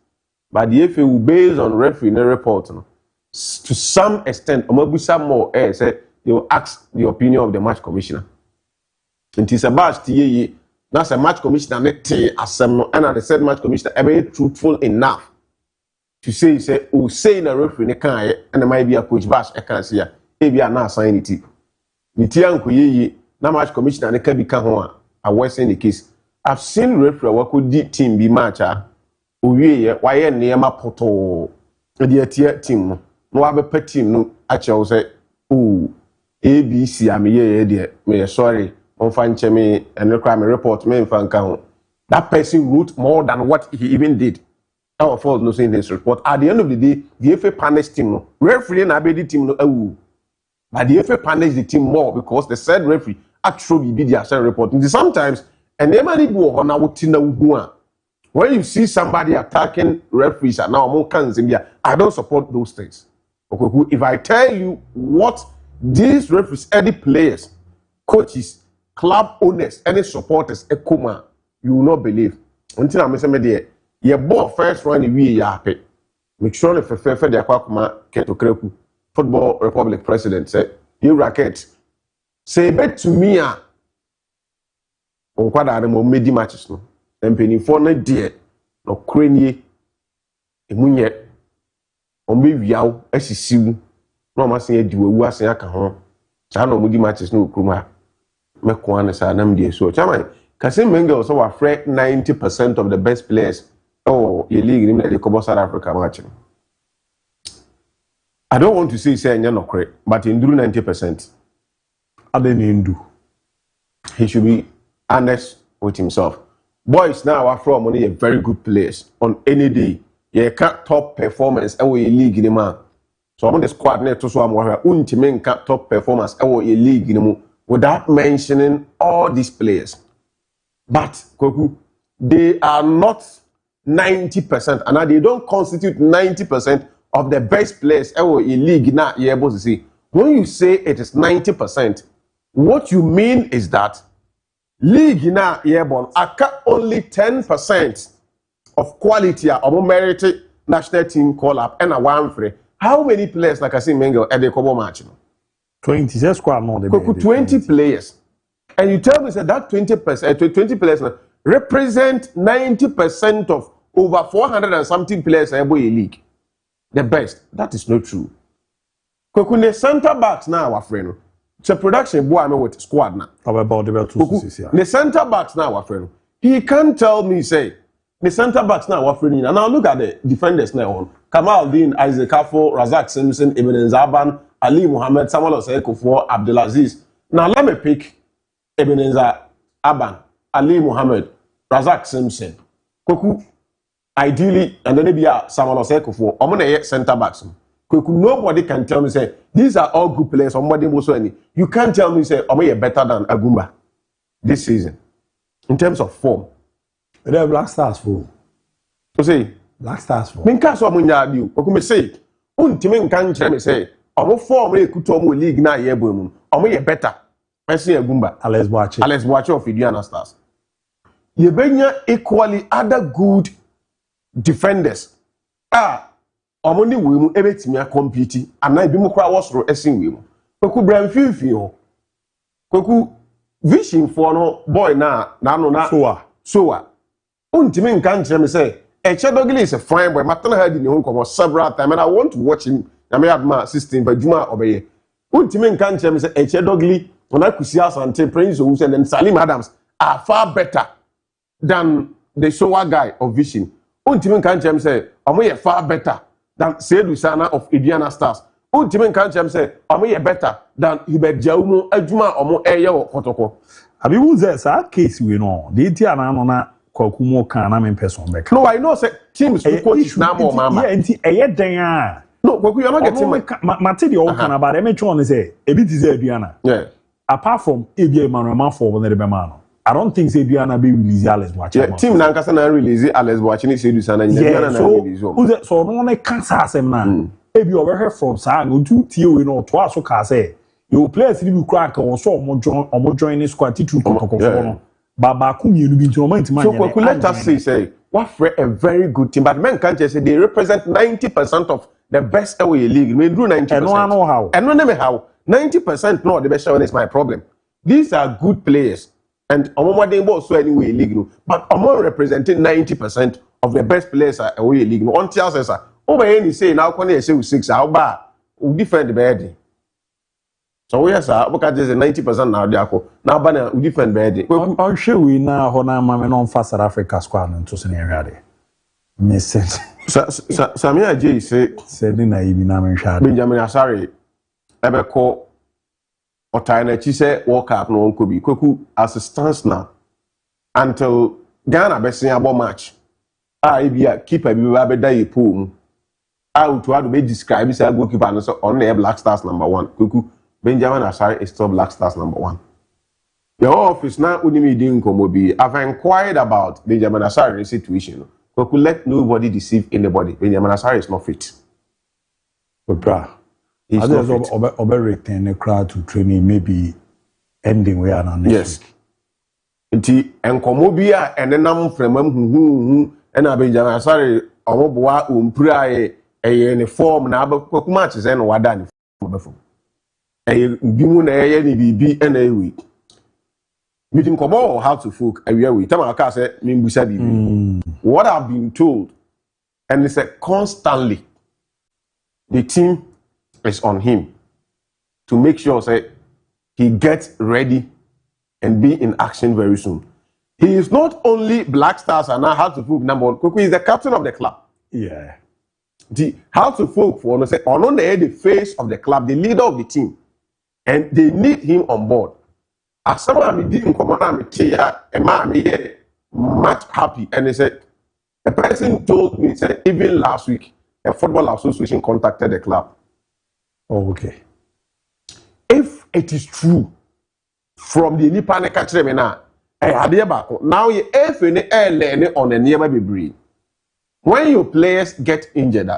But the FA will based on referee in the report. To some extent, or maybe some more, say they will ask the opinion of the match commissioner. It is a match TAE. That's a match commissioner. And the said match commissioner very truthful enough to say say in a referee ne can and there might be a coach bash I can see maybe a na sign it. Nitian na match commissioner ne can be a worse in the case. I've seen referee what could the team be match why near poto the team no have a pet team no actually say ABC I'm here me sorry on find me and crime report me that person wrote more than what he even did. Our fault no saying this report. At the end of the day, the FA punished him no. Referee and ABOU team no but the FA punished the team more because the said referee actually be their said report. And sometimes and when you see somebody attacking referees and now more cans in there, I don't support those things. Okay, if I tell you what these referees, any players, coaches, club owners, any supporters, you will not believe. Until I'm saying there, your ball first run we yape. Make sure if fair the akwa keto kreku Football Republic president said, you racket. Say bet to me on kwada the medi matches no. Then penny for na dear no krenye emunye ombe wiaw asisiwu no ma sen adiwu asen aka ho. Cha no medi matches no kruma. Me ko an sa nam die so. Chairman, Kasim Mengel also afraid 90% of the best players. Oh, your league in the Copa South Africa match. I don't want to say you're not correct, but in do 90%. I didn't do. He should be honest with himself. Boys now are from money very good players on any day. You can't top performance our league in the man. So I'm on the squad net to so I'm can't top performance our league in the without mentioning all these players. But they are not 90%, and they don't constitute 90% of the best players in league now. You're able to see when you say it is 90%, what you mean is that league now you're only 10% of quality or merit national team call up and a MON-FRI. How many players like I see Mengel at the Copa match? 20. That's quite more than 20 players. And you tell me that 20 players represent 90% of over 400 and something players in the league. The best. That is not true. The center backs now, our friend. It's a production boy with squad now. About the center backs now, our friend. He can't tell me, say, the center backs now, our friend. And now look at the defenders now on. Kamal Dean, Isaac Afo, Razak Simpson, Ibn Zaban, Ali Muhammad, Samuel Osei Abdulaziz. Now let me pick Ebenezer Aban, Ali Muhammad, Razak Simpson, Koku, ideally, and then maybe Samuel Osei I'm gonna center backs. Koku, nobody can tell me say these are all good players. You can't tell me say I'm better than Agumba this season in terms of form. They're Black Stars for. So say Black Stars for. Minka so munya di. Koku me say, untimi nkan tell me say, I'm form we kuto mo league na ye bomu. I'm better. I see Agumba. Alex Boache of Indiana Stars. You benya equally other good defenders. Omoni we mu ebetimi compete and na bi mu kra wosoro esin we mu. Koku Bram Fifi ho. Koku vision for no boy na no na soa. Untimi nkan kire me say Echedogli is a fine boy. Matana had in home several times and I want to watch him. I may have my assistant but Juma obey. Untimi nkan kire me say Echedogli when I could see us and Prince Owusu and then Salim Adams are far better than the Sowa guy of Vision. Untimen can't say, I'm far better than Seydou Sana of Indiana Stars. Untimen can't say, I'm better than Hubert Jaumo, Ejuma, or more air or protocol. ABOU says, our case we know. The Tiana Kokumo can I'm in person. No, I know, say teams who coach now more, Mama. No, No, but we are not getting material all kind about them. One say a bit is Adriana. Yeah. Apart from ABA man for when they be man. I don't think Adriana be release Alex watch. Yeah, team Nankasa na release Alex watching it say sana yeah, so no one cancer asem na. Ebi over from sa go to tio you know to aso ka say you players ni bi crack on so omo join this squad titu kotoko no. Baba ku mienu bi ntino man so let us say what for a very good team but men can't just say they represent 90% of the best away league. We do 90%. And no know how. And no know how. 90% no the best is my problem. These are good players. And Omo they both so anyway league no. But Omo representing 90% of the best players are away league no. Until says over any say now can say 6 how bad we defend the bed. So yes sir, because there's 90% now there now ban we defend bed. I'm sure we now hona mama non fa South Africa squad no to sene area. Message. Samia J say na ibi na menhwa. Benjamin Asare ebe ko otana chi say World Cup no onko bi Kweku as it stands now until Ghana besin abo match bia keeper bi ba be da yipo out to be describe say goalkeeper no so on the Black Stars number 1 Kweku Benjamin Asare is still Black Stars number 1. The office now unimi din komo bi I've inquired about Benjamin Asare's situation. Kweku let nobody deceive anybody. Benjamin Asare is not fit. He's not fit. Obe return the crowd to training maybe ending where an yes. Nti enkomo bia enenam fremam hu na Benjamin Asare omoboa ompura eye form na Kweku match say no wada ni form befo. Bi mu na eye ni bibi na ewi. Meeting Kobo how to folk we tell my say mimbusa bibi. What I've been told, and it's constantly the team is on him to make sure say he gets ready and be in action very soon. He is not only Black Stars and now how to folk number 1. Kweku is the captain of the club. Yeah. The how to folk for no say on the face of the club, the leader of the team, and they need him on board. As someone didn't come on me and mommy much happy and they said a person told me said even last week a football association contacted the club. Oh, okay. If it is true from the Nipane catch me now, now you if any on a nearby be when your players get injured,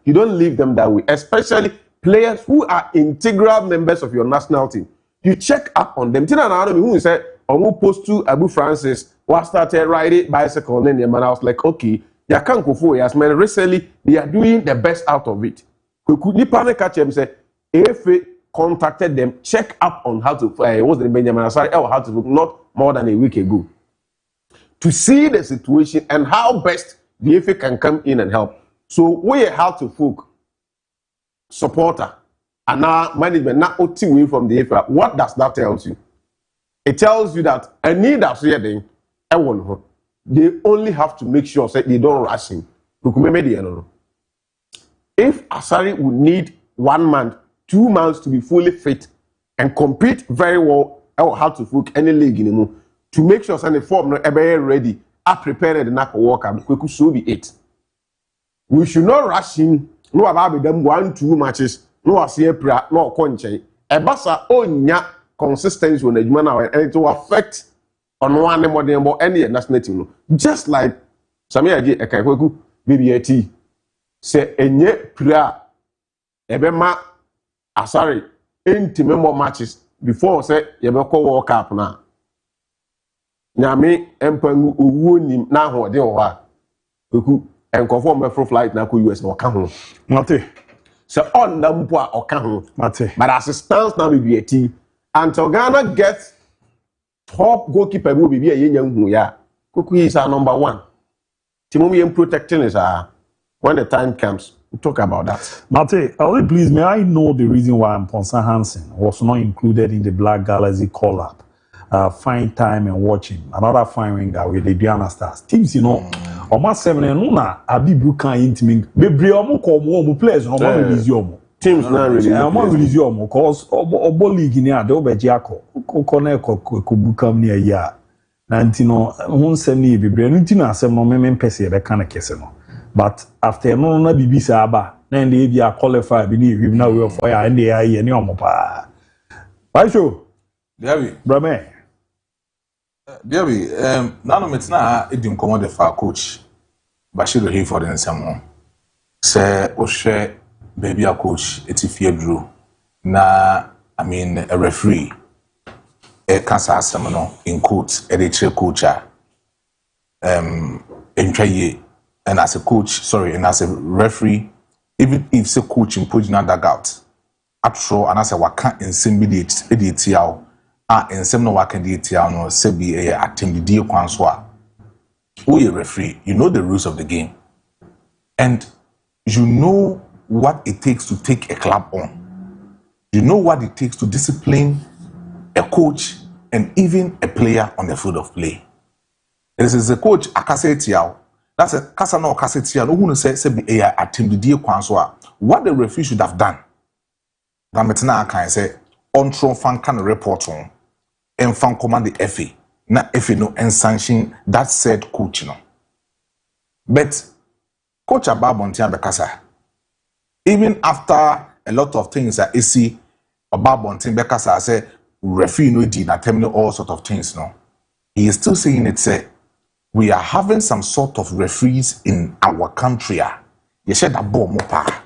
you don't leave them that way, especially players who are integral members of your national team. You check up on them. Tina na who said, "Omu post to ABOU Francis was started riding bicycle." And I was like, "Okay, they can't go for years, man. Recently, they are doing the best out of it." Could you panic catch them? Say, if contacted them, check up on how to. Was the Benjamin Asare or how to book not more than a week ago to see the situation and how best the FA can come in and help. So we have to folk supporter. And now management not away from the FA. What does that tell you? It tells you that a need that's here they only have to make sure that they don't rush him. If Asare would need 1 month, 2 months to be fully fit and compete very well, or how to book any league anymore to make sure that the form not ever ready, are prepared enough for work and Kweku so be it. We should not rush him. No about them 1-2 matches. No asiepra no konche ebasa onya consistency on the now and it will affect on one more than any national team just like Samia J Kweku BBAT say enye pra ebema Asare enti member matches before say yebeko World Cup na nyame empangu owu nim na hode wo ha Kweku enkofo mefro flight na ko US na ka ho mate. So on the mpoa okaho. But as it stands now be a until Ghana gets top goalkeeper will be a young ya. Kweku is our number 1. Timumi protecting is when the time comes. We'll talk about that. Mate, please may I know the reason why Mponsa Hansen was not included in the Black Galaxy call-up? Fine time and watching. Another fine winger with the Diana Stars. Teams, you know, almost 7 and na ABOU can intimate. Bebre omo ko omo players no mo release omo. Teams na release. Omo release omo cause obo league ni ade obeji akọ. Ko na ko bukam ni ya. Na ntino hun sem ni bebre ntino asem no me pese be kan kese no. But after no na bibisa aba na ndi bi a qualify bi ni hwim na we of ya ndi aye ni omopa why show Diaby brame Diaby nano metina edim komo de fa coach Bashir Hayford nsamo say o hwe baby a coach etifie duro na I mean a referee cancer asem no in quotes e chere coach entwaye and as a coach and as a referee even if say coach in put na dugout atro and as a waka nsem bi de tiaw nsem no waka de tiaw no say bi attempt die kwan so a who you referee, you know the rules of the game and you know what it takes to take a club on. You know what it takes to discipline a coach and even a player on the field of play. This is a coach akasetiao. That's a kasano akasetiao. No one say be a attempt the kwanswa. What the referee should have done. Na metena kan say on tron fan kan report on and fan command the FA. Na FA no and sanction that said coach no. But coach Ababontia Bekasa, even after a lot of things that AC Ababontia Bekasa say referee no did not terminate all sort of things no. He is still saying it say we are having some sort of referees in our country. You said that bomb mopa.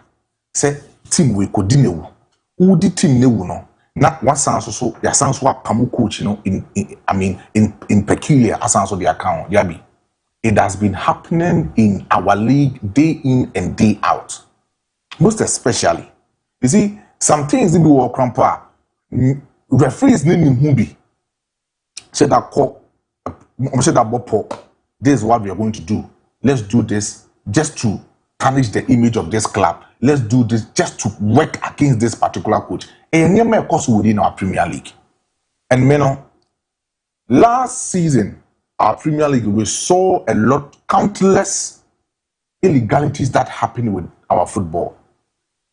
Say team we could dinner. Who did team no? Not what sounds so ya sounds what pamu coach in peculiar as sounds the account. Yabi. It has been happening in our league day in and day out. Most especially. You see, some things they will crampa. Referees need to be. Say that call. Say that bopo. This is what we are going to do. Let's do this just to tarnish the image of this club. Let's do this just to work against this particular coach. And near my course within our Premier League. And last season, our Premier League, we saw countless illegalities that happened with our football.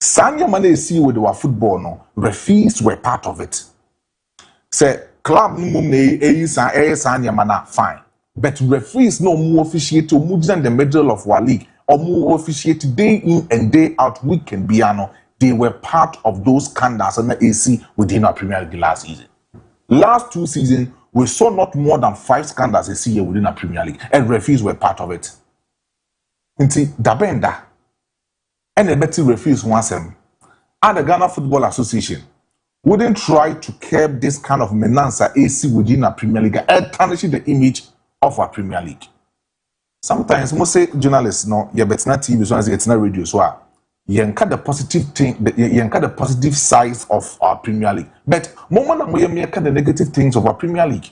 Sanya Mane see with our football, no, referees were part of it. Say, club Sanya Mana, fine. But referees no more officiate to move in the middle of our league, or more officiate day in and day out, week and beyond. They were part of those scandals and the AC within our Premier League last season. Last 2 seasons, we saw not more than 5 scandals this year within our Premier League, and referees were part of it. Inti Dabenda and the better referees once and the Ghana Football Association wouldn't try to curb this kind of menace AC within our Premier League and tarnishing the image of our Premier League. Sometimes most say journalists no, yeah, but it's not TV, so it's not radio, so yenka the positive thing, yenka the positive sides of our Premier League. But moment we yenka the negative things of our Premier League.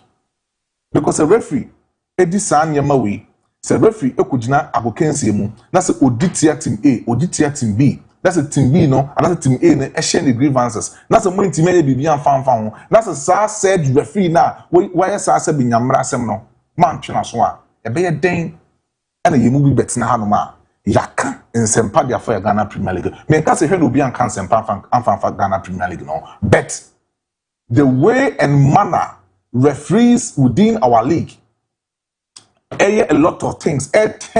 Because a referee, Eddie San Yamawi, say referee ekujina agokensi mu. That's auditia team A, auditia team B. That's a team B no, and that's a team A ne share the grievances. That's a money team A be an fan. That's a sa said referee na. Why sa said be nyamra asem no. Man twena so a. E be den and you move bet na hanoma. Yaka in Sempadia for Ghana Premier League. Me can say no be an can Sempa for Ghana Premier League no. But the way and manner referees within our league, a lot of things. Results.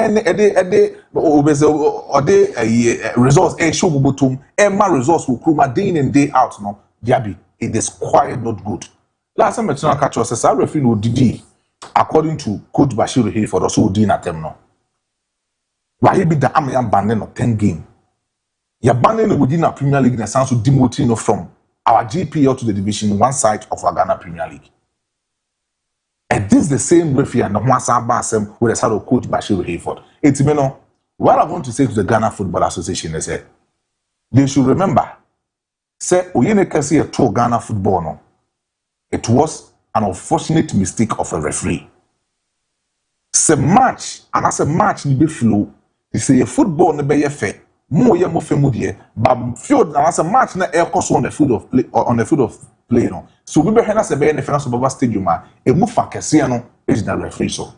Show butum. My results will come day in and day out. No, Diaby, it is quite not good. Last time I catch us, I referee no DD according to Coach Bashir Hayford also did at them no. Why be the Amian banning of 10 games? You're banning within our Premier League and sounds to demoting from our GPL to the Division 1 side of our Ghana Premier League. And this is the same referee and the Mwasa Basem with the side of Coach Bashir Hayford. It's what I want to say to the Ghana Football Association is that they should remember, say, Oyene Kasi a tour Ghana football no. It was an unfortunate mistake of a referee. Say match, and as a match ni be flow. They say a football ne be fair. More ye mo fe mo die, but field and as a match na air course on the field of play no. So we be hena se be in the finance of stadium e mu fa kese no is the referee so.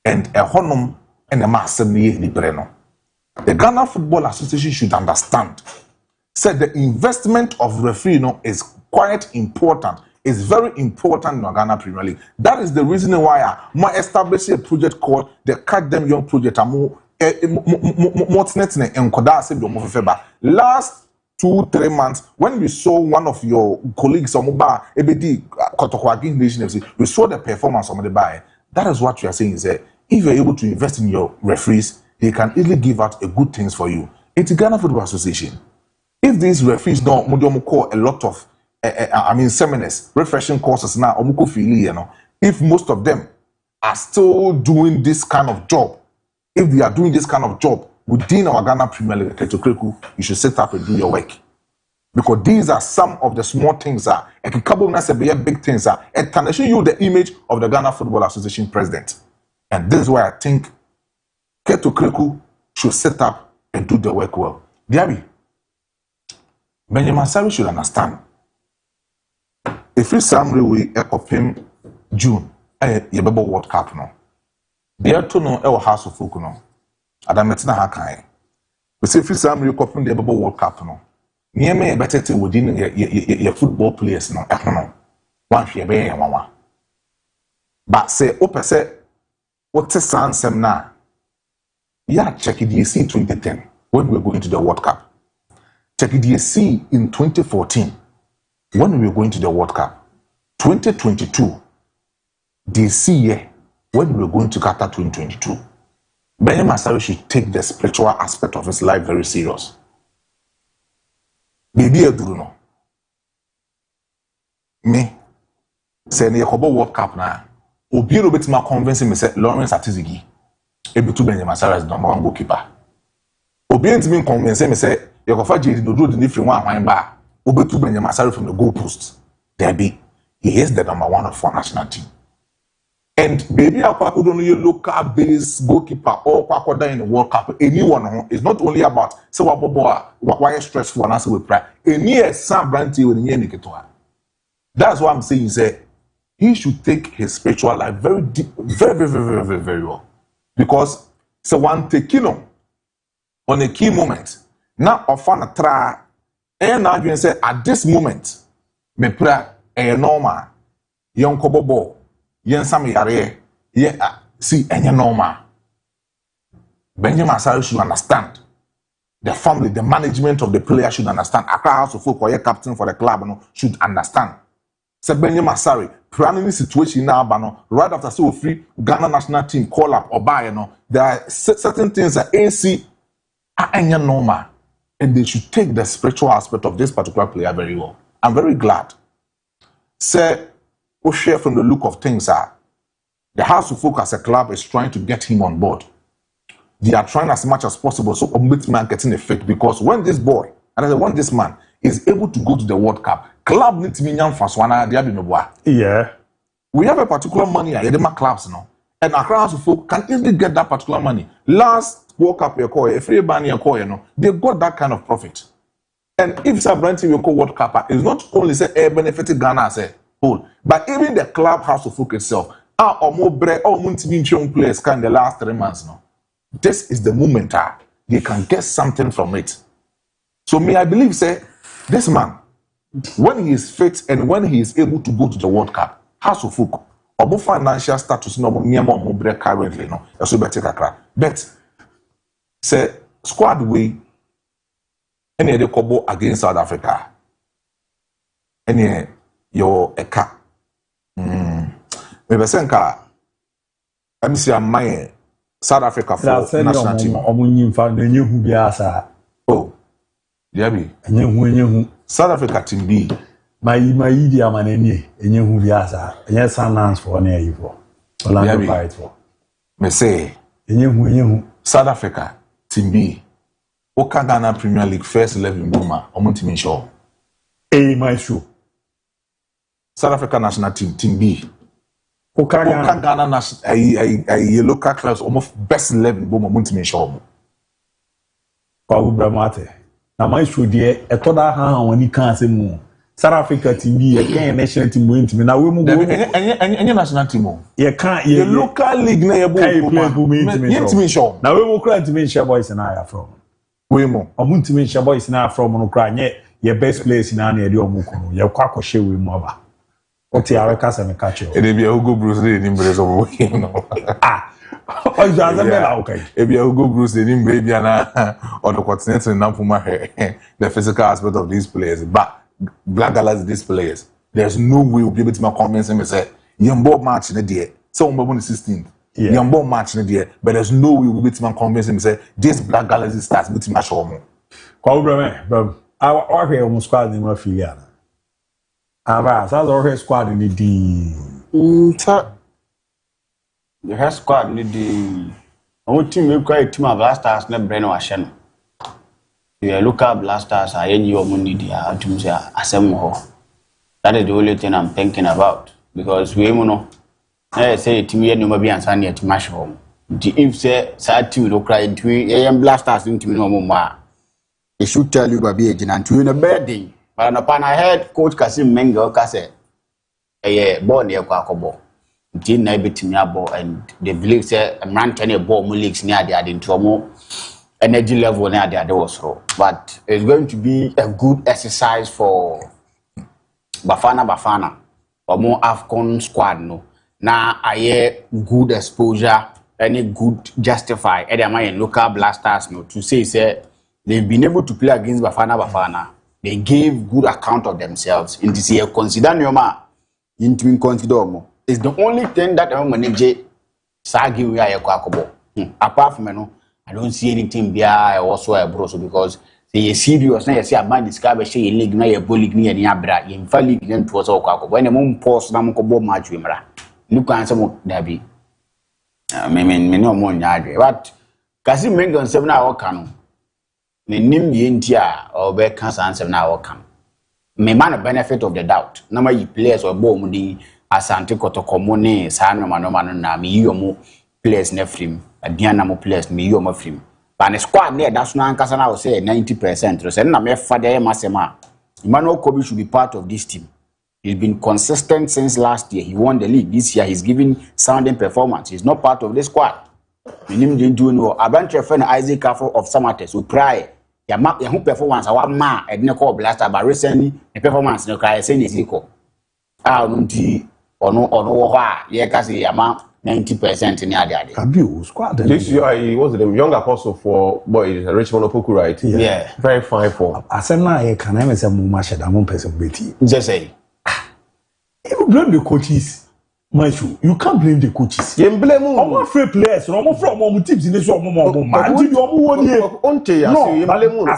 And a honum and a massive ni breno. The Ghana Football Association should understand. Said the investment of referee no is quite important. It's very important in the Ghana Premier League. That is the reason why I establish a project called the Catch Them Young Project. Mortnet and Koda said last 2-3 months, when we saw one of your colleagues on Muba, ABD, Kotokwagi Nation FC, we saw the performance of the buy. That is what you are saying is that if you're able to invest in your referees, they can easily give out a good things for you. It's Ghana Football Association. If these referees don't call a lot of seminars, refreshing courses now, if most of them are still doing this kind of job, if they are doing this kind of job within our Ghana Premier League, you should sit up and do your work. Because these are some of the small things that can couple big things that can show you the image of the Ghana Football Association president. And this is why I think Keto Kreku should set up and do the work well. Diaby, Benjamin Sari should understand. If you summary we of him June, Yababo World Cup no. There to no El House of Folk no. Adametina Hakai. We say if you summary of him the Yababo World Cup no. Near me better to within your football players no. One fear be one. But say open say what's a sans na. Yeah, check it DSC 2010 when we were going to the World Cup. Check it DSC in 2014 when we were going to the World Cup. 2022 DSC year when we were going to Qatar 2022. Benjamin Asare should take the spiritual aspect of his life very serious. Baby Eduruno. Me say ne yakobo World Cup na obi no betima convince me say Lawrence Atizigi ebitu Benjamin Asare is number 1 goalkeeper. Obi ntimi convince me say yakofa Jedi Dodo the different one ba obetu Benjamin Asare from the goal post. DIABY, he is the number 1 of our national team. And baby Akwa don't know local base goalkeeper or Kwakoda in the World Cup. Anyone is not only about so why stressful and answer with pride. Any some brandy with the. That's what I'm saying is that he should take his spiritual life very deep, very well. Because so one taking on a key moment. Now often a try and now you say at this moment, me pray a normal young kobobo. Yen some yare, see any normal. Benjamin Asare should understand. The family, the management of the player should understand. Accra House of Folk or captain for the club should understand. So Benjamin Asare, planning the situation now, right after so free Ghana national team call up or buy, there are certain things that AC are any normal. And they should take the spiritual aspect of this particular player very well. I'm very glad. Say, share from the look of things the House of Folk as a club is trying to get him on board. They are trying as much as possible so man getting effect because when this boy and when this man is able to go to the World Cup, club needs me yeah. We have a particular money at the clubs now, and Accra House of Folk can easily get that particular money. Last World Cup a free banner they got that kind of profit. And if Sabranti will call World Cup, it's not only say benefited Ghana as a whole, but even the club House of Folk itself or more bread or young players can the last 3 months now. This is the moment they can get something from it. So me, I believe say this man, when he is fit and when he is able to go to the World Cup, House of Folk or financial status no more bread currently no, so better kakra. But say squad way any the kobo against South Africa. Any your eka. Maybe senka. I'm see my South Africa for national team. Oh, DIABY. South Africa team B. My idea man any who be asa. Yes, Sundance for near you for. Orlando Pirates for. Me say. South Africa team B. Oka Ghana Premier League first 11 Boma. Omuntimin show. My show. South Africa national team B. Oka Ghana national a local clubs almost best 11 Boma Muntimin show. Bramate. Now my show dear a toda ha when he can't say more. South Africa team B a national team win to me. Now we move any national team. You can't the local league na you show. Now we will cry to me boys and I are from. We mo. Omuntimin boys na from no cry your best place in an area mukono. You kwako share with mother. What you are me catch you. And if you go Bruce Lee in Brazil, Oh, you are the okay. If you go Bruce, the name baby or the continental in the physical aspect of these players, but Black Galas these players. There's no way we'll be able to convince him and say, "Young ball match in the day." So we're on the 16th. Young ball match in the day, but there's no way we'll be able to convince him and say, "This Black Galas starts with match home." But our here squad in my field. Our squad in the D. The head squad need the only team we quite team of blasters na brain wa hye no. You local blasters are any your money dia team say asem ho. That is the only thing I'm thinking about because we know say team here no be answer na team match home. If say team do cry into AM blasters in team no more. They should tell you baby agent and to in a bad day. But upon I heard coach Kasim Mengo ka say ball near kwakobo. Team na betim abo and they believe say a man can ball more leagues near the into more energy level near the was so. But it's going to be a good exercise for Bafana or more AFCON squad no. Now I hear good exposure, any good justify and local blasters no to say they've been able to play against Bafana. They gave good account of themselves in this year. Consider Nyoma into consider more. It's the only thing that I'm manage Sagi we are kwakobo. Apart from no, I don't see anything bia also a broso because say serious na you see a man describe say league na ye league ni any abra in fa league na to so kwakobo. When them pause na mo bo match we mra. Look an some dabi. Me no mo nyaadwe. But kasi mengon 7 na waka no. Me nim ye ntia or be kan 7 na waka. Me man benefit of the doubt. Na ma yi players or bo mu di Asante Kotokomo ne saa no na me yomo players na film aduana mo players me yomo film but the squad there that's no ankasa na say 90% so na me fa dey masema Emmanuel Kobe should be part of this team. He's been consistent since last year. He won the league. This year he's giving sounding performance. He's not part of the squad. Minim dey do no Abanche friend Isaac Kafo of Samates so cry ya who performance our ma e dey call blaster but recently the performance no cry say is equal ono ye kasi yama 90% in ade. ABOU squad. This year he was the young apostle for Richmond Opoku, right? Yeah. Very fine form. Asem na ye can I say mu match da mon person beti. Just say. You blame the coaches. Machu, you can't blame the coaches. You blame them. I'm free players. I'm from my teams in this one. Man, did you want to? No, you blame them. I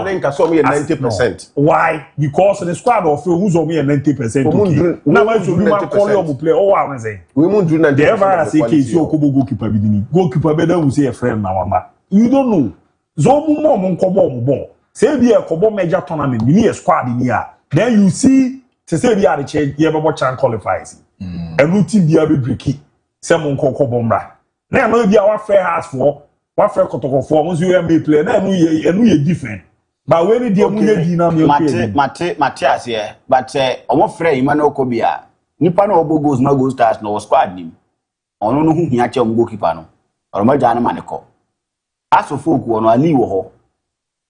think I saw me at 90%. Why? Because the squad of who's on me at 90%. Now, I should be my call play. Oh, I was saying. We won't do that. The ever say case your goalkeeper bidini. Goalkeeper better will say a friend now. You don't know. Zomu mom kobo mo. Say be a kobo major tournament. You need a squad in here. Then you see. To say we are the change. You ever watch and qualifies. And routine be a bit bricky. Some koko bomba. Now no be our fair house for what fair kotoko for once you may play. Now we different. But when the Matthias here, but our friend Emmanuel Kobia, Nipa no goes no go stars no squad nim. Ono no hu hia che goalkeeper no. Or ma jana maneko. As of folk no ali wo ho.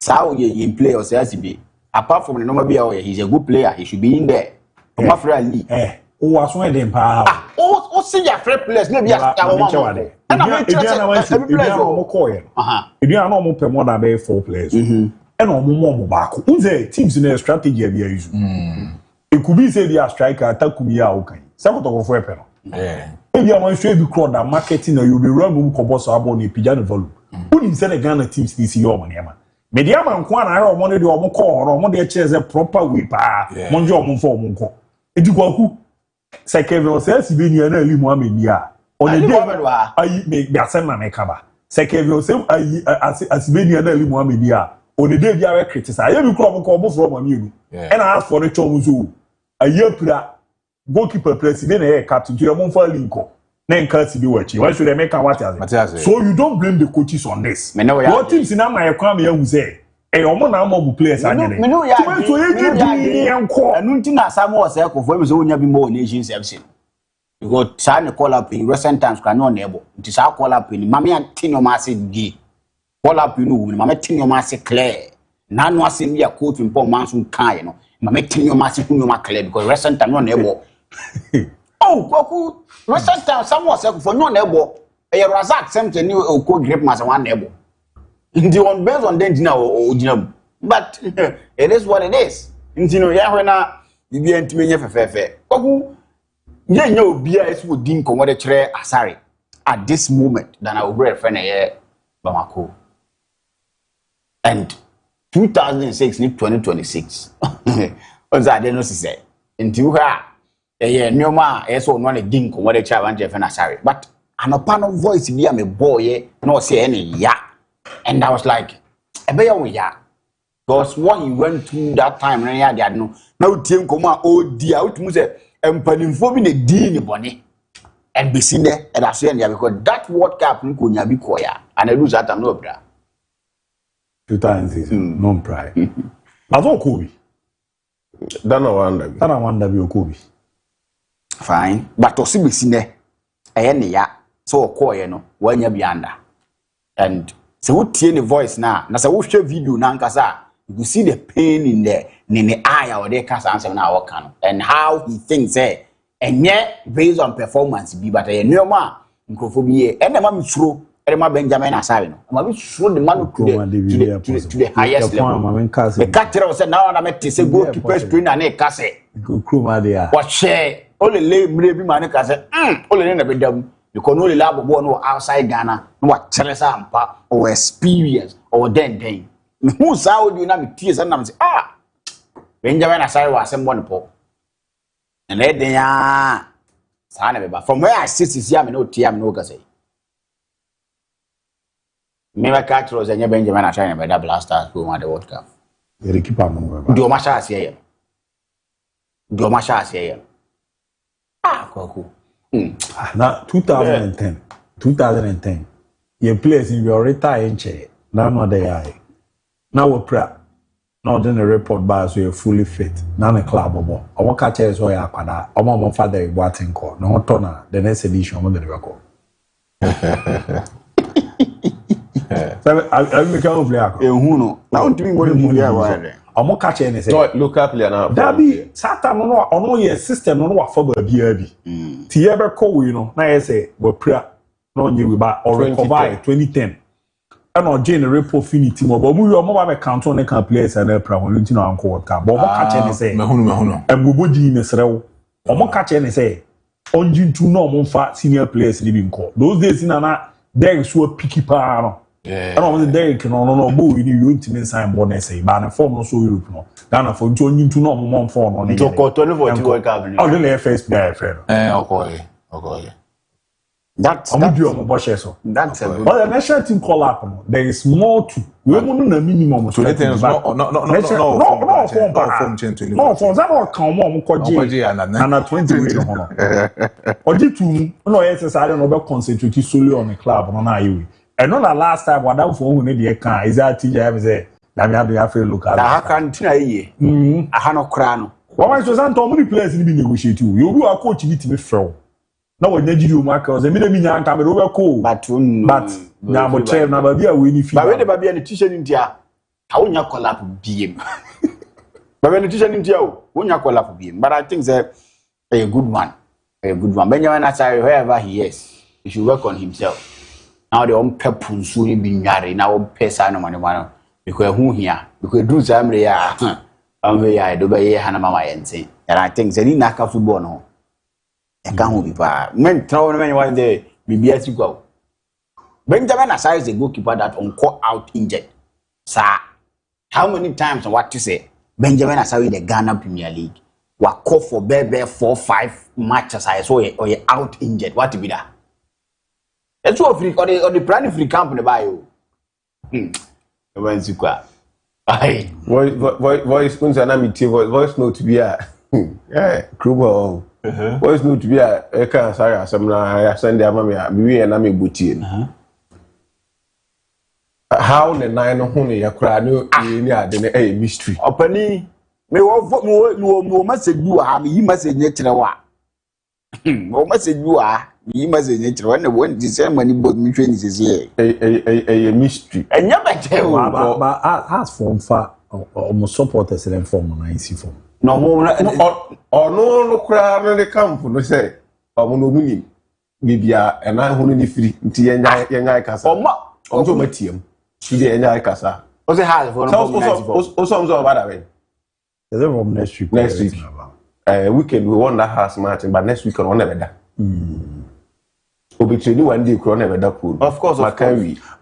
Sao ye play or say be. Apart from the normal be he's a good player. He should be in there. Our friend Ali. Oh, I swear them pa. Oh, see your friend players. Maybe I want. And I'm interested. If you are not more more than 4 players, and more back. Unze teams in a strategy be use. It could be say they are striker attack could be okay. Some of for pen. Maybe I want to be crowd that marketing you be run ko boss abon pijano volume. Who in say the Ghana teams this year money man. Media man kwan ara omo de omo call or omo de chase a proper way pa. Monjo omo for omo ko. Edikwaku Sekevio says be near early Mohammedia. On the day I make the assembly make cover. Sekevio say as be near early Mohammedia. On the day they are criticized. Every club come from you. And I ask for the chomuzu. A year player goalkeeper president and captain to your Monfort Linko. Then can't be watching. Why should I make a what? So you don't blame the coaches on this. What teams in my economy who say e omo na mo players anyere me no ya na Samuel say ko for me so onya bi mo nation section because sa ne call up in recent times kan no na ebo nti sa call up in mama tinyo ma se gi call up no wu mama tinyo ma se clear na no ase me ya coach mpo man so kan no mama tinyo ma se kunyo ma clear because recent time no na ebo oh koku recent time Samuel say ko for no na ebo A Razak sent a new Oko grip mas one neighbor. The one based on then dinner or but it is what it is. Intino Yahwena, you be to me fair. Oh, yeah, no, BS would dim commodity chair asari at this moment than I will read friend a Bamako. And 2006 ni 2026. Onza I didn't say. Into her, a no ma, so one a dim commodity chair and Jeff and asari. But an opano voice be a boy, no say any ya. And I was like, a bear ya. Because what he went through that time, and I had no. Now, Tim Koma, oh dear, out Muse, and Paninfobin a dean bonny. And be seen there, and I say, because that World Cup in Kunyabi Koya, and I lose that I'm no bra. 2006, MON-FRI. That's all Kobe. Dana wonder be Kobe. Fine, but to see me seen there, ya, so Koya no, when you be under. And so, what the voice now? Now, so, watch video now, you see the pain in the eye or the cancer answer now, and how he thinks, and yet based on performance, be but a new man, microphobia, and the man through Emma Benjamin Asavino. I'm going to show the man to the highest level. The catcher said, now I'm at to say, go to press screen and a cassette. What share? Only lay maybe man cassette, only in a bit dumb. You can only lab one outside Ghana, what Telesampa or experience or then. Who saw you now with tears and I'm saying, Benjamin Asari was someone poor. And then they are from where I sit is yam no tea, I'm no gazay. Never catch Rose and Benjamin Asari by that blaster who won the World Cup. They keep on Do Masha here. Do Masha here. Cool. Now 2010, your place in your retired chair. Now not the eye. Now we're prep. Now then the report bars we are fully fit. Now the club or I won't catch us or Yapada. Or my father watching court. No toner. The next edition of the record. So I become black. Who know? Now doing what you I'm not catching anything. Look up here now. Dabi Satan no ono ye system no wa for ba bia bi. Ti ye be call we no na ye say we pra no nye we ba or recover 2010. And no Jane report finity mo ba mu yo mo ba be count on the can players and the pra won ntino anko World Cup. But mo catch any say. Me hunu. And bobo di ne serew. Mo catch any say. Onjintu no mo fa senior players ni bi nko. Those days na there is so picky pa no. I don't want Derek no bo you intimate sign bonus say ban form so Europe no Ghana for join to no mon form on to ko 2040 World Cup oh the first guy friend okay that's so that's a but the national team call up no there is more to we mo na minimum so that is no form change no for that one come mo ko je na 20 we no oji tu no yes say no be concentrate solely on the club no na you. And not the last time what that phone need the car is that TJ say let me have the affair look at how can tina ye aha no kra no what was so many players ni be negotiate you do a coach need to be fair now when you market say me na nya nka me do ko but na mo chair na ba bia we ni fi ba we de ba bia ni t-shirt ntia ha wonya collab biem ba we ni t-shirt ntia o wonya collab biem but I think that a good one Benjamin Asari wherever he is he should work on himself. Now the pepun so ni bi nyare na wo pesa no mane because who here because do zamre ya amwe ya do be ye hana mama yente and I think zeni na ka football no e ka ho bi pa men trawo no men one day bibia si kwa Benjamin Asari is a goalkeeper that on call out injured sir how many times and what to say Benjamin Asari in the Ghana Premier League wa call for bebe 4-5 matches I saw or out injured what to be that. It's all free or the brand free company buy you. When you go, aye. Voice voice note to be a Kruber. Voice note to be a can say some I send their mammy me and I'm booty. How the 9 honey a cry no a mystery. Opening me no message you have you message nature wa. No message you are. You must nature when the same money both me train is here. A mystery. And never tell but as form far almost supporters and form on IC form. No more or no crowd in the camp no say or no meaning. bibia and I only free nti yenya kasa omso matiem ti dey yenya kasa o say hard for no so about that way is it from next week weekend we won that house Martin but next week on never da obi training one day kro never da pool of course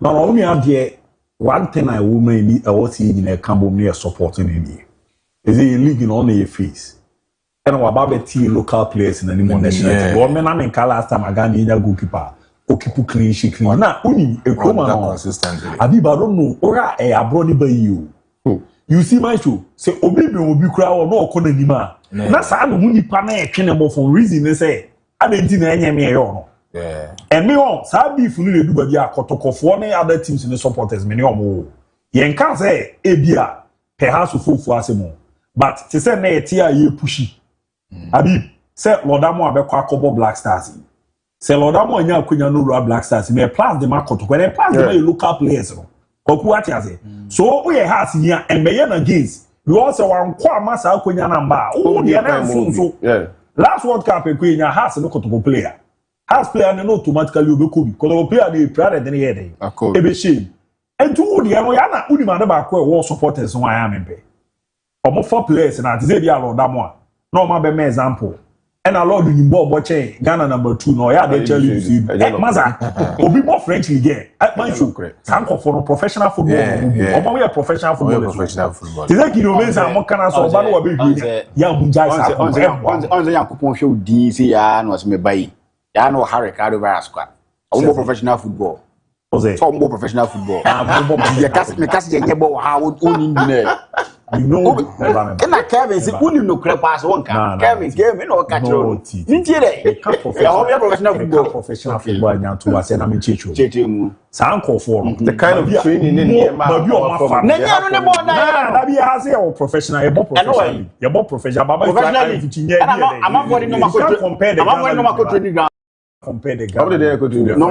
no only am there one thing I woman ni I was in a cambo near supporting him is a league in on your face. And what about the local players in the national team? One man in last time I got in a goalkeeper. Okipu clean, she clean. Now, only a Roman consistently. Abiba don't know. Ora a abroad by you. You see my show. Say Obi will be crowd no corner anymore. That's how the money panel can for reason they say. I didn't think any me no. Yeah. And me on. Sabi if you do by your kotoko for any other teams in the supporters many more. Yen can say Abia perhaps full for us more. But to say na tia ye pushy. Abi say Lodamo abekwa akobo Black Stars. Say Lodamo anya akunya no Black Stars. Me plans the market to when plans the local players no. Koku ati ase. So we has here and me na against. We also want kwa masa akunya number. Oh the na so. Last World Cup akunya has no kotopo player. Has player no automatically obekobi. Kotopo player dey prayer den here dey. Ebe shame. And to the no ya na unima na ba kwa war supporters no ya membe. Omo 4 players na te say bia Lodamo a. No ma be me example. And a lot in Bobo Che, Ghana number 2, no, yeah, they tell you, Maza, Obi more French league, at my show, Sanko for professional football, or we are professional football. Is that you know, there's a Mokana or Bano Baby, young Jais on the Yakupon show, DC, and was me by Yano Harry Cardo Squad. More professional football. Some more professional football. The Cassie, how would only you know, can I Kevin say only no crap pass one can. Kevin came in or catch you. Professional football now to us and I'm in Chichu. Sanko for the kind of training in here. But you are fun. That be as a professional, you're more professional. I'm avoiding no compare the compare the no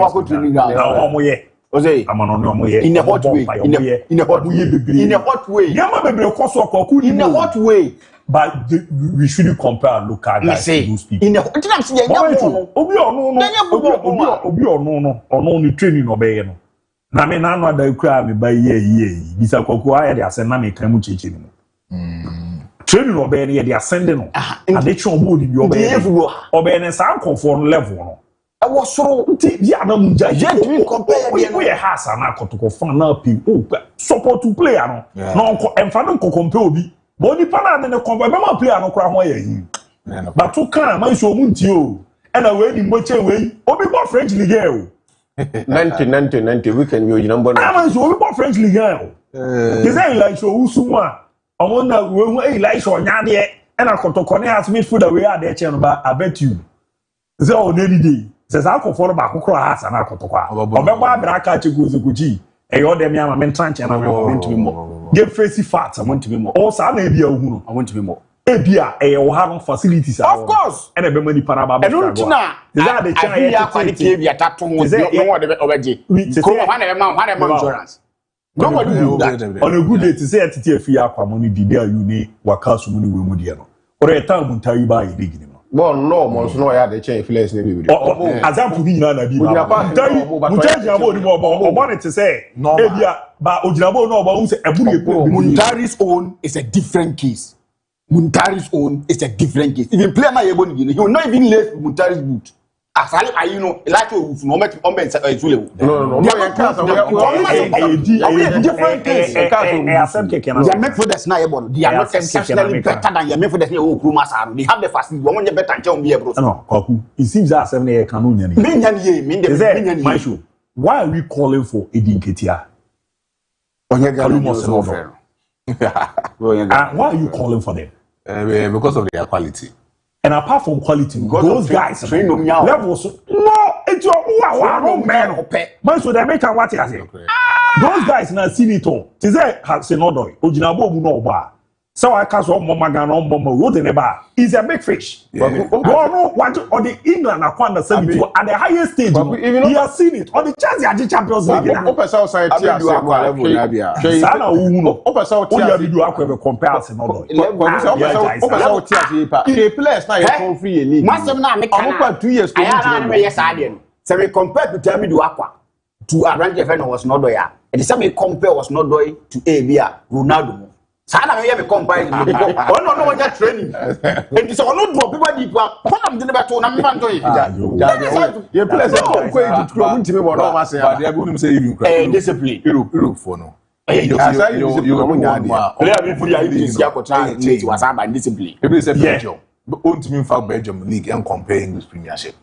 in a hot way. In a hot way. In a hot way. In a hot way. But we shouldn't compare local guys to those people. In a hot way. Training obey no. Na me na no da kura me ba ye bisa kokko aya dey asem na me kan mu cheche no. Training obey no dey ascend no. Ade chon bo di obey. Obey no san comfort level no. I was so yeah, no, compare we has an akotoko fan na pe support to play no no emfa no compare obi but ni pana na compare be player no kra ho ya but to kan man so mu nti o e na we ni mboche we obi bo French league o 90 weekend you number no man so obi bo French league o say like so usuma omo na we like so nya de e na akotoko ne has midfielder we are there chen ba I bet you say on any day says I for back across and I cotokwa. Obeba Braka Chiguzi, a yoda me, I'm in trench and I want to be more. Get facey fats, I want to be more. Also, I may be a woman, I want to be more. Abia, a have facilities, of course, and a be money paraba. And Rutina, the China quality, the attack to already. Insurance. Nobody do that. On a good day to say at TFIA, money, the day you need, Wakasu money will Mudiano. Or a town will tell you by a beginning. Well, no, months no, I had the change flesh. As I'm putting on a bit, I wanted to say, no, but Ojabo no, but who say Muntari's own is a different case. Muntari's own is a different case. If you play my able, he will not even leave Muntari's boot. As I know, like to no matter on bench, no, different case. They are made for the sniper. They are not exceptionally better than you made for the Kumas. They have the facility. One better than John Biabro. No, it seems that 7 year canon. Why are we calling for Edin Ketia? Why are you calling for them? Because of their quality. And apart from quality, those guys levels. No, it's your man. Man, so they make a what you say. Those guys na see it all. They say has no doy. Ojinabo no ba. So I can't so mama Ghana on bomber road in the bar. He's a big fish. Go on, what on the England Aquanda 72 at the highest stage. He has seen it on the Chelsea Champions League. Open South side level Sana Uno. Open South do a comparison. Open South players now you free a league. Masem na make 2 years to yes I so we compare to tell me do aqua to Arrange FN was not there. And the same compare was not doing to ABOU Ronaldo. Sana me compare oh no one that training. And so no drop people deep come to never to na me man to you play so to club ntimi bo no ma say but they go say you discipline Europe for no you player be free agency akotra change was about discipline e be say Belgium but ontimi fa Belgium league and compare English Premiership.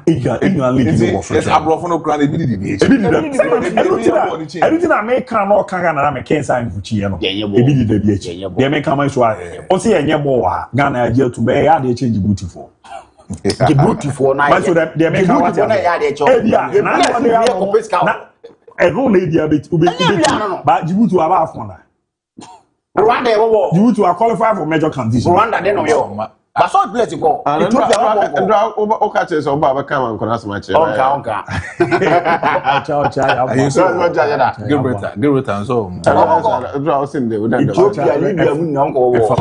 England league yes abroad no crown e be the everything I make can no can na me can sign fuchi no e be the be they make come so on say enye ball wa Ghana agia to be ya dey change booty for Djibouti for na so they make come what na ya dey chop na e no na dia be but Djibouti wa ba afon na Rwanda e wo Djibouti wa qualify for major competition Rwanda dey no yo but so play to go Ethiopia o catch us o ba come and connect my chair onka ciao Gilbert and so Ethiopia Libya mu na onko wo